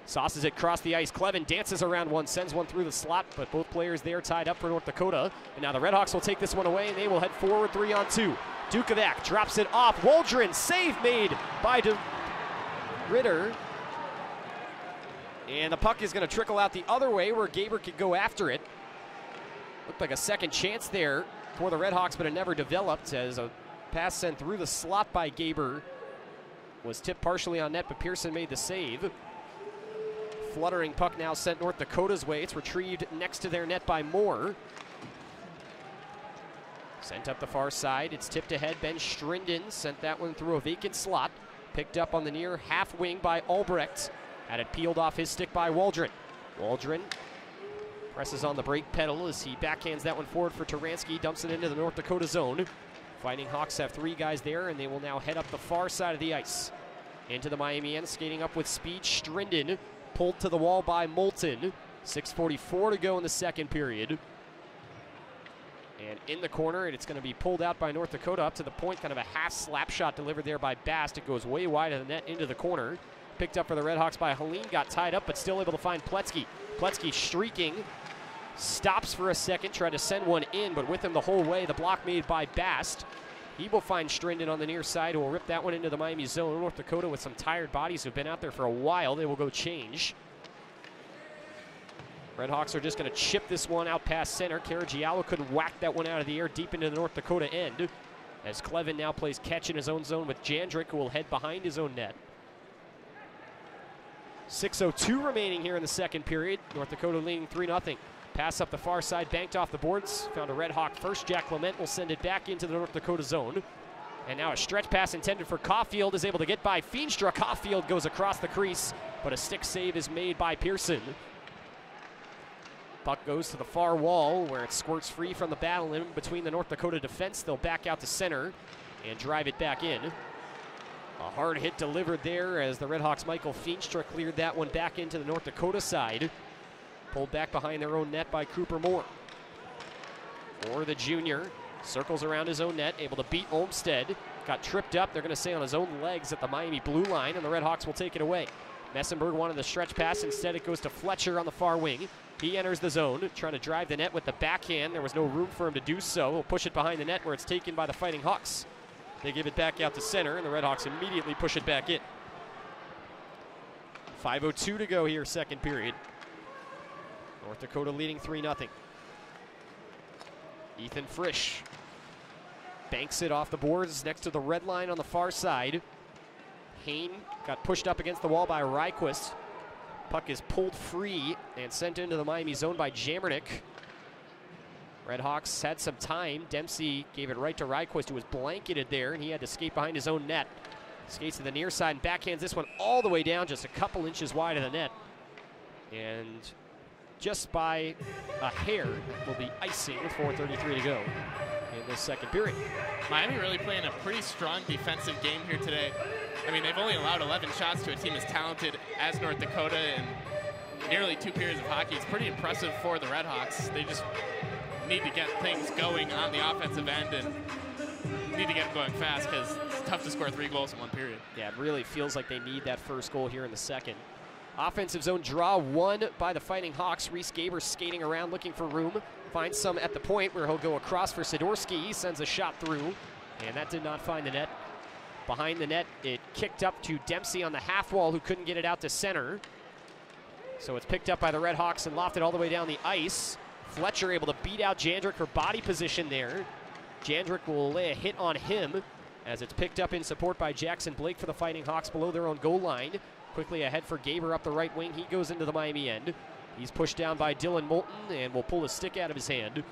Sauces it across the ice. Clevin dances around one, sends one through the slot, but both players there tied up for North Dakota. And now the RedHawks will take this one away, and they will head forward 3-on-2. Dukovac drops it off. Waldron, save made by Ritter. And the puck is going to trickle out the other way where Gaber could go after it. Looked like a second chance there for the RedHawks, but it never developed as a pass sent through the slot by Gaber was tipped partially on net, but Pearson made the save. Fluttering puck now sent North Dakota's way. It's retrieved next to their net by Moore. Sent up the far side. It's tipped ahead. Ben Strinden sent that one through a vacant slot. Picked up on the near half wing by Albrecht. Had it peeled off his stick by Waldron. Waldron presses on the brake pedal as he backhands that one forward for Taransky. Dumps it into the North Dakota zone. Fighting Hawks have 3 guys there, and they will now head up the far side of the ice. Into the Miami end, skating up with speed. Strinden pulled to the wall by Moulton. 6:44 to go in the second period. And in the corner, and it's going to be pulled out by North Dakota up to the point. Kind of a half slap shot delivered there by Bast. It goes way wide of the net into the corner. Picked up for the RedHawks by Helene. Got tied up, but still able to find Pletzky. Pletzky streaking. Stops for a second, tried to send one in, but with him the whole way, the block made by Bast. He will find Strinden on the near side, who will rip that one into the Miami zone. North Dakota with some tired bodies who've been out there for a while. They will go change. RedHawks are just going to chip this one out past center. Caragiallo couldn't whack that one out of the air deep into the North Dakota end. As Clevin now plays catch in his own zone with Jandrick, who will head behind his own net. 6:02 remaining here in the second period. North Dakota leading 3-0. Pass up the far side, banked off the boards. Found a RedHawk first. Jack Clement will send it back into the North Dakota zone. And now a stretch pass intended for Caulfield is able to get by Feenstra. Caulfield goes across the crease, but a stick save is made by Pearson. Puck goes to the far wall where it squirts free from the battle in between the North Dakota defense. They'll back out to center and drive it back in. A hard hit delivered there as the RedHawks' Michael Feenstra cleared that one back into the North Dakota side. Pulled back behind their own net by Cooper Moore. Moore, the junior, circles around his own net, able to beat Olmstead. Got tripped up. They're going to stay on his own legs at the Miami blue line, and the RedHawks will take it away. Messenberg wanted the stretch pass. Instead, it goes to Fletcher on the far wing. He enters the zone, trying to drive the net with the backhand. There was no room for him to do so. He'll push it behind the net where it's taken by the Fighting Hawks. They give it back out to center, and the RedHawks immediately push it back in. 5:02 to go here, second period. North Dakota leading 3-0. Ethan Frisch banks it off the boards next to the red line on the far side. Hain got pushed up against the wall by Ryquist. Puck is pulled free and sent into the Miami zone by Jamernick. RedHawks had some time. Dempsey gave it right to Ryquist, who was blanketed there, and he had to skate behind his own net. Skates to the near side and backhands this one all the way down, just a couple inches wide of the net. And just by a hair will be icing with 4:33 to go in this second period. Miami really playing a pretty strong defensive game here today. I mean, they've only allowed 11 shots to a team as talented as North Dakota in nearly 2 periods of hockey. It's pretty impressive for the RedHawks. They just need to get things going on the offensive end and need to get them going fast because it's tough to score 3 goals in 1 period. Yeah, it really feels like they need that first goal here in the second. Offensive zone draw won by the Fighting Hawks. Reese Gaber skating around looking for room. Finds some at the point where he'll go across for Sidorsky. He sends a shot through, and that did not find the net. Behind the net, it kicked up to Dempsey on the half wall, who couldn't get it out to center. So it's picked up by the RedHawks and lofted all the way down the ice. Fletcher able to beat out Jandrick for body position there. Jandrick will lay a hit on him as it's picked up in support by Jackson Blake for the Fighting Hawks below their own goal line. Quickly ahead for Gaber up the right wing. He goes into the Miami end. He's pushed down by Dylan Moulton and will pull a stick out of his hand.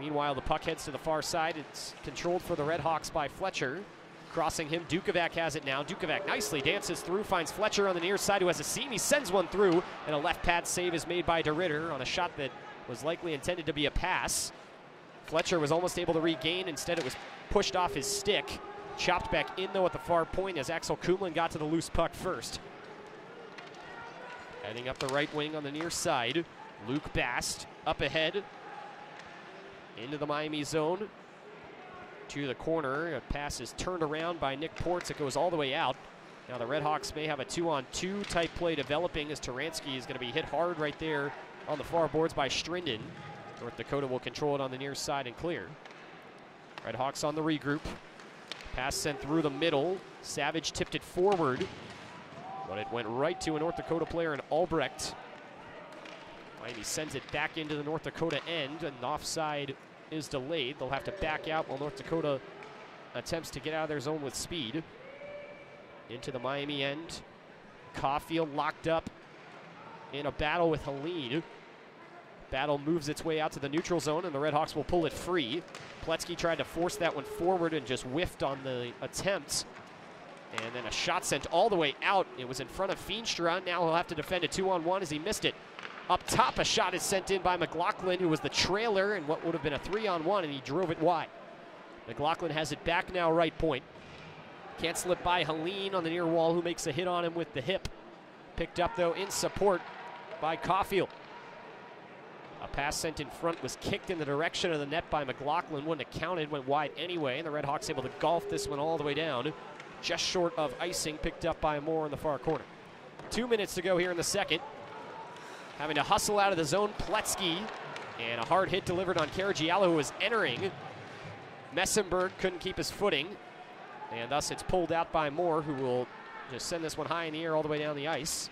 Meanwhile, the puck heads to the far side. It's controlled for the RedHawks by Fletcher. Crossing him, Dukovac has it now. Dukovac nicely dances through, finds Fletcher on the near side who has a seam. He sends one through, and a left pad save is made by DeRitter on a shot that was likely intended to be a pass. Fletcher was almost able to regain. Instead, it was pushed off his stick. Chopped back in, though, at the far point as Axel Kumlin got to the loose puck first. Heading up the right wing on the near side, Luke Bast up ahead into the Miami zone. To the corner, a pass is turned around by Nick Ports. It goes all the way out. Now the RedHawks may have a 2-on-2 type play developing as Taransky is going to be hit hard right there on the far boards by Strinden. North Dakota will control it on the near side and clear. RedHawks on the regroup. Pass sent through the middle. Savage tipped it forward, but it went right to a North Dakota player in Albrecht. Miami sends it back into the North Dakota end, and offside is delayed. They'll have to back out while North Dakota attempts to get out of their zone with speed. Into the Miami end. Caulfield locked up in a battle with Helene. Battle moves its way out to the neutral zone, and the RedHawks will pull it free. Pletzky tried to force that one forward and just whiffed on the attempt. And then a shot sent all the way out. It was in front of Feenstra. Now he'll have to defend a 2-on-1 as he missed it. Up top, a shot is sent in by McLaughlin, who was the trailer in what would have been a 3-on-1, and he drove it wide. McLaughlin has it back now, right point. Can't slip by Helene on the near wall, who makes a hit on him with the hip. Picked up, though, in support by Caulfield. A pass sent in front was kicked in the direction of the net by McLaughlin. Wouldn't have counted, went wide anyway, and the RedHawks able to golf this one all the way down. Just short of icing, picked up by Moore in the far corner. 2 minutes to go here in the second. Having to hustle out of the zone, Pletzky, and a hard hit delivered on Caragiallo, who was entering. Messenberg couldn't keep his footing, and thus it's pulled out by Moore, who will just send this one high in the air all the way down the ice.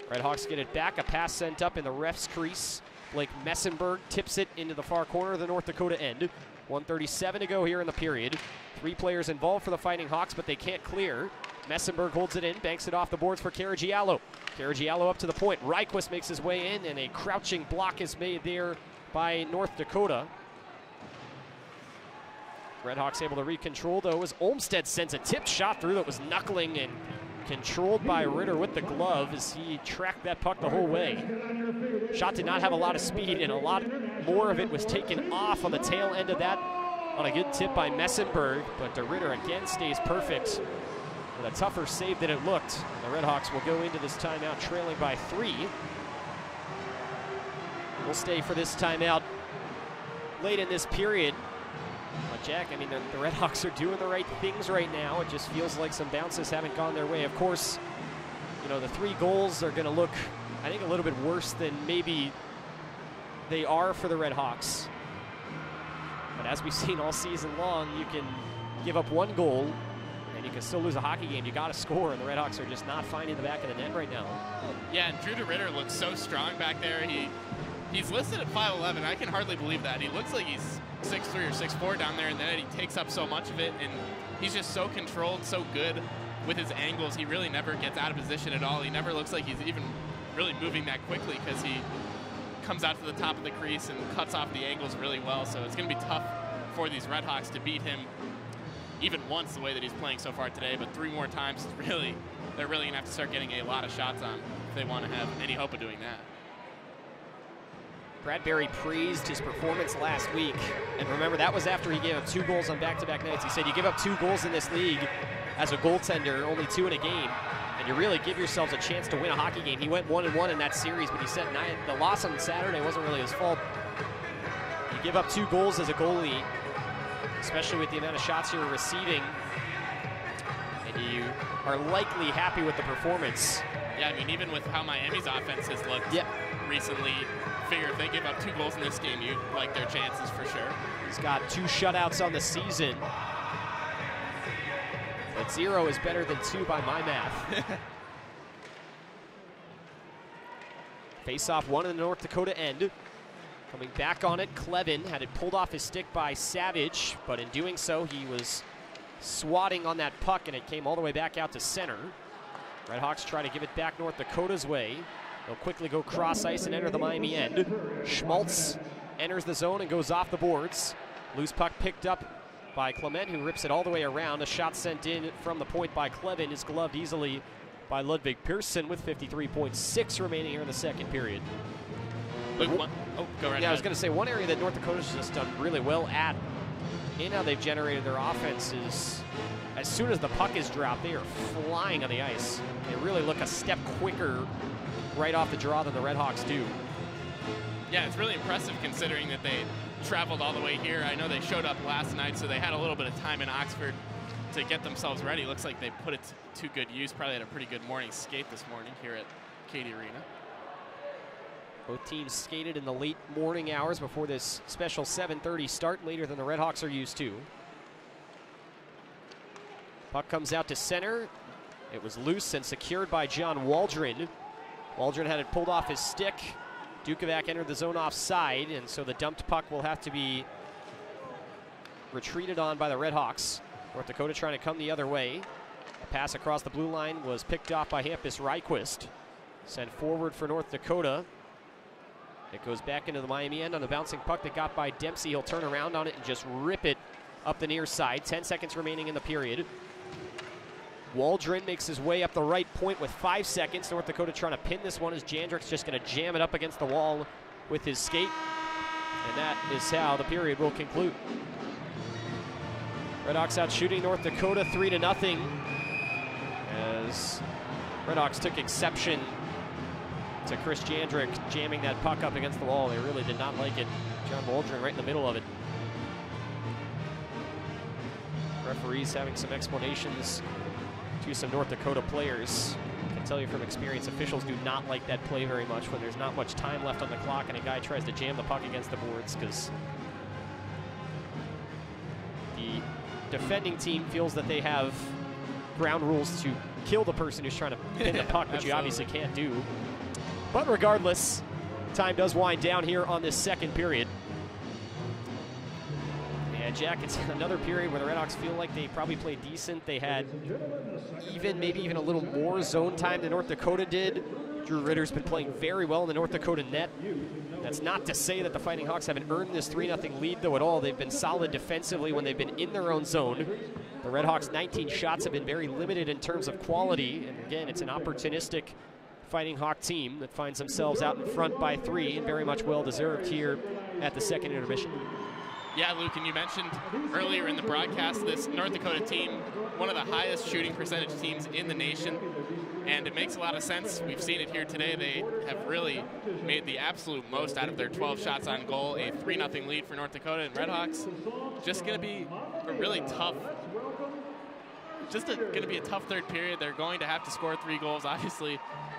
RedHawks get it back, a pass sent up in the ref's crease. Blake Messenberg tips it into the far corner of the North Dakota end. 1:37 to go here in the period. 3 players involved for the Fighting Hawks, but they can't clear. Messenberg holds it in, banks it off the boards for Caragiallo. Caragiallo up to the point. Reichwist makes his way in, and a crouching block is made there by North Dakota. RedHawks able to recontrol, though, as Olmstead sends a tipped shot through that was knuckling and controlled by Ritter with the glove as he tracked that puck the whole way. Shot did not have a lot of speed, and a lot more of it was taken off on the tail end of that on a good tip by Messenberg, but DeRitter again stays perfect with a tougher save than it looked. And the RedHawks will go into this timeout trailing by 3. We'll stay for this timeout late in this period. But Jack, I mean, the RedHawks are doing the right things right now. It just feels like some bounces haven't gone their way. Of course, you know, the 3 goals are going to look, I think, a little bit worse than maybe they are for the RedHawks. But as we've seen all season long, you can give up 1 goal and you can still lose a hockey game. You got to score, and the RedHawks are just not finding the back of the net right now. Yeah, and Drew DeRitter looks so strong back there. He's listed at 5'11". I can hardly believe that. He looks like he's 6'3" or 6'4" down there, and then he takes up so much of it, and he's just so controlled, so good with his angles. He really never gets out of position at all. He never looks like he's even really moving that quickly because he comes out to the top of the crease and cuts off the angles really well. So it's going to be tough for these RedHawks to beat him even once the way that he's playing so far today, but 3 more times, they're really going to have to start getting a lot of shots on if they want to have any hope of doing that. Bradbury praised his performance last week, and remember, that was after he gave up 2 goals on back-to-back nights. He said, you give up 2 goals in this league as a goaltender, only 2 in a game, and you really give yourselves a chance to win a hockey game. He went 1-1 in that series, but he said the loss on Saturday wasn't really his fault. You give up 2 goals as a goalie, especially with the amount of shots you're receiving, and you are likely happy with the performance. Yeah, I mean, even with how Miami's offense has looked recently, figure if they give up 2 goals in this game, you like their chances for sure. He's got 2 shutouts on the season, but 0 is better than 2 by my math. Face-off 1 in the North Dakota end. Coming back on it, Clevin had it pulled off his stick by Savage, but in doing so, he was swatting on that puck, and it came all the way back out to center. RedHawks try to give it back North Dakota's way. They'll quickly go cross ice and enter the Miami end. Schmaltz enters the zone and goes off the boards. Loose puck picked up by Clement, who rips it all the way around. A shot sent in from the point by Clevin is gloved easily by Ludwig Pearson with 53.6 remaining here in the second period. Luke, go right Yeah, I was going to say, one area that North Dakota's just done really well at in how they've generated their offense is as soon as the puck is dropped, they are flying on the ice. They really look a step quicker right off the draw than the RedHawks do. Yeah, it's really impressive considering that they traveled all the way here. I know they showed up last night, so they had a little bit of time in Oxford to get themselves ready. Looks like they put it to good use. Probably had a pretty good morning skate this morning here at Cady Arena. Both teams skated in the late morning hours before this special 7:30 start, later than the RedHawks are used to. Puck comes out to center. It was loose and secured by John Waldron. Waldron had it pulled off his stick. Dukovac entered the zone offside, and so the dumped puck will have to be retreated on by the RedHawks. North Dakota trying to come the other way. A pass across the blue line was picked off by Hampus Ryquist. Sent forward for North Dakota. It goes back into the Miami end on the bouncing puck that got by Dempsey. He'll turn around on it and just rip it up the near side. 10 seconds remaining in the period. Waldron makes his way up the right point with 5 seconds. North Dakota trying to pin this one as Jandrick's just going to jam it up against the wall with his skate. And that is how the period will conclude. RedHawks out shooting North Dakota 3-0 as RedHawks took exception to Chris Jandrick jamming that puck up against the wall. They really did not like it. John Waldron right in the middle of it. Referees having some explanations to some North Dakota players. I can tell you from experience, officials do not like that play very much when there's not much time left on the clock and a guy tries to jam the puck against the boards, because the defending team feels that they have ground rules to kill the person who's trying to pin the puck, which you obviously can't do. But regardless, time does wind down here on this second period. And Jack, it's another period where the RedHawks feel like they probably played decent. They had maybe even a little more zone time than North Dakota did. Drew Ritter's been playing very well in the North Dakota net. That's not to say that the Fighting Hawks haven't earned this 3-0 lead, though, at all. They've been solid defensively when they've been in their own zone. The RedHawks' 19 shots have been very limited in terms of quality. And again, it's an opportunistic Fighting Hawk team that finds themselves out in front by 3, and very much well-deserved here at the second intermission. Yeah, Luke, and you mentioned earlier in the broadcast, this North Dakota team, one of the highest shooting percentage teams in the nation, and it makes a lot of sense. We've seen it here today. They have really made the absolute most out of their 12 shots on goal, a 3-0 lead for North Dakota, and RedHawks just going to be a really tough, going to be a tough third period. They're going to have to score 3 goals, obviously,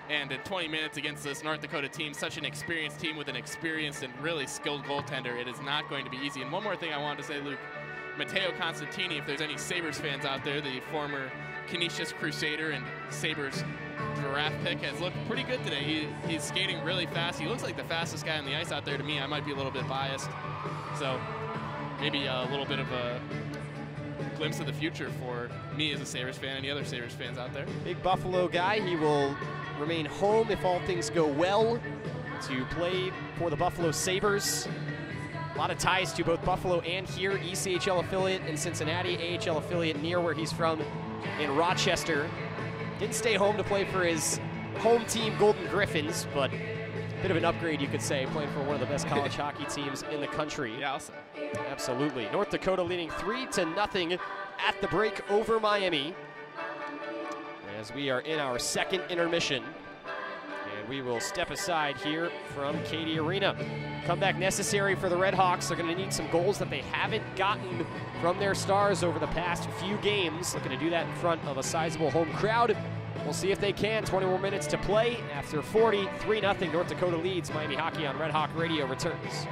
and in 20 minutes against this North Dakota team, such an experienced team with an experienced and really skilled goaltender, it is not going to be easy. And one more thing I wanted to say, Luke, Matteo Constantini, if there's any Sabres fans out there, the former Canisius Crusader and Sabres draft pick, has looked pretty good today. He's skating really fast. He looks like the fastest guy on the ice out there to me. I might be a little bit biased. So maybe a little bit of a glimpse of the future for me as a Sabres fan. Any other Sabres fans out there? Big Buffalo guy. He will remain home if all things go well to play for the Buffalo Sabres. A lot of ties to both Buffalo and here, ECHL affiliate in Cincinnati, AHL affiliate near where he's from in Rochester. Didn't stay home to play for his home team, Golden Griffins, but a bit of an upgrade, you could say, playing for one of the best college hockey teams in the country. Yeah, awesome. Absolutely. North Dakota leading 3-0 at the break over Miami, as we are in our second intermission. And we will step aside here from Cady Arena. Comeback necessary for the RedHawks. They're going to need some goals that they haven't gotten from their stars over the past few games. Looking to do that in front of a sizable home crowd. We'll see if they can. 20 more minutes to play. After 40, 3-0 North Dakota leads. Miami Hockey on Red Hawk Radio returns.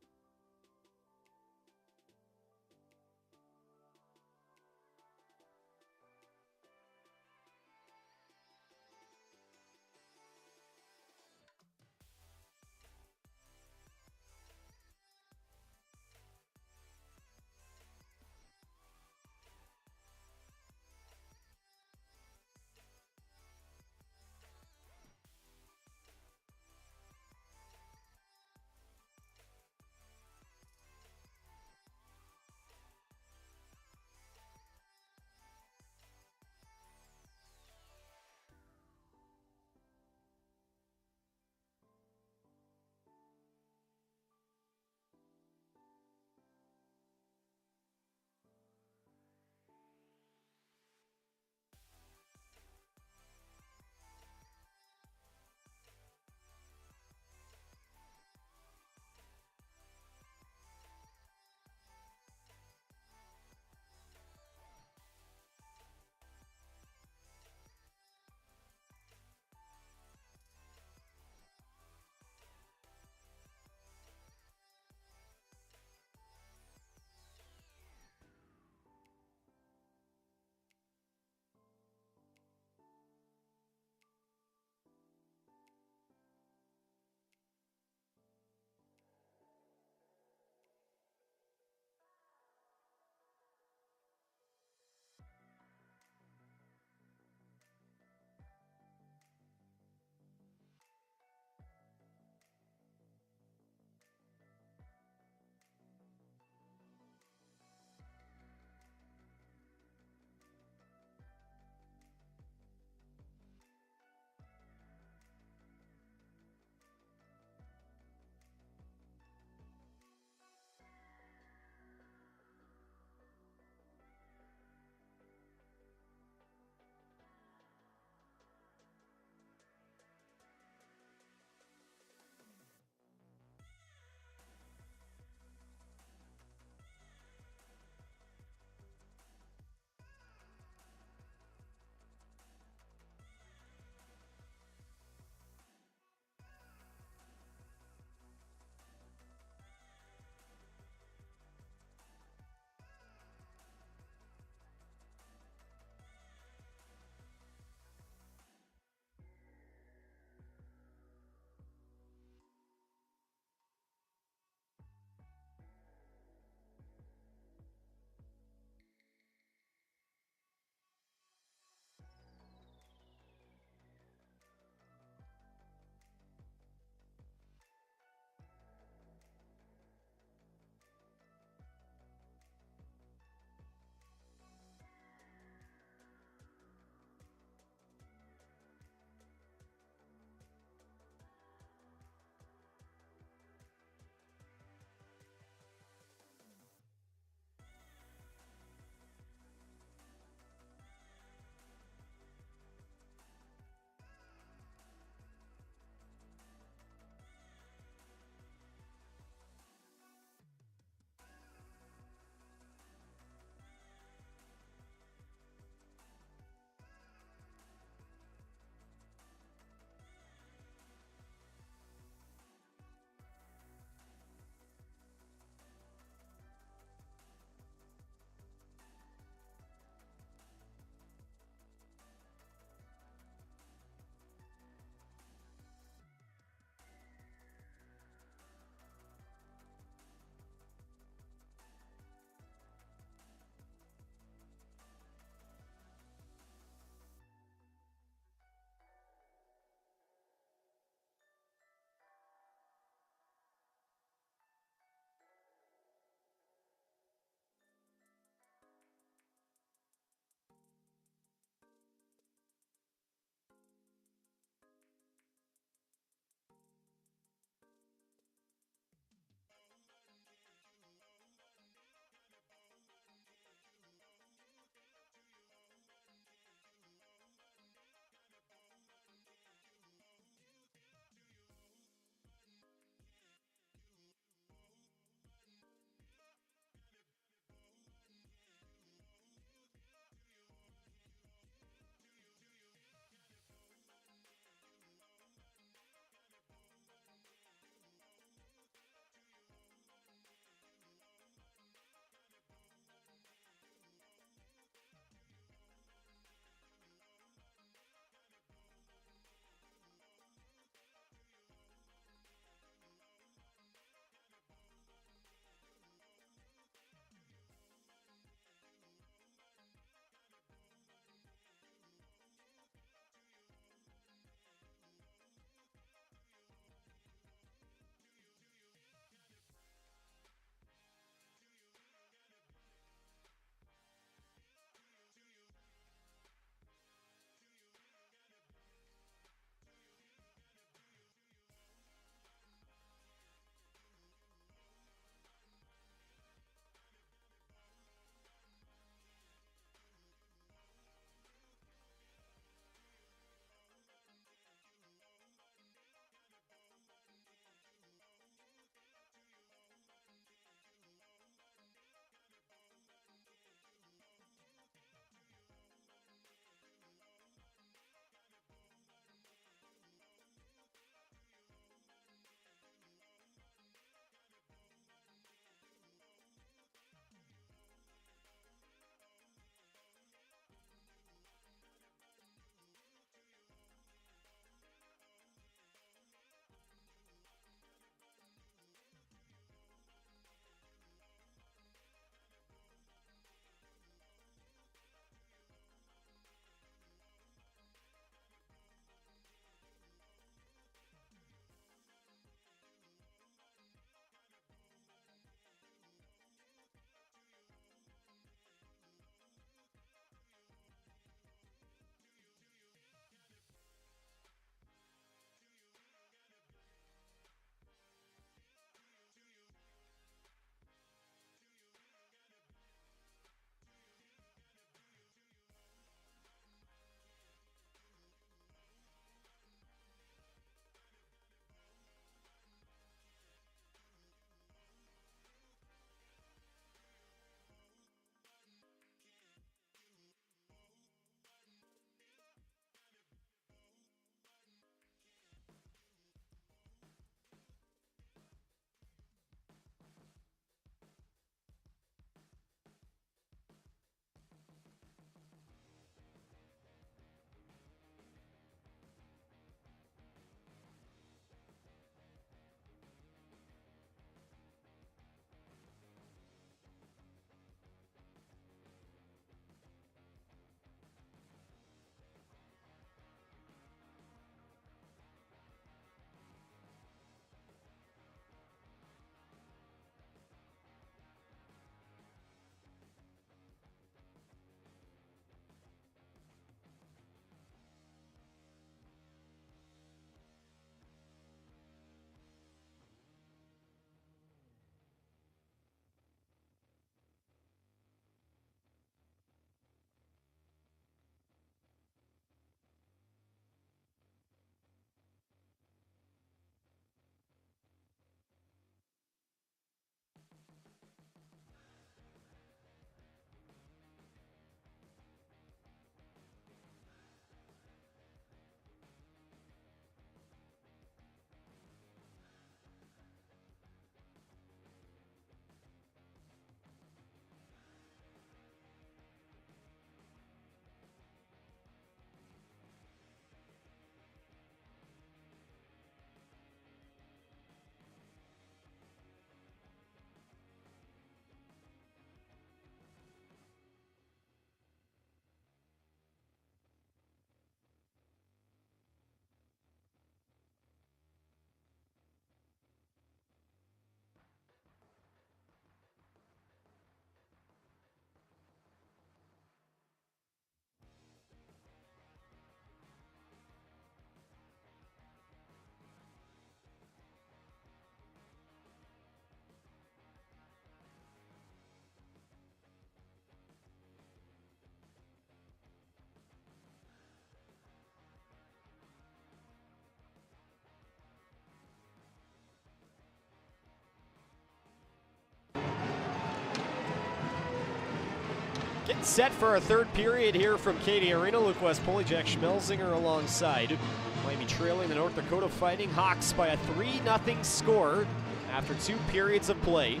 Set for our third period here from Cady Arena. Luke West, Poley, Jack Schmelzinger alongside. Miami trailing the North Dakota Fighting Hawks by a 3-0 score after 2 periods of play.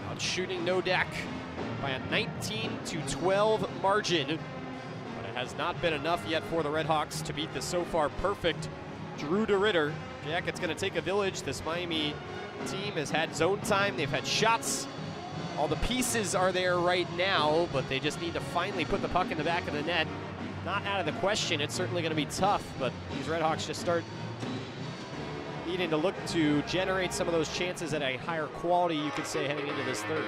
Out shooting Nodak by a 19-12 margin. But it has not been enough yet for the RedHawks to beat the so far perfect Drew DeRitter. Jack, it's going to take a village. This Miami team has had zone time. They've had shots. All the pieces are there right now, but they just need to finally put the puck in the back of the net. Not out of the question. It's certainly going to be tough, but these RedHawks just start needing to look to generate some of those chances at a higher quality, you could say, heading into this third.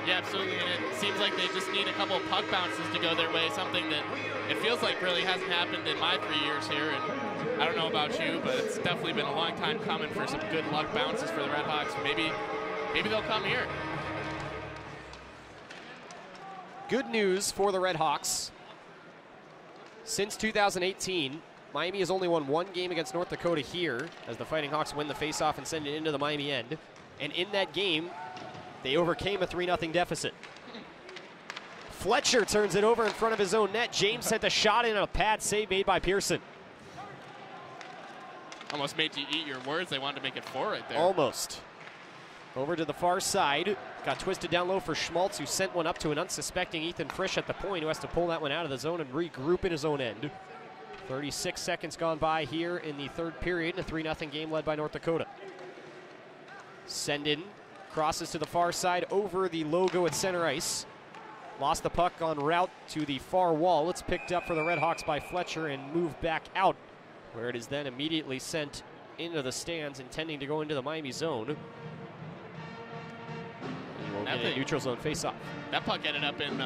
Yeah, absolutely, and it seems like they just need a couple of puck bounces to go their way, something that it feels like really hasn't happened in my 3 years here, and I don't know about you, but it's definitely been a long time coming for some good luck bounces for the RedHawks. Maybe they'll come here. Good news for the RedHawks. Since 2018, Miami has only won 1 game against North Dakota here, as the Fighting Hawks win the faceoff and send it into the Miami end. And in that game, they overcame a 3-0 deficit. Fletcher turns it over in front of his own net. James sent the shot in, a pad save made by Pearson. Almost made you eat your words. They wanted to make it 4 right there. Almost. Over to the far side. Got twisted down low for Schmaltz, who sent one up to an unsuspecting Ethan Frisch at the point, who has to pull that one out of the zone and regroup in his own end. 36 seconds gone by here in the third period in a 3-0 game led by North Dakota. Sendin crosses to the far side over the logo at center ice. Lost the puck en route to the far wall. It's picked up for the RedHawks by Fletcher and moved back out, where it is then immediately sent into the stands, intending to go into the Miami zone. We'll get a neutral zone face-off. That puck ended up in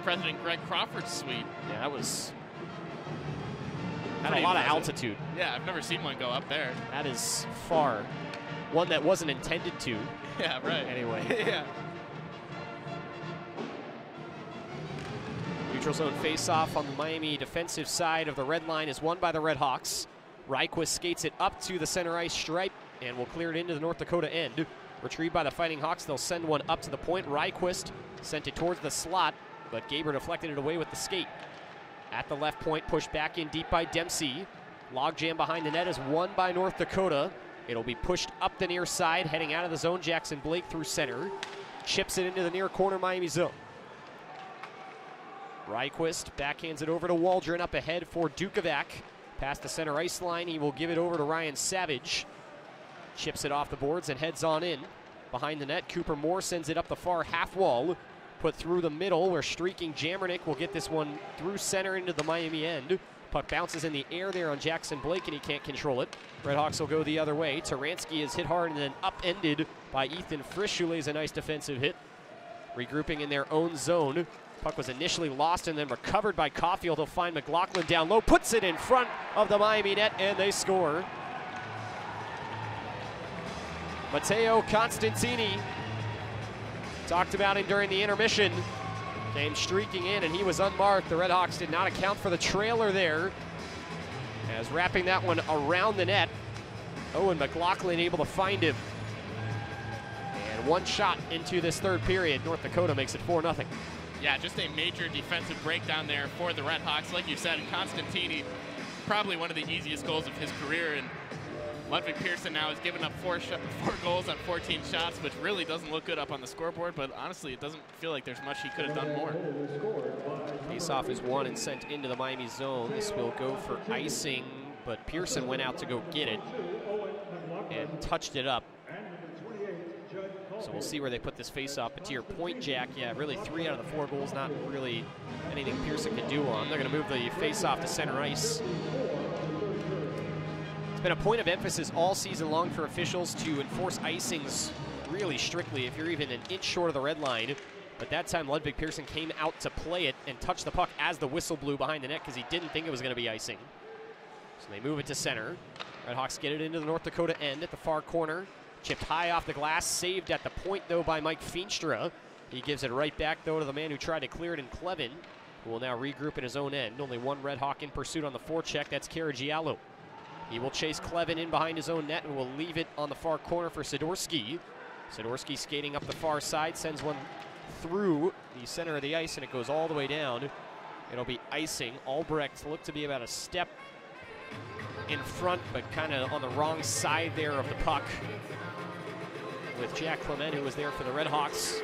President Greg Crawford's suite. Yeah, that was... had a lot of altitude. Yeah, I've never seen one go up there. That is far. One that wasn't intended to. Yeah, right. Anyway. Yeah. Neutral zone face-off on the Miami defensive side of the red line is won by the RedHawks. Ryquist skates it up to the center ice stripe and will clear it into the North Dakota end. Retrieved by the Fighting Hawks. They'll send one up to the point. Ryquist sent it towards the slot, but Gaber deflected it away with the skate. At the left point, pushed back in deep by Dempsey. Logjam behind the net is won by North Dakota. It'll be pushed up the near side, heading out of the zone. Jackson Blake through center. Chips it into the near corner Miami zone. Ryquist backhands it over to Waldron, up ahead for Dukovac. Past the center ice line, he will give it over to Ryan Savage. Chips it off the boards and heads on in. Behind the net, Cooper Moore sends it up the far half wall. Put through the middle, where streaking Jamernick will get this one through center into the Miami end. Puck bounces in the air there on Jackson Blake, and he can't control it. RedHawks will go the other way. Taransky is hit hard and then upended by Ethan Frisch, who lays a nice defensive hit. Regrouping in their own zone. Puck was initially lost and then recovered by Caulfield. He'll find McLaughlin down low, puts it in front of the Miami net, and they score. Matteo Constantini, talked about him during the intermission, came streaking in and he was unmarked. The RedHawks did not account for the trailer there, as wrapping that one around the net. Owen McLaughlin able to find him. And one shot into this third period. North Dakota makes it 4-0. Yeah, just a major defensive breakdown there for the RedHawks. Like you said, Constantini, probably one of the easiest goals of his career, and Ludwig Pearson now has given up 4 goals on 14 shots, which really doesn't look good up on the scoreboard, but honestly, it doesn't feel like there's much he could have done more. Face-off is won and sent into the Miami zone. This will go for icing, but Pearson went out to go get it and touched it up. So we'll see where they put this face-off. But to your point, Jack, yeah, really 3 out of the 4 goals, not really anything Pearson can do on. They're going to move the face-off to center ice. It's been a point of emphasis all season long for officials to enforce icings really strictly if you're even an inch short of the red line. But that time Ludwig Pearson came out to play it and touch the puck as the whistle blew behind the net because he didn't think it was going to be icing. So they move it to center. RedHawks get it into the North Dakota end at the far corner. Chipped high off the glass, saved at the point though by Mike Feenstra. He gives it right back though to the man who tried to clear it in Clevin, who will now regroup in his own end. Only one RedHawk in pursuit on the forecheck, that's Caragiallo. He will chase Clevin in behind his own net and will leave it on the far corner for Sidorsky. Sidorsky skating up the far side, sends one through the center of the ice, and it goes all the way down. It'll be icing. Albrecht looked to be about a step in front, but kind of on the wrong side there of the puck with Jack Clement, who was there for the RedHawks.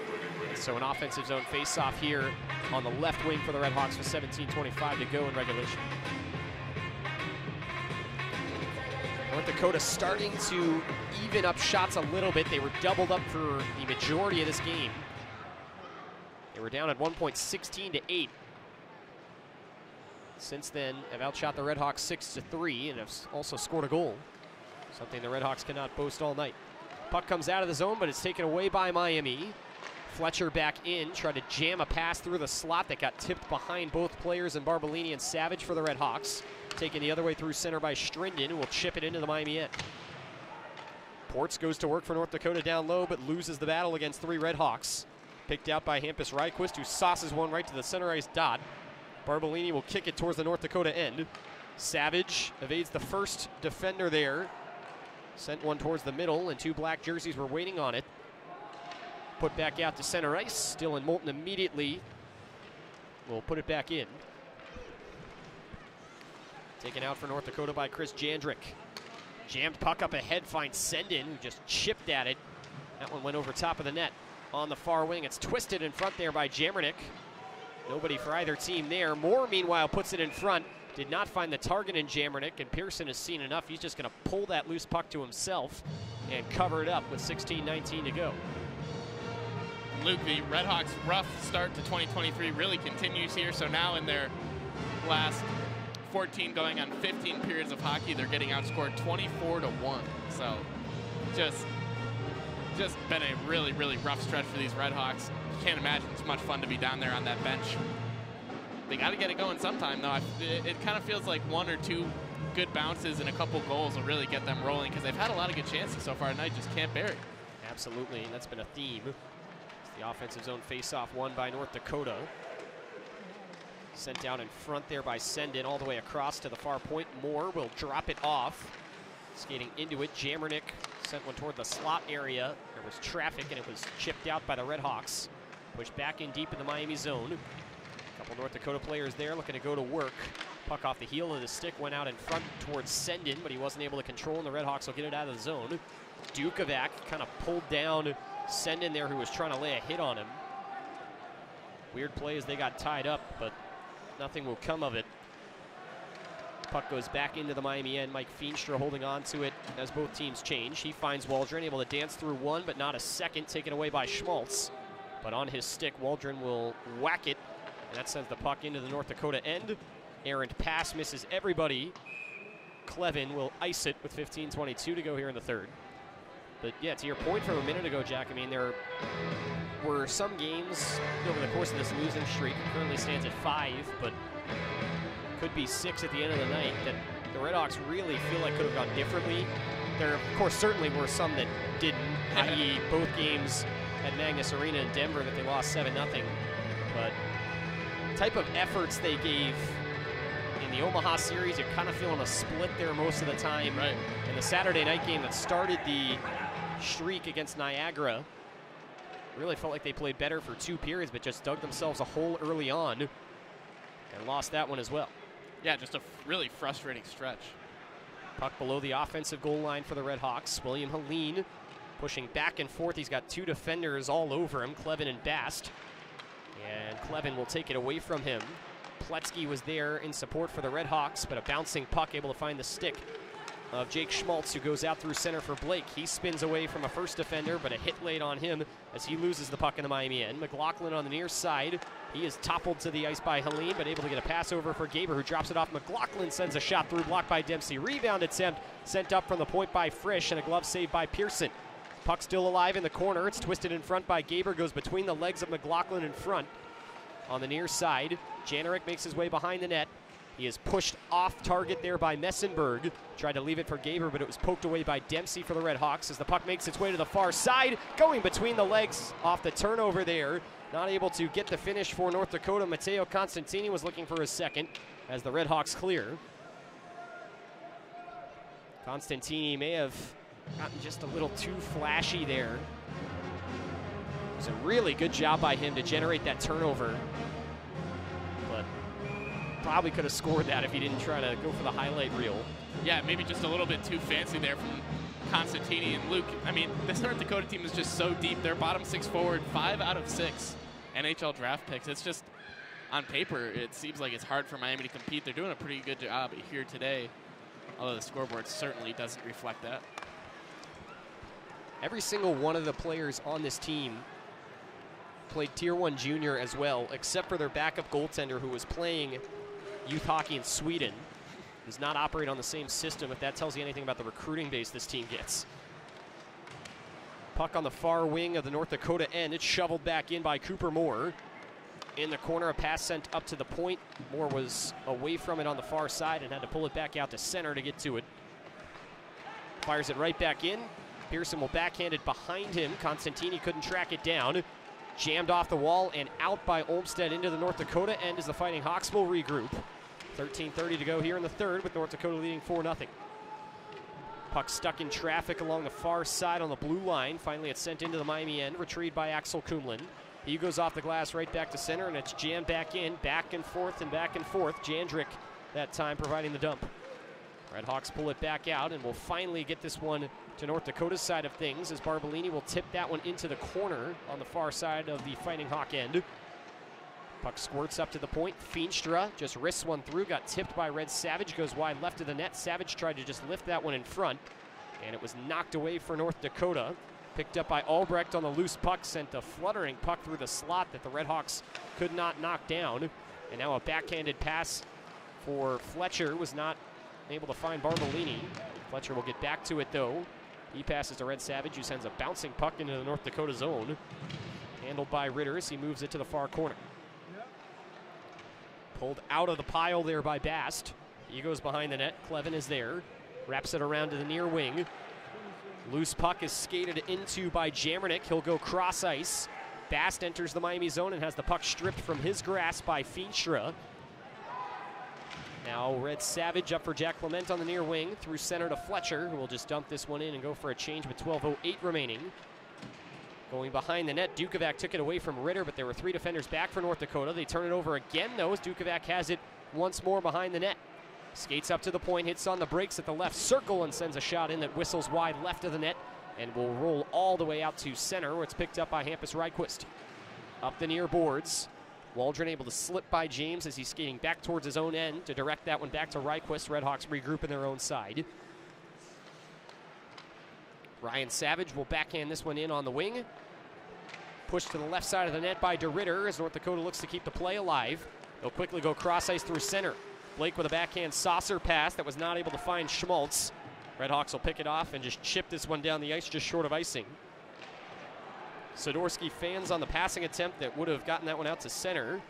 So an offensive zone face-off here on the left wing for the RedHawks with 17:25 to go in regulation. North Dakota starting to even up shots a little bit. They were doubled up for the majority of this game. They were down at one point 16-8. Since then, have outshot the RedHawks 6-3 and have also scored a goal. Something the RedHawks cannot boast all night. Puck comes out of the zone, but it's taken away by Miami. Fletcher back in, tried to jam a pass through the slot that got tipped behind both players in Barbolini and Savage for the RedHawks. Taken the other way through center by Strinden, who will chip it into the Miami end. Ports goes to work for North Dakota down low, but loses the battle against 3 RedHawks. Picked out by Hampus Ryquist, who sauces one right to the center ice dot. Barbolini will kick it towards the North Dakota end. Savage evades the first defender there. Sent one towards the middle, and 2 black jerseys were waiting on it. Put back out to center ice. Dylan Moulton immediately will put it back in. Taken out for North Dakota by Chris Jandrick. Jammed puck up ahead, finds Sendin, who just chipped at it. That one went over top of the net. On the far wing, it's twisted in front there by Jamernick. Nobody for either team there. Moore, meanwhile, puts it in front. Did not find the target in Jamernick, and Pearson has seen enough. He's just going to pull that loose puck to himself and cover it up with 16:19 to go. Luke, the RedHawks' rough start to 2023 really continues here. So now in their last 14 going on 15 periods of hockey, they're getting outscored 24-1. So just been a really, really rough stretch for these RedHawks. You can't imagine it's much fun to be down there on that bench. They got to get it going sometime, though. It kind of feels like 1 or 2 good bounces and a couple goals will really get them rolling, because they've had a lot of good chances so far tonight, just can't bury. Absolutely, and that's been a theme. It's the offensive zone face-off won by North Dakota. Sent down in front there by Sendin, all the way across to the far point. Moore will drop it off. Skating into it, Jamernick sent one toward the slot area. There was traffic, and it was chipped out by the RedHawks. Pushed back in deep in the Miami zone. A couple North Dakota players there looking to go to work. Puck off the heel of the stick, went out in front towards Sendin, but he wasn't able to control, and the RedHawks will get it out of the zone. Dukovac kind of pulled down Sendin there, who was trying to lay a hit on him. Weird play as they got tied up, but nothing will come of it. Puck goes back into the Miami end. Mike Feenstra holding on to it as both teams change. He finds Waldron, able to dance through one, but not a second, taken away by Schmaltz. But on his stick, Waldron will whack it, and that sends the puck into the North Dakota end. Errant pass misses everybody. Clevin will ice it with 15:22 to go here in the third. But yeah, to your point from a minute ago, Jack, I mean, there were some games over the course of this losing streak. It currently stands at 5, but could be 6 at the end of the night, that the RedHawks really feel like could have gone differently. There, of course, certainly were some that didn't, i.e. both games at Magnus Arena in Denver that they lost 7-0. But the type of efforts they gave in the Omaha series, you're kind of feeling a split there most of the time. Right. And the Saturday night game that started the streak against Niagara, really felt like they played better for 2 periods, but just dug themselves a hole early on and lost that one as well. Yeah, just a really frustrating stretch. Puck below the offensive goal line for the RedHawks. William Helene pushing back and forth. He's got 2 defenders all over him, Clevin and Bast. And Clevin will take it away from him. Pletzky was there in support for the RedHawks, but a bouncing puck able to find the stick of Jake Schmaltz, who goes out through center for Blake. He spins away from a first defender, but a hit laid on him as he loses the puck in the Miami end. McLaughlin on the near side. He is toppled to the ice by Helene, but able to get a pass over for Gaber, who drops it off. McLaughlin sends a shot through, blocked by Dempsey. Rebound attempt sent up from the point by Frisch, and a glove save by Pearson. Puck still alive in the corner. It's twisted in front by Gaber, goes between the legs of McLaughlin in front. On the near side, Janarick makes his way behind the net. He is pushed off target there by Messenberg. Tried to leave it for Gaber, but it was poked away by Dempsey for the RedHawks as the puck makes its way to the far side. Going between the legs off the turnover there. Not able to get the finish for North Dakota. Matteo Constantini was looking for his second as the RedHawks clear. Constantini may have gotten just a little too flashy there. It was a really good job by him to generate that turnover. But probably could have scored that if he didn't try to go for the highlight reel. Yeah, maybe just a little bit too fancy there from Constantini and Luke. I mean, this North Dakota team is just so deep. They're bottom 6 forward, 5 out of 6 NHL draft picks. It's just, on paper, it seems like it's hard for Miami to compete. They're doing a pretty good job here today, although the scoreboard certainly doesn't reflect that. Every single one of the players on this team played Tier 1 junior as well, except for their backup goaltender who was playing youth hockey in Sweden. Does not operate on the same system, if that tells you anything about the recruiting base this team gets. Puck on the far wing of the North Dakota end. It's shoveled back in by Cooper Moore. In the corner, a pass sent up to the point. Moore was away from it on the far side and had to pull it back out to center to get to it. Fires it right back in. Pearson will backhand it behind him. Constantini couldn't track it down. Jammed off the wall and out by Olmstead into the North Dakota end as the Fighting Hawks will regroup. 13:30 to go here in the third with North Dakota leading 4-0. Puck stuck in traffic along the far side on the blue line. Finally, it's sent into the Miami end, retrieved by Axel Kumlin. He goes off the glass right back to center, and it's jammed back in, back and forth and back and forth. Jandrick that time providing the dump. RedHawks pull it back out, and will finally get this one to North Dakota's side of things as Barbolini will tip that one into the corner on the far side of the Fighting Hawk end. Puck squirts up to the point. Feenstra just wrists one through, got tipped by Red Savage, goes wide left of the net. Savage tried to just lift that one in front, and it was knocked away for North Dakota. Picked up by Albrecht on the loose puck, sent a fluttering puck through the slot that the RedHawks could not knock down. And now a backhanded pass for Fletcher was not able to find Barbolini. Fletcher will get back to it though. He passes to Red Savage, who sends a bouncing puck into the North Dakota zone. Handled by Ritter as he moves it to the far corner. Pulled out of the pile there by Bast. He goes behind the net. Clevin is there. Wraps it around to the near wing. Loose puck is skated into by Jamernick. He'll go cross ice. Bast enters the Miami zone and has the puck stripped from his grasp by Feenstra. Now Red Savage up for Jack Clement on the near wing. Through center to Fletcher, who will just dump this one in and go for a change with 12:08 remaining. Going behind the net, Dukovac took it away from Ritter, but there were 3 defenders back for North Dakota. They turn it over again, though, as Dukovac has it once more behind the net. Skates up to the point, hits on the brakes at the left circle, and sends a shot in that whistles wide left of the net and will roll all the way out to center, where it's picked up by Hampus Ryquist. Up the near boards, Waldron able to slip by James as he's skating back towards his own end to direct that one back to Ryquist. RedHawks regroup in their own side. Ryan Savage will backhand this one in on the wing. Pushed to the left side of the net by DeRitter as North Dakota looks to keep the play alive. They'll quickly go cross ice through center. Blake with a backhand saucer pass that was not able to find Schmaltz. RedHawks will pick it off and just chip this one down the ice just short of icing. Sidorsky fans on the passing attempt that would have gotten that one out to center.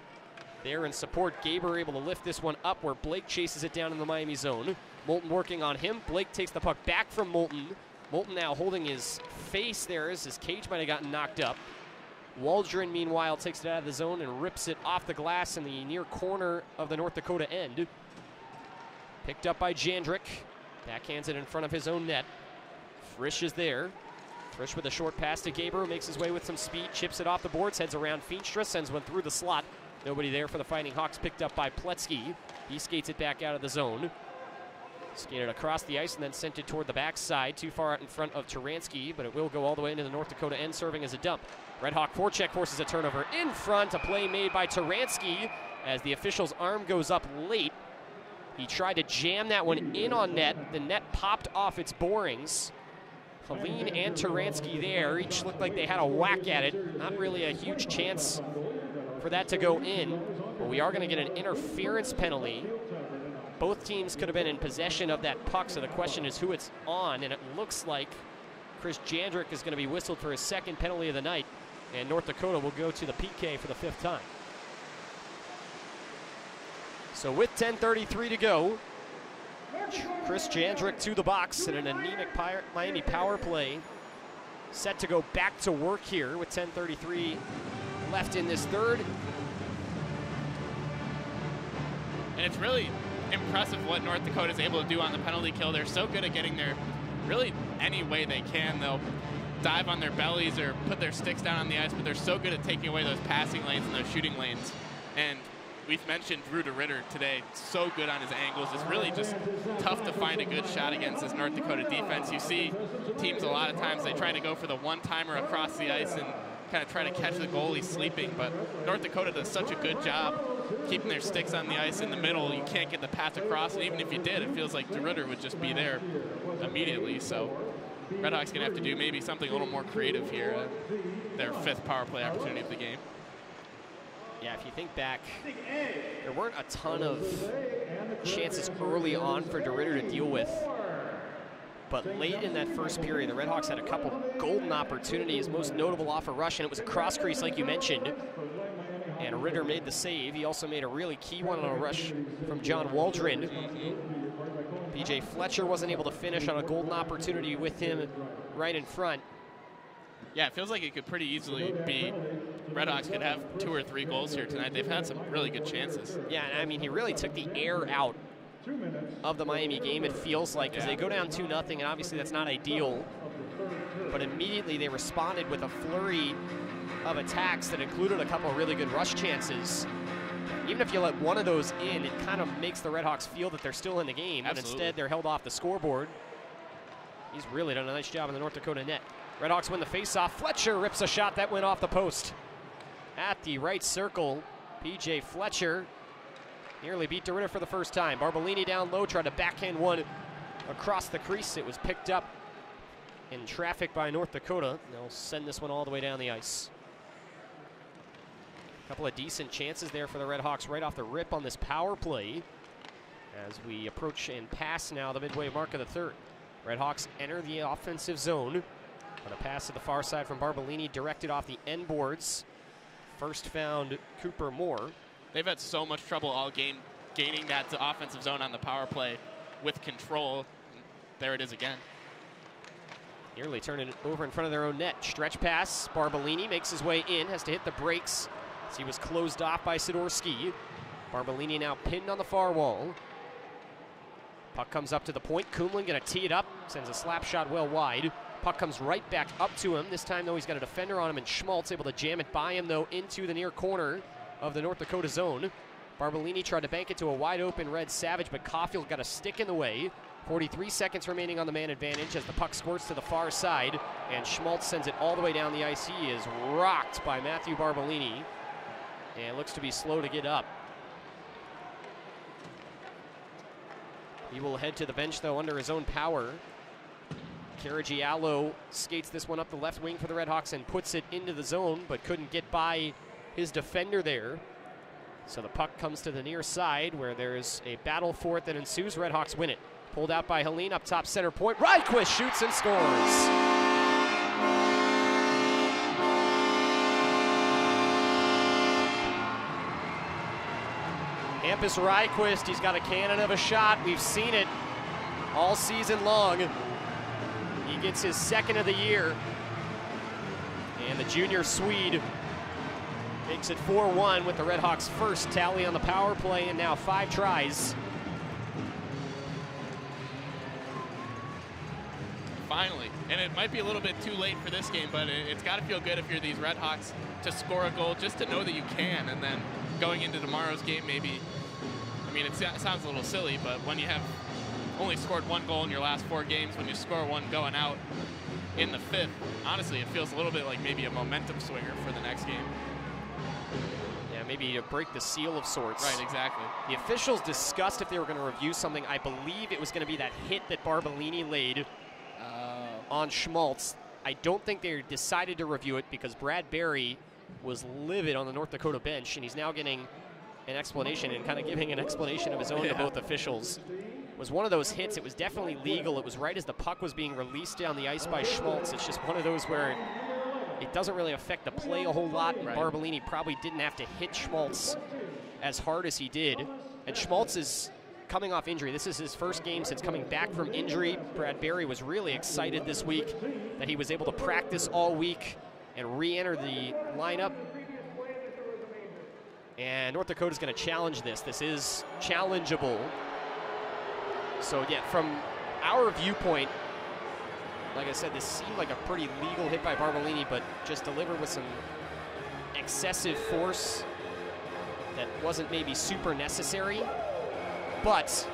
There in support, Gaber able to lift this one up where Blake chases it down in the Miami zone. Moulton working on him. Blake takes the puck back from Moulton. Moulton now holding his face there as his cage might have gotten knocked up. Waldron, meanwhile, takes it out of the zone and rips it off the glass in the near corner of the North Dakota end. Picked up by Jandrick. Backhands it in front of his own net. Frisch is there. Frisch with a short pass to Gaber, makes his way with some speed, chips it off the boards, heads around Feenstra, sends one through the slot. Nobody there for the Fighting Hawks, picked up by Pletzky. He skates it back out of the zone. Skated across the ice and then sent it toward the backside, too far out in front of Turansky, but it will go all the way into the North Dakota end, serving as a dump. RedHawk forecheck forces a turnover in front, a play made by Turansky as the official's arm goes up late. He tried to jam that one in on net. The net popped off its borings. Helene and Turansky there, each looked like they had a whack at it. Not really a huge chance for that to go in, but we are going to get an interference penalty. Both teams could have been in possession of that puck, so the question is who it's on, and it looks like Chris Jandrick is going to be whistled for his second penalty of the night, and North Dakota will go to the PK for the 5th time. So with 10:33 to go, Chris Jandrick to the box in an anemic Miami power play. Set to go back to work here with 10:33 left in this third. And it's really impressive what North Dakota is able to do on the penalty kill. They're so good at getting there really any way they can. They'll dive on their bellies or put their sticks down on the ice, but they're so good at taking away those passing lanes and those shooting lanes. And we've mentioned Drew DeRitter today, so good on his angles. It's really just tough to find a good shot against this North Dakota defense. You see teams a lot of times, they try to go for the one-timer across the ice and kind of try to catch the goalie sleeping, but North Dakota does such a good job keeping their sticks on the ice in the middle. You can't get the pass across, and even if you did, it feels like DeRitter would just be there immediately. So RedHawks gonna have to do maybe something a little more creative here, their 5th power play opportunity of the game. Yeah, if you think back, there weren't a ton of chances early on for DeRitter to deal with. But late in that first period, the RedHawks had a couple golden opportunities, most notable off a rush, and it was a cross crease like you mentioned. And Ritter made the save. He also made a really key one on a rush from John Waldron. PJ Fletcher wasn't able to finish on a golden opportunity with him right in front. Yeah, it feels like it could pretty easily be RedHawks could have 2 or 3 goals here tonight. They've had some really good chances. Yeah, and I mean, he really took the air out of the Miami game, it feels like, because they go down 2-0, and obviously that's not ideal. But immediately they responded with a flurry of attacks that included a couple of really good rush chances. Even if you let one of those in, it kind of makes the RedHawks feel that they're still in the game, but instead they're held off the scoreboard. He's really done a nice job in the North Dakota net. RedHawks win the faceoff. Fletcher rips a shot that went off the post. At the right circle, PJ Fletcher nearly beat DeRitter for the first time. Barbolini down low, tried to backhand one across the crease. It was picked up in traffic by North Dakota. They'll send this one all the way down the ice. A couple of decent chances there for the RedHawks right off the rip on this power play as we approach and pass now the midway mark of the third. RedHawks enter the offensive zone on a pass to the far side from Barbolini, directed off the end boards. First found Cooper Moore. They've had so much trouble all game gaining that offensive zone on the power play with control. There it is again. Nearly turning it over in front of their own net. Stretch pass. Barbolini makes his way in, has to hit the brakes as he was closed off by Sidorski. Barbolini now pinned on the far wall. Puck comes up to the point. Kumlin gonna tee it up, sends a slap shot well wide. Puck comes right back up to him. This time, though, he's got a defender on him, and Schmaltz able to jam it by him, though, into the near corner of the North Dakota zone. Barbolini tried to bank it to a wide-open Red Savage, but Caulfield got a stick in the way. 43 seconds remaining on the man advantage as the puck squirts to the far side, and Schmaltz sends it all the way down the ice. He is rocked by Matthew Barbolini, and looks to be slow to get up. He will head to the bench, though, under his own power. Caragiallo skates this one up the left wing for the RedHawks and puts it into the zone, but couldn't get by his defender there. So the puck comes to the near side where there's a battle for it that ensues. RedHawks win it. Pulled out by Helene up top center point. Ryquist shoots and scores. Hampus Ryquist, he's got a cannon of a shot. We've seen it all season long. He gets his 2nd of the year. And the junior Swede makes it 4-1 with the RedHawks' first tally on the power play, and now 5 tries. Finally, and it might be a little bit too late for this game, but it's got to feel good if you're these RedHawks to score a goal, just to know that you can, and then going into tomorrow's game maybe, I mean, it sounds a little silly, but when you have only scored 1 goal in your last 4 games, when you score 1 going out in the 5th, honestly, it feels a little bit like maybe a momentum swinger for the next game. Yeah, maybe to break the seal of sorts. Right, exactly. The officials discussed if they were going to review something. I believe it was going to be that hit that Barbolini laid on Schmaltz. I don't think they decided to review it because Brad Berry was livid on the North Dakota bench, and he's now getting an explanation and kind of giving an explanation of his own to both officials. It was one of those hits. It was definitely legal. It was right as the puck was being released down the ice by Schmaltz. It's just one of those where it doesn't really affect the play a whole lot, and Barbolini probably didn't have to hit Schmaltz as hard as he did. And Schmaltz is coming off injury. This is his first game since coming back from injury. Brad Berry was really excited this week that he was able to practice all week and re-enter the lineup. And North Dakota's going to challenge this. This is challengeable. So yeah, from our viewpoint, like I said, this seemed like a pretty legal hit by Barbolini, but just delivered with some excessive force that wasn't maybe super necessary. But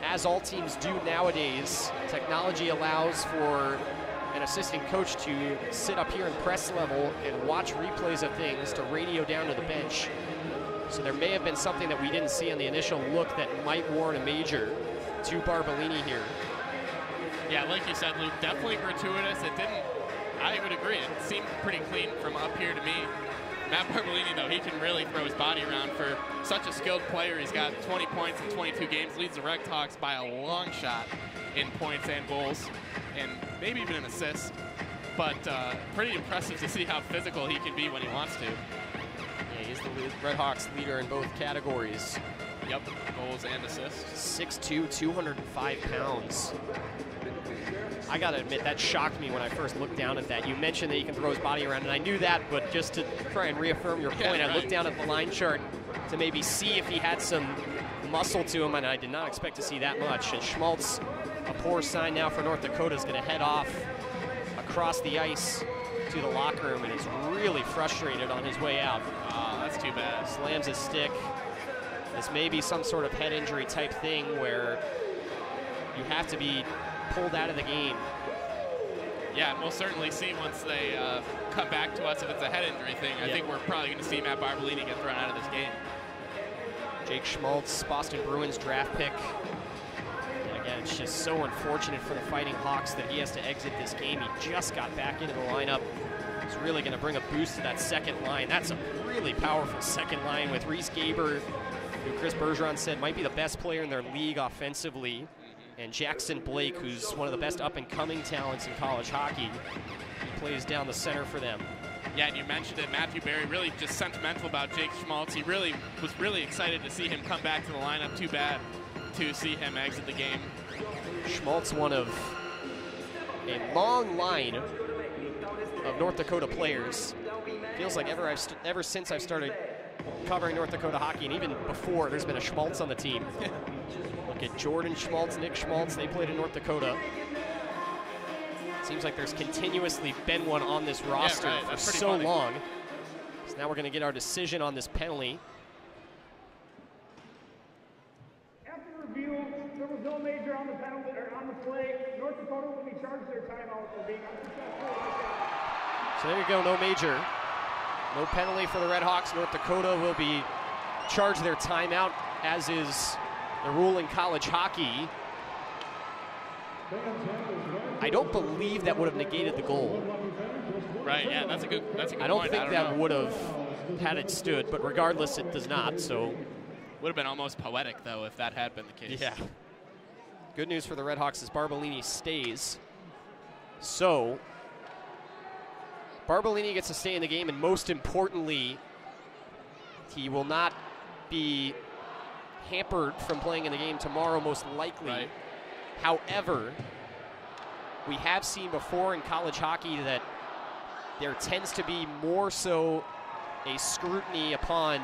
as all teams do nowadays, technology allows for an assistant coach to sit up here in press level and watch replays of things to radio down to the bench. So there may have been something that we didn't see on the initial look that might warrant a major to Barbolini here. Yeah, like you said, Luke, definitely gratuitous. It didn't, I would agree, it seemed pretty clean from up here to me. Matt Barbolini, though, he can really throw his body around for such a skilled player. He's got 20 points in 22 games, leads the RedHawks by a long shot in points and goals, and maybe even an assist. But pretty impressive to see how physical he can be when he wants to. Yeah, he's the RedHawks leader in both categories. Yep, goals and assists. 6'2", 205 pounds. I gotta admit, that shocked me when I first looked down at that. You mentioned that he can throw his body around, and I knew that, but just to try and reaffirm your point, I looked down at the line chart to maybe see if he had some muscle to him, and I did not expect to see that much. And Schmaltz, a poor sign now for North Dakota, is gonna head off across the ice to the locker room, and he's really frustrated on his way out. That's too bad. Slams his stick. This may be some sort of head injury type thing where you have to be pulled out of the game. Yeah, we'll certainly see once they come back to us if it's a head injury thing. I think we're probably going to see Matt Barbolini get thrown out of this game. Jake Schmaltz, Boston Bruins draft pick. And again, it's just so unfortunate for the Fighting Hawks that he has to exit this game. He just got back into the lineup. It's really going to bring a boost to that second line. That's a really powerful second line with Reese Gaber, who Chris Bergeron said might be the best player in their league offensively, and Jackson Blake, who's one of the best up-and-coming talents in college hockey. He plays down the center for them. Yeah, and you mentioned it, Matthew Berry really just sentimental about Jake Schmaltz. He really was really excited to see him come back to the lineup. Too bad to see him exit the game. Schmaltz, one of a long line of North Dakota players. Feels like ever since I've started covering North Dakota hockey, and even before, there's been a Schmaltz on the team. Look at Jordan Schmaltz, Nick Schmaltz, they played in North Dakota. Seems like there's continuously been one on this roster for so long. So now we're going to get our decision on this penalty. After review, there was no major on the penalty or on the play. North Dakota will be charged their timeout for being unsuccessful. So there you go, no major. No penalty for the RedHawks. North Dakota will be charged their timeout, as is the rule in college hockey. I don't believe that would have negated the goal. Right, yeah, that's a good point. I don't think that would have had it stood, but regardless, it does not, so. Would have been almost poetic, though, if that had been the case. Yeah. Good news for the RedHawks is Barbolini stays. So, Barbolini gets to stay in the game, and most importantly, he will not be hampered from playing in the game tomorrow, most likely. Right. However, we have seen before in college hockey that there tends to be more so a scrutiny upon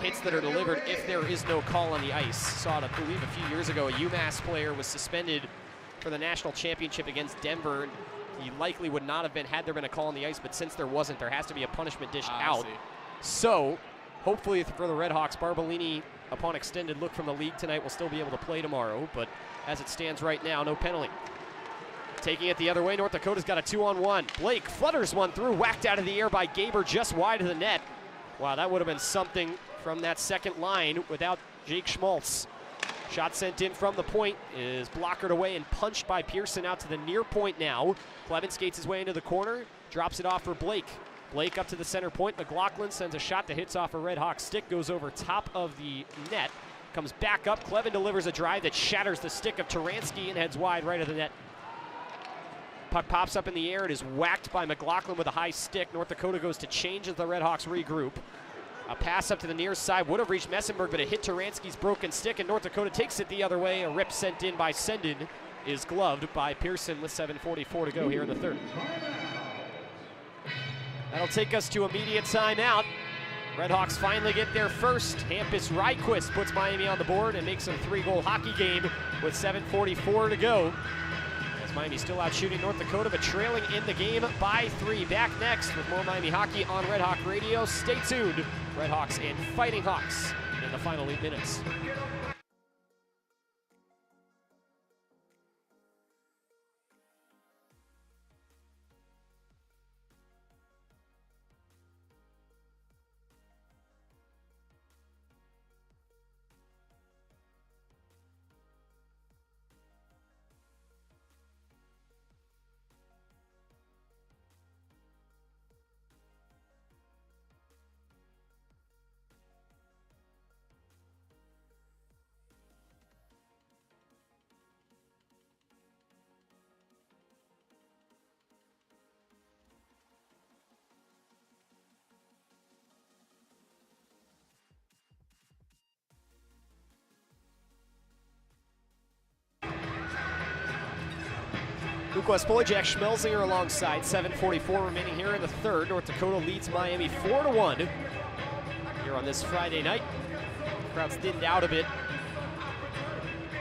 hits that are delivered if there is no call on the ice. Saw it, I believe, a few years ago. A UMass player was suspended for the national championship against Denver. He likely would not have been had there been a call on the ice, but since there wasn't, there has to be a punishment dished out. So, hopefully for the RedHawks, Barbolini, upon extended look from the league tonight, will still be able to play tomorrow, but as it stands right now, no penalty. Taking it the other way, North Dakota's got a 2-on-1. Blake flutters one through, whacked out of the air by Gaber just wide of the net. Wow, that would have been something from that second line without Jake Schmaltz. Shot sent in from the point is blockered away and punched by Pearson out to the near point now. Clevin skates his way into the corner, drops it off for Blake. Blake up to the center point. McLaughlin sends a shot that hits off a RedHawk stick, goes over top of the net, comes back up. Clevin delivers a drive that shatters the stick of Taransky and heads wide right of the net. Puck pops up in the air. It is whacked by McLaughlin with a high stick. North Dakota goes to change as the RedHawks regroup. A pass up to the near side would have reached Messenberg, but it hit Taransky's broken stick, and North Dakota takes it the other way. A rip sent in by Sendin is gloved by Pearson with 7:44 to go here in the third. That'll take us to immediate timeout. RedHawks finally get their first. Hampus Ryquist puts Miami on the board and makes a 3-goal hockey game with 7:44 to go. As Miami still out shooting North Dakota, but trailing in the game by 3. Back next with more Miami hockey on Red Hawk Radio. Stay tuned. Red Hawks and Fighting Hawks in the final 8 minutes. Poley, Schmelzinger alongside. 7:44 remaining here in the third. North Dakota leads Miami 4-1 here on this Friday night. The crowd's thinned out a bit.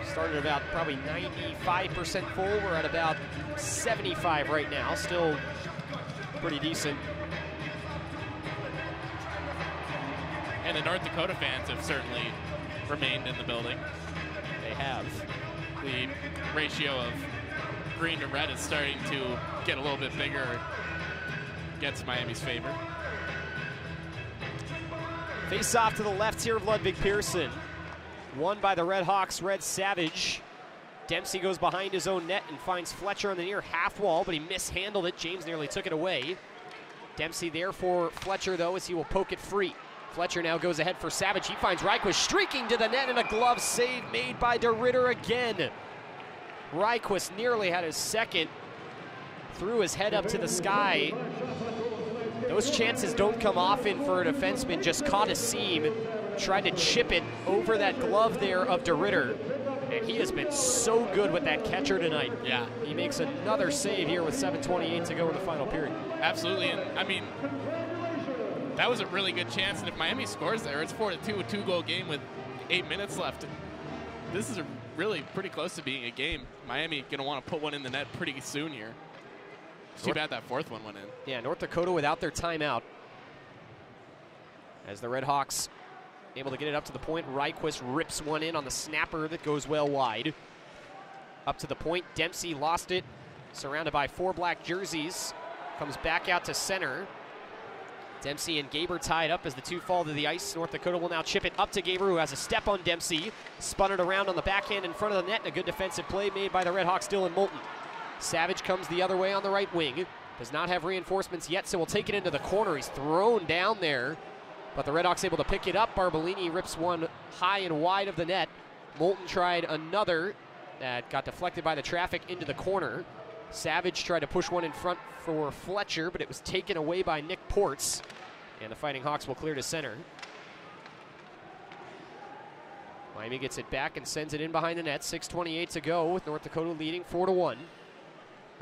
Started about probably 95% full. We're at about 75 right now. Still pretty decent. And the North Dakota fans have certainly remained in the building. They have. The ratio of green to red is starting to get a little bit bigger against Miami's favor. Face off to the left here of Ludwig Pearson. Won by the Red Hawks, Red Savage. Dempsey goes behind his own net and finds Fletcher on the near half wall, but he mishandled it. James nearly took it away. Dempsey there for Fletcher, though, as he will poke it free. Fletcher now goes ahead for Savage. He finds Reichwist streaking to the net, and a glove save made by DeRitter again. Reichwist nearly had his second, threw his head up to the sky. Those chances don't come often for a defenseman. Just caught a seam, tried to chip it over that glove there of DeRitter. And he has been so good with that catcher tonight. Yeah. He makes another save here with 7:28 to go in the final period. Absolutely, and I mean, that was a really good chance, and if Miami scores there, it's 4-2, a 2-goal game with 8 minutes left. This is really pretty close to being a game. Miami gonna want to put one in the net pretty soon here. It's too bad that fourth one went in. Yeah, North Dakota without their timeout. As the Red Hawks able to get it up to the point, Reichwist rips one in on the snapper that goes well wide. Up to the point, Dempsey lost it, surrounded by 4 black jerseys. Comes back out to center. Dempsey and Gaber tied up as the two fall to the ice. North Dakota will now chip it up to Gaber, who has a step on Dempsey. Spun it around on the backhand in front of the net, and a good defensive play made by the Red Hawks, Dylan Moulton. Savage comes the other way on the right wing. Does not have reinforcements yet, so will take it into the corner. He's thrown down there, but the Red Hawks able to pick it up. Barbolini rips one high and wide of the net. Moulton tried another that got deflected by the traffic into the corner. Savage tried to push one in front for Fletcher, but it was taken away by Nick Ports. And the Fighting Hawks will clear to center. Miami gets it back and sends it in behind the net. 6:28 to go with North Dakota leading 4-1.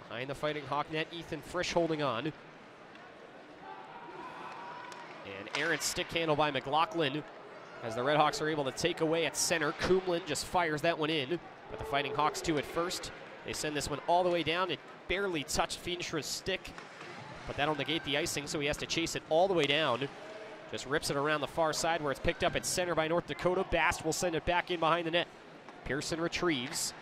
Behind the Fighting Hawk net, Ethan Frisch holding on. And errant stick handle by McLaughlin as the Red Hawks are able to take away at center. Kumlin just fires that one in, but the Fighting Hawks do it first. They send this one all the way down. It barely touched Feenstra's stick, but that'll negate the icing, so he has to chase it all the way down. Just rips it around the far side where it's picked up at center by North Dakota. Bast will send it back in behind the net. Pearson retrieves.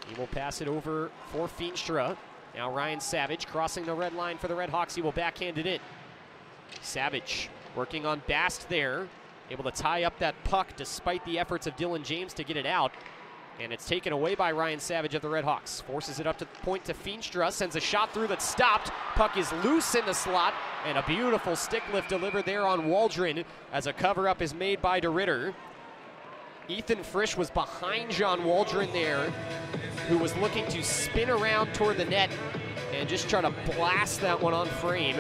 He will pass it over for Feenstra. Now Ryan Savage crossing the red line for the Red Hawks. He will backhand it in. Savage working on Bast there. Able to tie up that puck despite the efforts of Dylan James to get it out. And it's taken away by Ryan Savage of the Red Hawks. Forces it up to the point to Feenstra. Sends a shot through that's stopped. Puck is loose in the slot. And a beautiful stick lift delivered there on Waldron as a cover-up is made by DeRitter. Ethan Frisch was behind John Waldron there, who was looking to spin around toward the net and just try to blast that one on frame.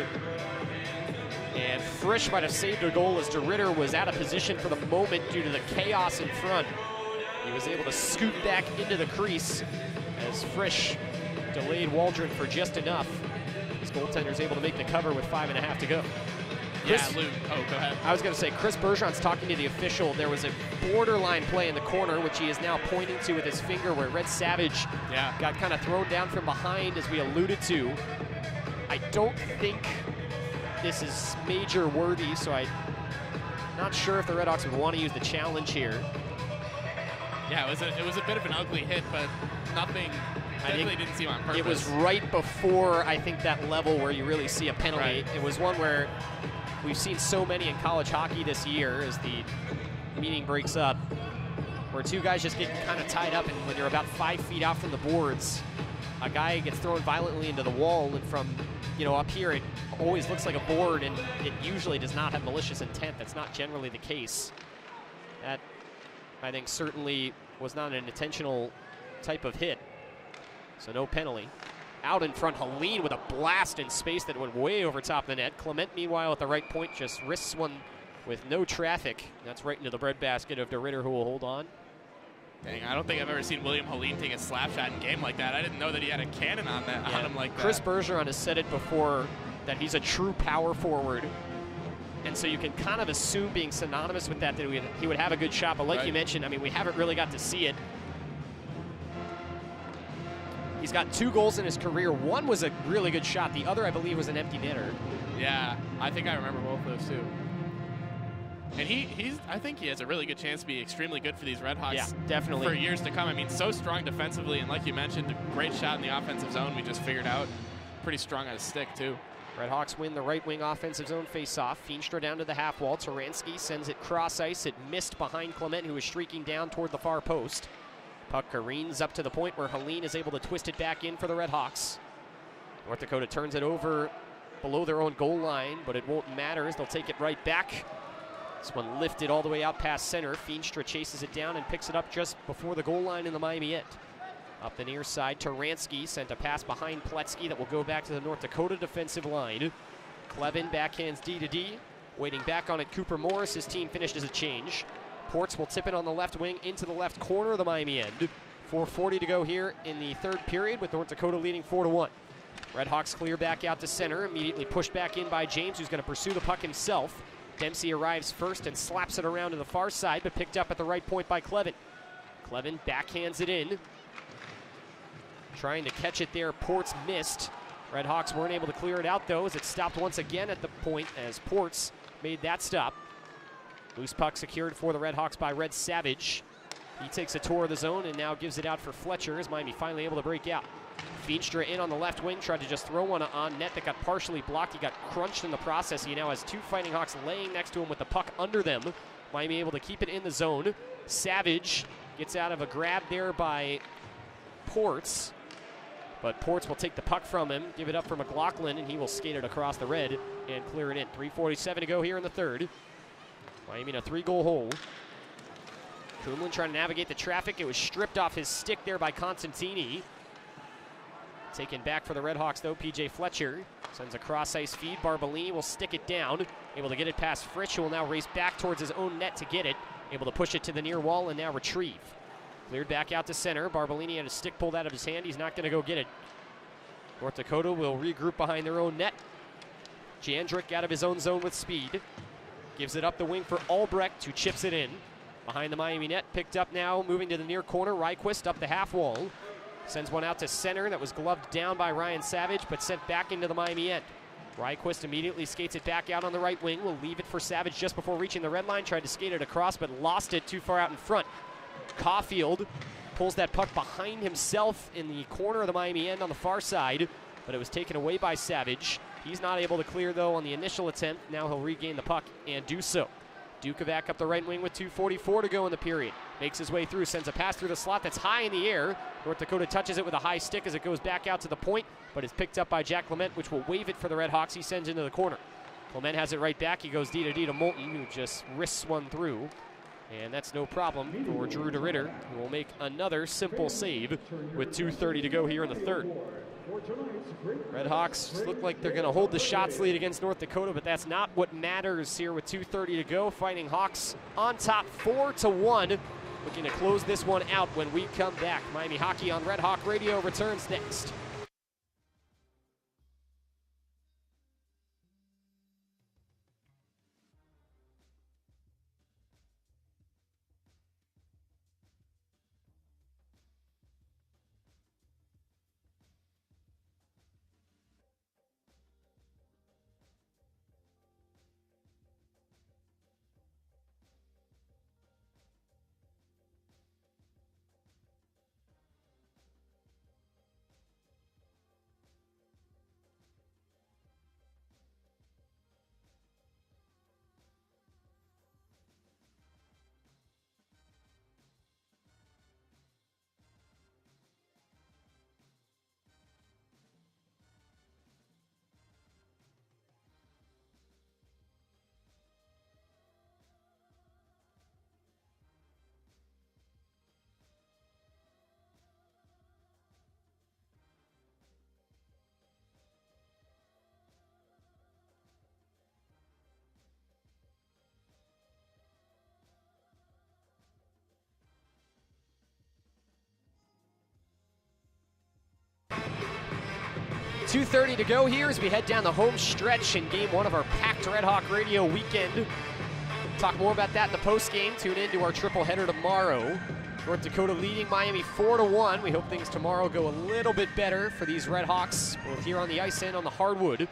And Frisch might have saved a goal as DeRitter was out of position for the moment due to the chaos in front. He was able to scoot back into the crease as Frisch delayed Waldron for just enough. His goaltender's able to make the cover with 5.5 to go. Yeah, Luke. Oh, go ahead. I was going to say, Chris Bergeron's talking to the official. There was a borderline play in the corner, which he is now pointing to with his finger, where Red Savage got kind of thrown down from behind, as we alluded to. I don't think this is major worthy, so I'm not sure if the RedHawks would want to use the challenge here. Yeah, it was a bit of an ugly hit, but nothing. Definitely didn't seem on purpose. It was right before, I think, that level where you really see a penalty. Right. It was one where we've seen so many in college hockey this year as the meeting breaks up, where two guys just get kind of tied up, and when you're about 5 feet out from the boards, a guy gets thrown violently into the wall, and from up here, it always looks like a board, and it usually does not have malicious intent. That's not generally the case. That, I think, certainly was not an intentional type of hit. So no penalty. Out in front, Helene with a blast in space that went way over top the net. Clement, meanwhile, at the right point, just risks one with no traffic. That's right into the breadbasket of DeRitter, who will hold on. Dang, I don't think I've ever seen William Helene take a slap shot in game like that. I didn't know that he had a cannon on him like that. Chris Bergeron has said it before that he's a true power forward. And so you can kind of assume, being synonymous with that he would have a good shot. But like you mentioned, I mean, we haven't really got to see it. He's got 2 goals in his career. One was a really good shot. The other, I believe, was an empty netter. Yeah, I think I remember both of those too. And I think he has a really good chance to be extremely good for these RedHawks. Yeah, definitely. For years to come. I mean, so strong defensively, and like you mentioned, a great shot in the offensive zone we just figured out. Pretty strong on his stick too. RedHawks win the right wing offensive zone face-off. Feenstra down to the half wall. Taransky sends it cross ice. It missed behind Clement, who was streaking down toward the far post. Puck careens up to the point where Helene is able to twist it back in for the RedHawks. North Dakota turns it over below their own goal line, but it won't matter as they'll take it right back. This one lifted all the way out past center. Feenstra chases it down and picks it up just before the goal line in the Miami end. Up the near side, Taransky sent a pass behind Pletsky that will go back to the North Dakota defensive line. Clevin backhands D to D. Waiting back on it, Cooper Morris. His team finished as a change. Ports will tip it on the left wing into the left corner of the Miami end. 4:40 to go here in the third period, with North Dakota leading 4-1. RedHawks clear back out to center, immediately pushed back in by James, who's going to pursue the puck himself. Dempsey arrives first and slaps it around to the far side, but picked up at the right point by Clevin. Clevin backhands it in. Trying to catch it there, Ports missed. RedHawks weren't able to clear it out, though, as it stopped once again at the point as Ports made that stop. Loose puck secured for the RedHawks by Red Savage. He takes a tour of the zone and now gives it out for Fletcher, as Miami finally able to break out. Feenstra in on the left wing, tried to just throw one on net that got partially blocked. He got crunched in the process. He now has 2 Fighting Hawks laying next to him with the puck under them. Miami able to keep it in the zone. Savage gets out of a grab there by Ports, but Ports will take the puck from him, give it up for McLaughlin, and he will skate it across the red and clear it in. 3:47 to go here in the third. Miami in a 3-goal hole. Kumlin trying to navigate the traffic. It was stripped off his stick there by Constantini. Taken back for the RedHawks, though, P.J. Fletcher sends a cross-ice feed. Barbolini will stick it down. Able to get it past Fritsch, who will now race back towards his own net to get it. Able to push it to the near wall and now retrieve. Cleared back out to center. Barbolini had a stick pulled out of his hand. He's not going to go get it. North Dakota will regroup behind their own net. Jandrick out of his own zone with speed. Gives it up the wing for Albrecht, who chips it in. Behind the Miami net, picked up now, moving to the near corner. Ryquist up the half wall. Sends one out to center that was gloved down by Ryan Savage, but sent back into the Miami end. Ryquist immediately skates it back out on the right wing. Will leave it for Savage just before reaching the red line. Tried to skate it across, but lost it too far out in front. Caulfield pulls that puck behind himself in the corner of the Miami end on the far side, but it was taken away by Savage. He's not able to clear, though, on the initial attempt. Now he'll regain the puck and do so. Dukovac up the right wing with 2:44 to go in the period. Makes his way through, sends a pass through the slot that's high in the air. North Dakota touches it with a high stick as it goes back out to the point, but is picked up by Jack Clement, which will wave it for the RedHawks. He sends into the corner. Clement has it right back. He goes D to Moulton, who just wrists one through. And that's no problem for Drew DeRitter, who will make another simple save with 2:30 to go here in the third. RedHawks look like they're going to hold the shots lead against North Dakota, but that's not what matters here with 2:30 to go. Fighting Hawks on top 4-1. Looking to close this one out when we come back. Miami Hockey on Red Hawk Radio returns next. 2:30 to go here as we head down the home stretch in game one of our packed Red Hawk Radio weekend. Talk more about that in the post game. Tune in to our triple header tomorrow. North Dakota leading Miami 4-1. We hope things tomorrow go a little bit better for these Red Hawks, both here on the ice and on the hardwood.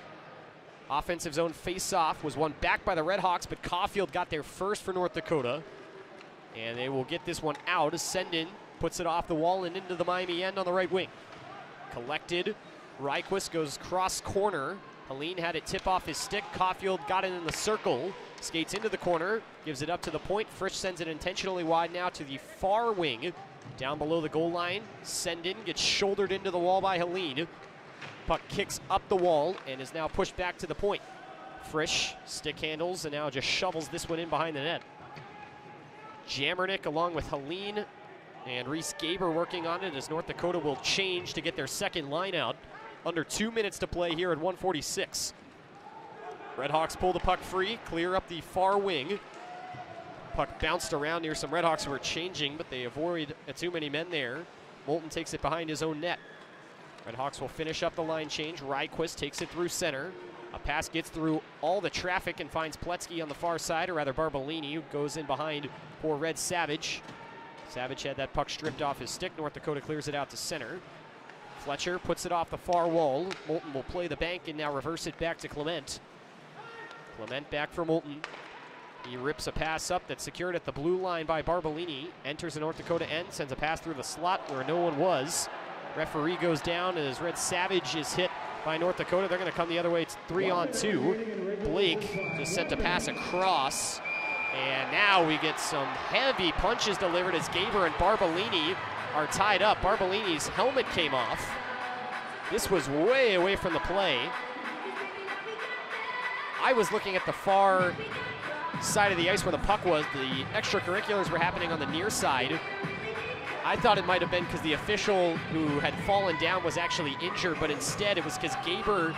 Offensive zone face-off was won back by the Red Hawks, but Caulfield got there first for North Dakota. And they will get this one out as Sendin puts it off the wall and into the Miami end on the right wing. Collected. Ryquist goes cross corner. Helene had it tip off his stick. Caulfield got it in the circle. Skates into the corner. Gives it up to the point. Frisch sends it intentionally wide now to the far wing. Down below the goal line. Sendin gets shouldered into the wall by Helene. Puck kicks up the wall and is now pushed back to the point. Frisch stick handles and now just shovels this one in behind the net. Jammernick along with Helene and Reese Gaber working on it as North Dakota will change to get their second line out. Under 2 minutes to play here at 1:46. Redhawks pull the puck free, clear up the far wing. Puck bounced around near some Redhawks who were changing, but they avoid too many men there. Moulton takes it behind his own net. Redhawks will finish up the line change. Ryquist takes it through center. A pass gets through all the traffic and finds Pletzky on the far side, or rather Barbolini, who goes in behind poor Red Savage. Savage had that puck stripped off his stick. North Dakota clears it out to center. Fletcher puts it off the far wall. Moulton will play the bank and now reverse it back to Clement. Clement back for Moulton. He rips a pass up that's secured at the blue line by Barbolini. Enters the North Dakota end, sends a pass through the slot where no one was. Referee goes down as Red Savage is hit by North Dakota. They're going to come the other way. It's 3-on-2. Blake just sent a pass across. And now we get some heavy punches delivered as Gaber and Barbolini are tied up. Barbolini's helmet came off. This was way away from the play. I was looking at the far side of the ice where the puck was. The extracurriculars were happening on the near side. I thought it might have been because the official who had fallen down was actually injured, but instead it was because Gaber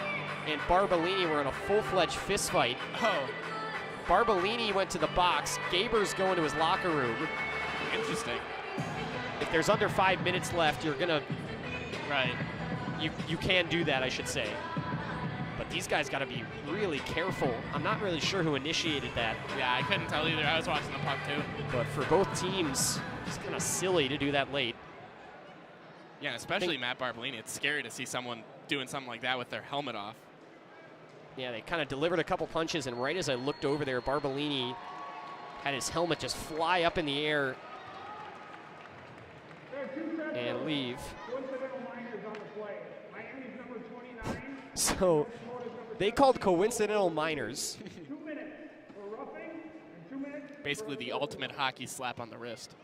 and Barbolini were in a full-fledged fist fight. Oh. Barbolini went to the box. Gaber's going to his locker room. Interesting. If there's under 5 minutes left, you're gonna, Right. you can do that, I should say. But these guys got to be really careful. I'm not really sure who initiated that. Yeah, I couldn't tell either. I was watching the puck too. But for both teams, it's kind of silly to do that late. Yeah, especially Matt Barbolini. It's scary to see someone doing something like that with their helmet off. Yeah, they kind of delivered a couple punches, and right as I looked over there, Barbolini had his helmet just fly up in the air and leave. So they called coincidental minors. Basically the ultimate hockey slap on the wrist.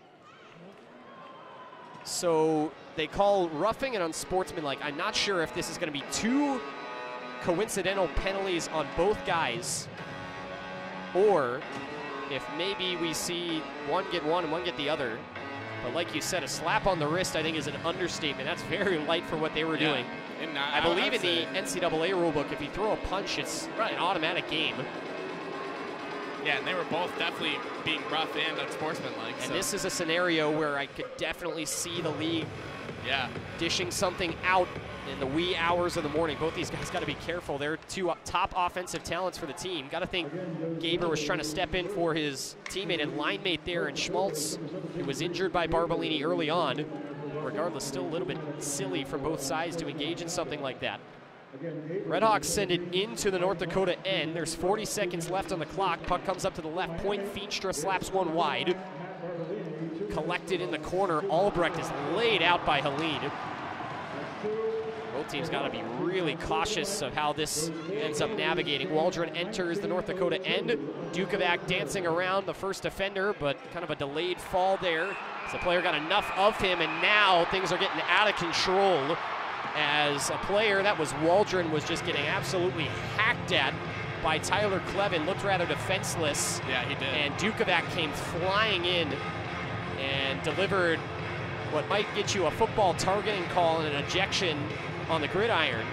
So they call roughing and unsportsmanlike. I'm not sure if this is going to be two coincidental penalties on both guys, or if maybe we see one get one and one get the other. But like you said, a slap on the wrist, I think, is an understatement. That's very light for what they were doing. And I believe in the NCAA rulebook, if you throw a punch, it's an automatic game. Yeah, and they were both definitely being rough and unsportsmanlike. And this is a scenario where I could definitely see the league dishing something out in the wee hours of the morning. Both these guys got to be careful. They're two top offensive talents for the team. Got to think Gaber was trying to step in for his teammate and line mate there, and Schmaltz, who was injured by Barbolini early on. Regardless, still a little bit silly from both sides to engage in something like that. Redhawks send it into the North Dakota end. There's 40 seconds left on the clock. Puck comes up to the left point. Feenstra slaps one wide. Collected in the corner. Albrecht is laid out by Helene. Both teams got to be really cautious of how this ends up navigating. Waldron enters the North Dakota end. Dukovac dancing around the first defender, but kind of a delayed fall there. So the player got enough of him, and now things are getting out of control as a player, that was Waldron, was just getting absolutely hacked at by Tyler Clevin. Looked rather defenseless. Yeah, he did. And Dukovac came flying in and delivered what might get you a football targeting call and an ejection on the gridiron.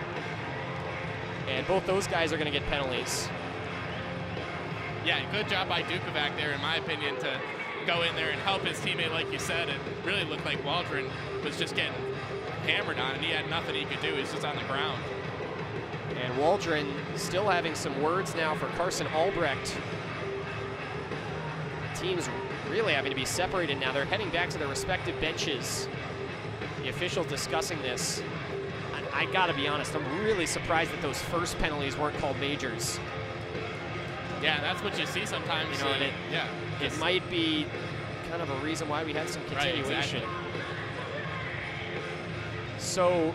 And both those guys are going to get penalties. Yeah, good job by Dukovac there, in my opinion, to go in there and help his teammate, like you said. It really looked like Waldron was just getting hammered on, and he had nothing he could do. He's just on the ground. And Waldron still having some words now for Carson Albrecht. Teams really having to be separated now. They're heading back to their respective benches. The officials discussing this. I gotta be honest, I'm really surprised that those first penalties weren't called majors. Yeah, that's what you see sometimes. You know, it might be kind of a reason why we had some continuation. Right, exactly. So,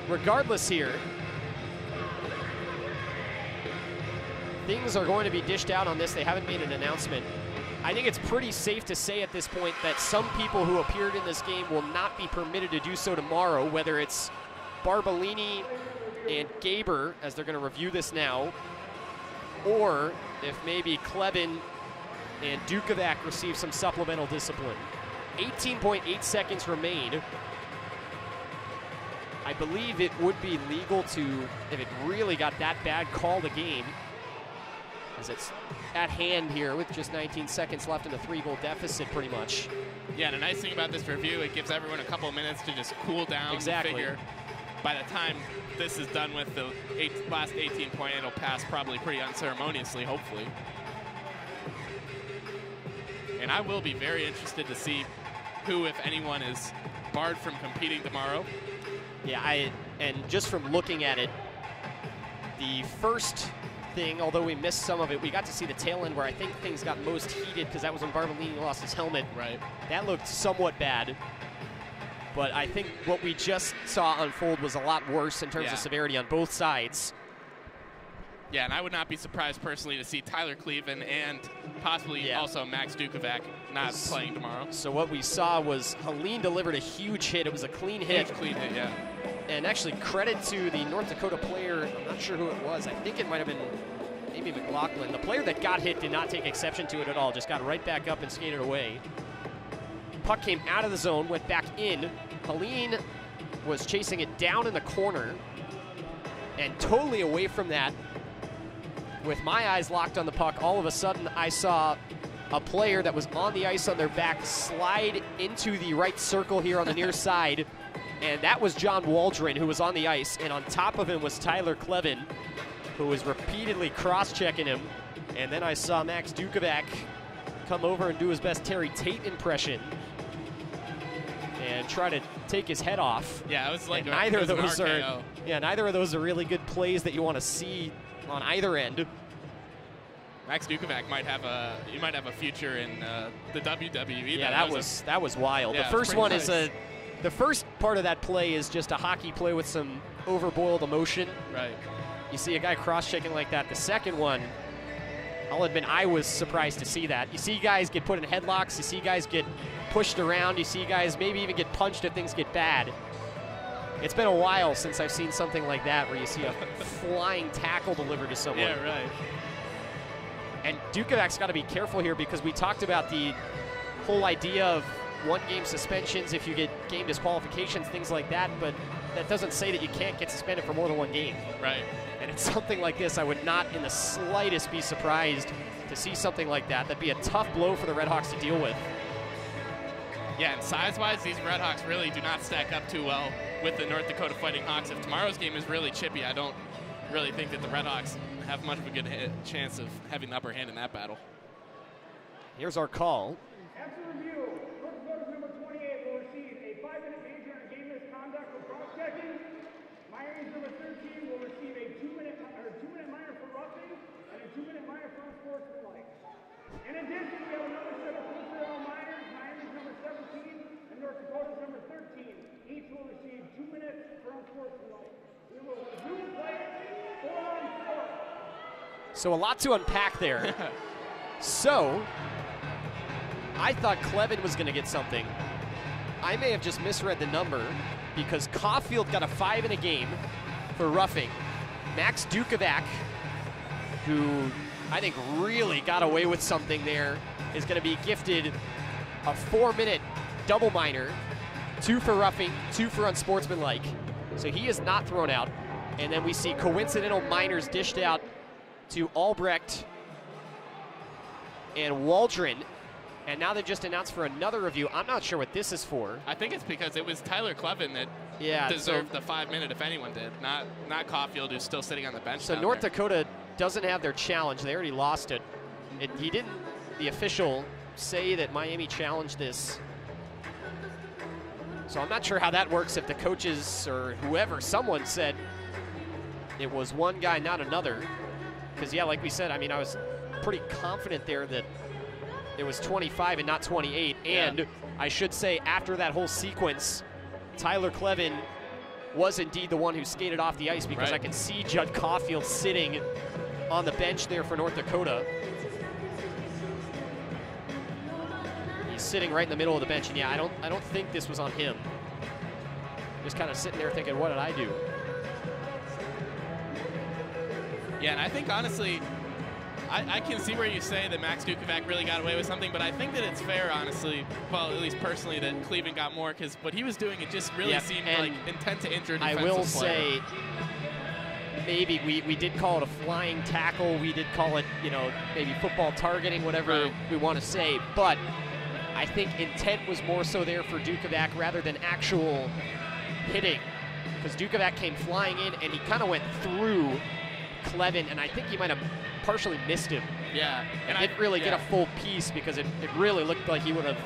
regardless here, things are going to be dished out on this. They haven't made an announcement. I think it's pretty safe to say at this point that some people who appeared in this game will not be permitted to do so tomorrow, whether it's Barbolini and Gaber, as they're going to review this now, or if maybe Klevin and Dukovac receive some supplemental discipline. 18.8 seconds remain. I believe it would be legal to, if it really got that bad, call the game, as it's at hand here with just 19 seconds left in a 3-goal deficit pretty much. Yeah, and the nice thing about this review, it gives everyone a couple of minutes to just cool down. Exactly. Figure by the time this is done with the last 18 point, it'll pass probably pretty unceremoniously, hopefully. And I will be very interested to see who, if anyone, is barred from competing tomorrow. Yeah, and just from looking at it, the first thing, although we missed some of it, we got to see the tail end where I think things got most heated because that was when Barbolini lost his helmet. Right. That looked somewhat bad. But I think what we just saw unfold was a lot worse in terms of severity on both sides. Yeah, and I would not be surprised personally to see Tyler Cleven and possibly also Max Dukovac not playing tomorrow. So what we saw was Helene delivered a huge hit. It was a clean hit. Huge clean hit, yeah. And actually credit to the North Dakota player, I'm not sure who it was. I think it might have been maybe McLaughlin. The player that got hit did not take exception to it at all, just got right back up and skated away. Puck came out of the zone, went back in. Helene was chasing it down in the corner and totally away from that. With my eyes locked on the puck, all of a sudden I saw a player that was on the ice on their back slide into the right circle here on the near side, and that was John Waldron, who was on the ice, and on top of him was Tyler Klevin, who was repeatedly cross-checking him. And then I saw Max Dukovac come over and do his best Terry Tate impression and try to take his head off. Yeah, it was like neither of those are. Yeah, neither of those are really good plays that you want to see on either end. Max Dukovac might have a future in the WWE. Yeah, that was wild. Yeah, the first one nice. The first part of that play is just a hockey play with some overboiled emotion. Right. You see a guy cross-checking like that. The second one, I'll admit I was surprised to see that. You see guys get put in headlocks. You see guys get pushed around. You see guys maybe even get punched if things get bad. It's been a while since I've seen something like that where you see a flying tackle delivered to someone. Yeah, right. And Dukovac's got to be careful here because we talked about the whole idea of one-game suspensions if you get game disqualifications, things like that, but that doesn't say that you can't get suspended for more than one game. Right. And it's something like this, I would not in the slightest be surprised to see something like that. That'd be a tough blow for the RedHawks to deal with. Yeah, and size-wise, these RedHawks really do not stack up too well with the North Dakota Fighting Hawks. If tomorrow's game is really chippy, I don't really think that the RedHawks have much of a good chance of having the upper hand in that battle. Here's our call. After review, North Dakota's number 28 will receive a 5-minute major on game misconduct for cross-checking. Miami's number 13 will receive a 2-minute minor for roughing and a 2-minute minor for unsportsmanlike. In addition, we have another set of full-throw minors. Miami's number 17 and North Dakota's number 13. Each will receive 2 minutes for unsportsmanlike. We will resume play 4-on-4. So a lot to unpack there. So, I thought Klevin was going to get something. I may have just misread the number because Caulfield got a 5 in a game for roughing. Max Dukovac, who I think really got away with something there, is going to be gifted a 4-minute double minor, 2 for roughing, 2 for unsportsmanlike. So he is not thrown out. And then we see coincidental minors dished out to Albrecht and Waldron. And now they've just announced for another review. I'm not sure what this is for. I think it's because it was Tyler Clevin that deserved the 5-minute, if anyone did, not Caulfield, who's still sitting on the bench. So North Dakota doesn't have their challenge. They already lost it. He didn't, the official, say that Miami challenged this. So I'm not sure how that works if the coaches or whoever, someone said it was one guy, not another. Because, yeah, like we said, I mean, I was pretty confident there that it was 25 and not 28. And I should say, after that whole sequence, Tyler Clevin was indeed the one who skated off the ice, because I can see Judd Caulfield sitting on the bench there for North Dakota. He's sitting right in the middle of the bench, and yeah, I don't think this was on him. Just kind of sitting there thinking, what did I do? Yeah, and I think honestly, I can see where you say that Max Dukovac really got away with something, but I think that it's fair, honestly, well, at least personally, that Cleveland got more, because what he was doing, it just really seemed like intent to injure defensive player. I will say, maybe we did call it a flying tackle. We did call it, you know, maybe football targeting, whatever we want to say. But I think intent was more so there for Dukovac rather than actual hitting, because Dukovac came flying in and he kind of went through Clevin, and I think he might have partially missed him. Yeah. And didn't really get a full piece, because it really looked like he would have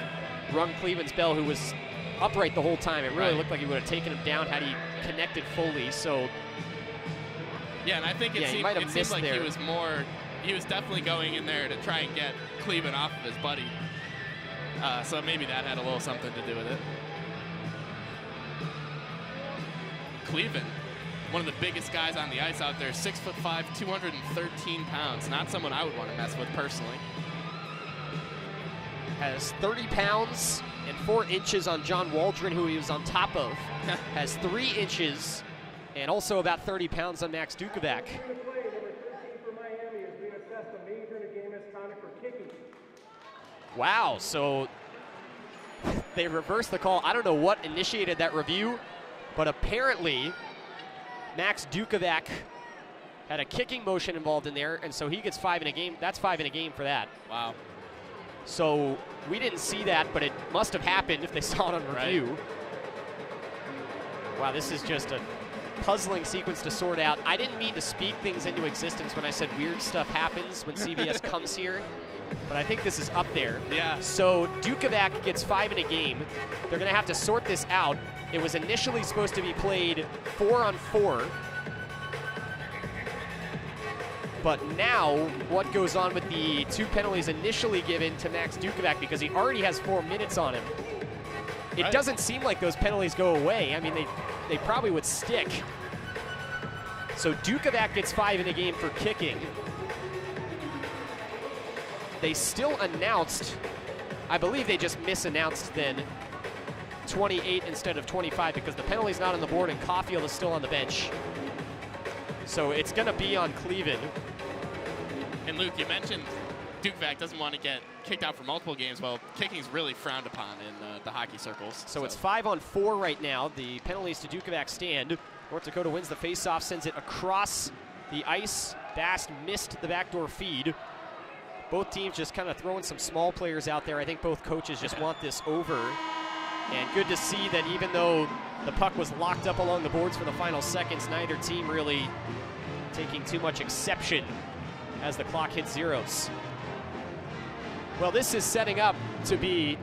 rung Cleveland's bell, who was upright the whole time. It really looked like he would have taken him down had he connected fully. So yeah, and I think it seemed like he was definitely going in there to try and get Cleveland off of his buddy. So maybe that had a little something to do with it. Cleveland, one of the biggest guys on the ice out there, 6'5", 213 pounds. Not someone I would want to mess with personally. Has 30 pounds and 4 inches on John Waldron, who he was on top of. Has 3 inches and also about 30 pounds on Max Dukovac. Wow, so they reversed the call. I don't know what initiated that review, but apparently Max Dukovac had a kicking motion involved in there, and so he gets 5 in a game. That's 5 in a game for that. Wow. So we didn't see that, but it must have happened if they saw it on review. Wow, this is just a puzzling sequence to sort out. I didn't mean to speak things into existence when I said weird stuff happens when CBS comes here, but I think this is up there. Yeah. So Dukovac gets 5 in a game. They're going to have to sort this out. It was initially supposed to be played 4-on-4. But now, what goes on with the 2 penalties initially given to Max Dukovac, because he already has 4 minutes on him, it doesn't seem like those penalties go away. I mean, they probably would stick. So Dukovac gets 5 in a game for kicking. They still announced, I believe they just misannounced then, 28 instead of 25, because the penalty's not on the board and Caulfield is still on the bench. So it's going to be on Cleveland. And Luke, you mentioned Dukovac doesn't want to get kicked out for multiple games. Well, kicking's really frowned upon in the hockey circles. So it's 5-on-4 right now. The penalties to Dukovac stand. North Dakota wins the faceoff, sends it across the ice. Bast missed the backdoor feed. Both teams just kind of throwing some small players out there. I think both coaches just want this over. And good to see that even though the puck was locked up along the boards for the final seconds, neither team really taking too much exception as the clock hits zeros. Well, this is setting up to be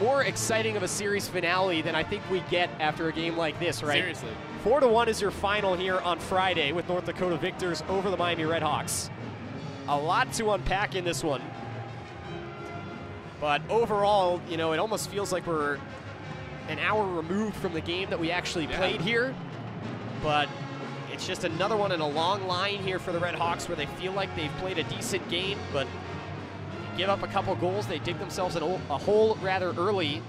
more exciting of a series finale than I think we get after a game like this, right? Seriously. 4-1 is your final here on Friday with North Dakota victors over the Miami RedHawks. A lot to unpack in this one. But overall, you know, it almost feels like we're an hour removed from the game that we actually played here. But it's just another one in a long line here for the RedHawks, where they feel like they've played a decent game, but give up a couple goals. They dig themselves in a hole rather early.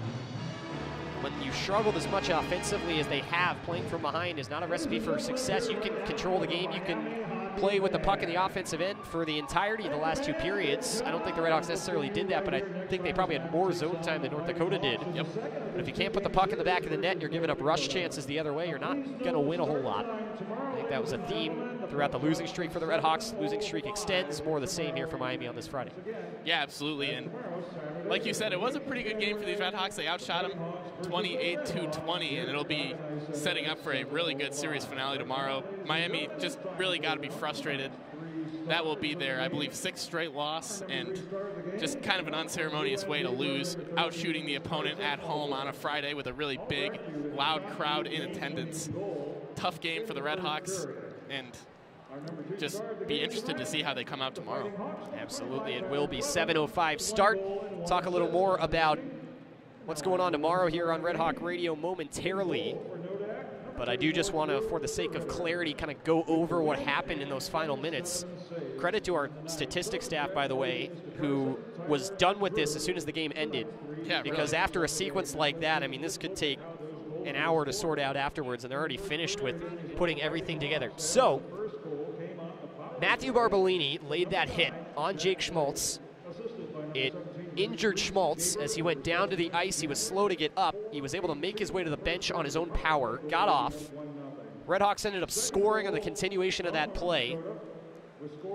When you struggled as much offensively as they have, playing from behind is not a recipe for success. You can control the game. You can play with the puck in the offensive end for the entirety of the last 2 periods. I don't think the RedHawks necessarily did that, but I think they probably had more zone time than North Dakota did. Yep. But if you can't put the puck in the back of the net, you're giving up rush chances the other way, you're not going to win a whole lot. I think that was a theme throughout the losing streak for the RedHawks. Losing streak extends. More of the same here for Miami on this Friday. Yeah, absolutely. And like you said, it was a pretty good game for these RedHawks. They outshot them 28-20, and it'll be setting up for a really good series finale tomorrow. Miami just really got to be frustrated. That will be their, I believe, 6th straight loss, and just kind of an unceremonious way to lose, outshooting the opponent at home on a Friday with a really big, loud crowd in attendance. Tough game for the RedHawks, and just be interested to see how they come out tomorrow. Absolutely, it will be 7:05 start. Talk a little more about what's going on tomorrow here on RedHawk Radio momentarily. But I do just want to, for the sake of clarity, kind of go over what happened in those final minutes. Credit to our statistics staff, by the way, who was done with this as soon as the game ended. Yeah, because really. After a sequence like that, I mean, this could take an hour to sort out afterwards, and they're already finished with putting everything together. So, Matthew Barbolini laid that hit on Jake Schmaltz. It injured Schmaltz as he went down to the ice. He was slow to get up. He was able to make his way to the bench on his own power, got off. RedHawks ended up scoring on the continuation of that play.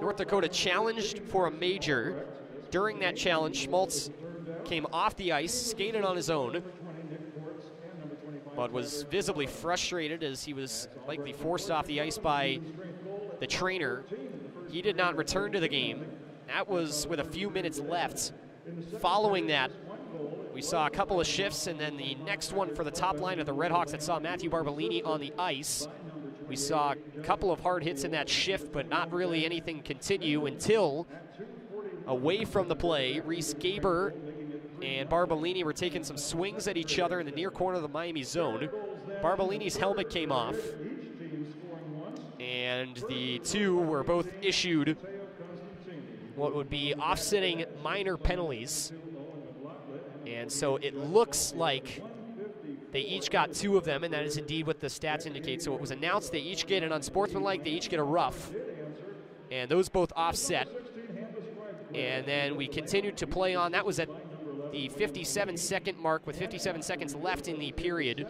North Dakota challenged for a major. During that challenge, Schmaltz came off the ice, skated on his own, but was visibly frustrated as he was likely forced off the ice by the trainer. He did not return to the game. That was with a few minutes left. Following that, we saw a couple of shifts, and then the next one for the top line of the RedHawks that saw Matthew Barbolini on the ice. We saw a couple of hard hits in that shift, but not really anything continue until, away from the play, Reese Gaber and Barbolini were taking some swings at each other in the near corner of the Miami zone. Barbolini's helmet came off, and the two were both issued what would be offsetting minor penalties. And so it looks like they each got 2 of them, and that is indeed what the stats indicate. So it was announced they each get an unsportsmanlike, they each get a rough, and those both offset. And then we continued to play on. That was at the 57-second mark with 57 seconds left in the period.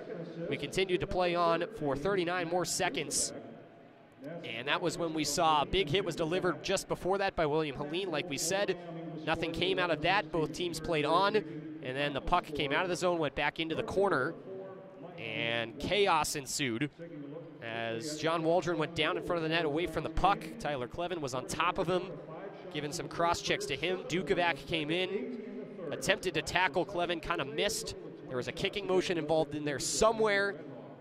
We continued to play on for 39 more seconds. And that was when we saw a big hit was delivered just before that by William Helene. Like we said, nothing came out of that. Both teams played on, and then the puck came out of the zone, went back into the corner, and chaos ensued as John Waldron went down in front of the net away from the puck. Tyler Clevin was on top of him, giving some cross-checks to him. Dukovac came in, attempted to tackle Clevin, kind of missed. There was a kicking motion involved in there somewhere.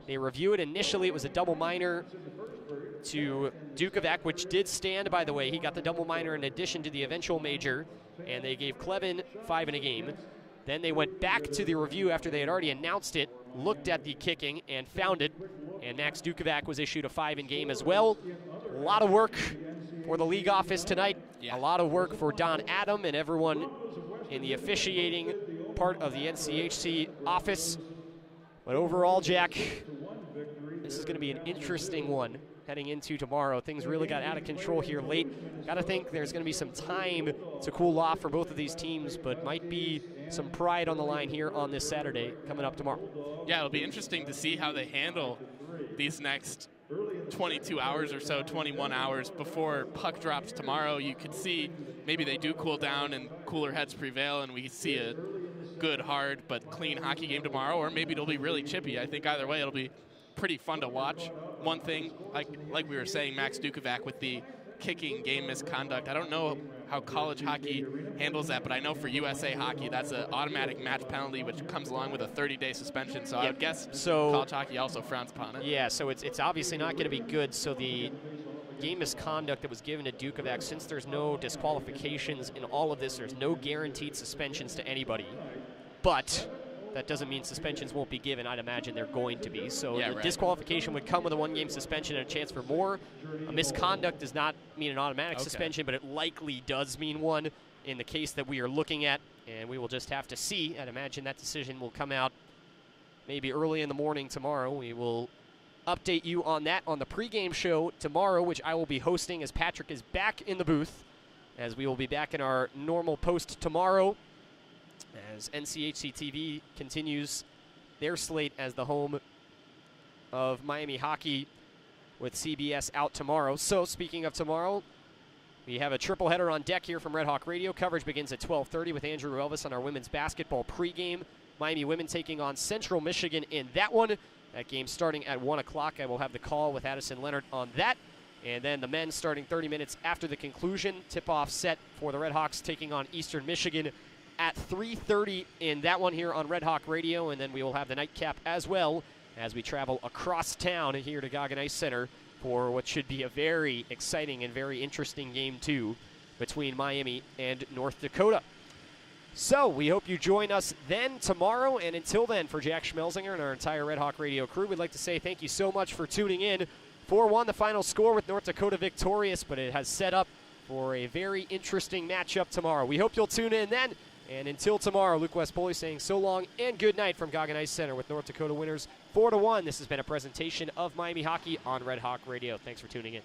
They review it. Initially, it was a double minor to Dukovac, which did stand, by the way. He got the double minor in addition to the eventual major, and they gave Clevin 5 in a game. Then they went back to the review after they had already announced it, looked at the kicking, and found it, and Max Dukovac was issued a 5 in game as well. A lot of work for the league office tonight. Yeah. A lot of work for Don Adam and everyone in the officiating part of the NCHC office. But overall, Jack, this is going to be an interesting one heading into tomorrow. Things really got out of control here late. Got to think there's going to be some time to cool off for both of these teams, but might be some pride on the line here on this Saturday coming up tomorrow. Yeah, it'll be interesting to see how they handle these next 22 hours or so, 21 hours before puck drops tomorrow. You could see maybe they do cool down and cooler heads prevail, and we see a good, hard, but clean hockey game tomorrow, or maybe it'll be really chippy. I think either way it'll be pretty fun to watch. One thing, like we were saying, Max Dukovac with the kicking game misconduct. I don't know how college hockey handles that, but I know for USA hockey, that's an automatic match penalty, which comes along with a 30-day suspension. So I would guess college hockey also frowns upon it. Yeah, so it's obviously not going to be good. So the game misconduct that was given to Dukovac, since there's no disqualifications in all of this, there's no guaranteed suspensions to anybody. But that doesn't mean suspensions won't be given. I'd imagine they're going to be. So the disqualification would come with a 1-game suspension and a chance for more. A misconduct does not mean an automatic suspension, but it likely does mean one in the case that we are looking at. And we will just have to see. I'd imagine that decision will come out maybe early in the morning tomorrow. We will update you on that on the pregame show tomorrow, which I will be hosting as Patrick is back in the booth, as we will be back in our normal post tomorrow, as NCHC TV continues their slate as the home of Miami hockey with CBS out tomorrow. So speaking of tomorrow, we have a triple header on deck here from Red Hawk Radio. Coverage begins at 12:30 with Andrew Elvis on our women's basketball pregame. Miami women taking on Central Michigan in that one. That game starting at 1 o'clock. I will have the call with Addison Leonard on that. And then the men starting 30 minutes after the conclusion. Tip-off set for the Red Hawks taking on Eastern Michigan at 3:30 in that one here on Red Hawk Radio. And then we will have the nightcap as well as we travel across town here to Goggin Ice Center for what should be a very exciting and very interesting game, too, between Miami and North Dakota. So we hope you join us then tomorrow. And until then, for Jack Schmelzinger and our entire Red Hawk Radio crew, we'd like to say thank you so much for tuning in. 4-1 the final score with North Dakota victorious, but it has set up for a very interesting matchup tomorrow. We hope you'll tune in then. And until tomorrow, Luke West Poley saying so long and good night from Goggin Ice Center with North Dakota winners 4-1. This has been a presentation of Miami Hockey on Red Hawk Radio. Thanks for tuning in.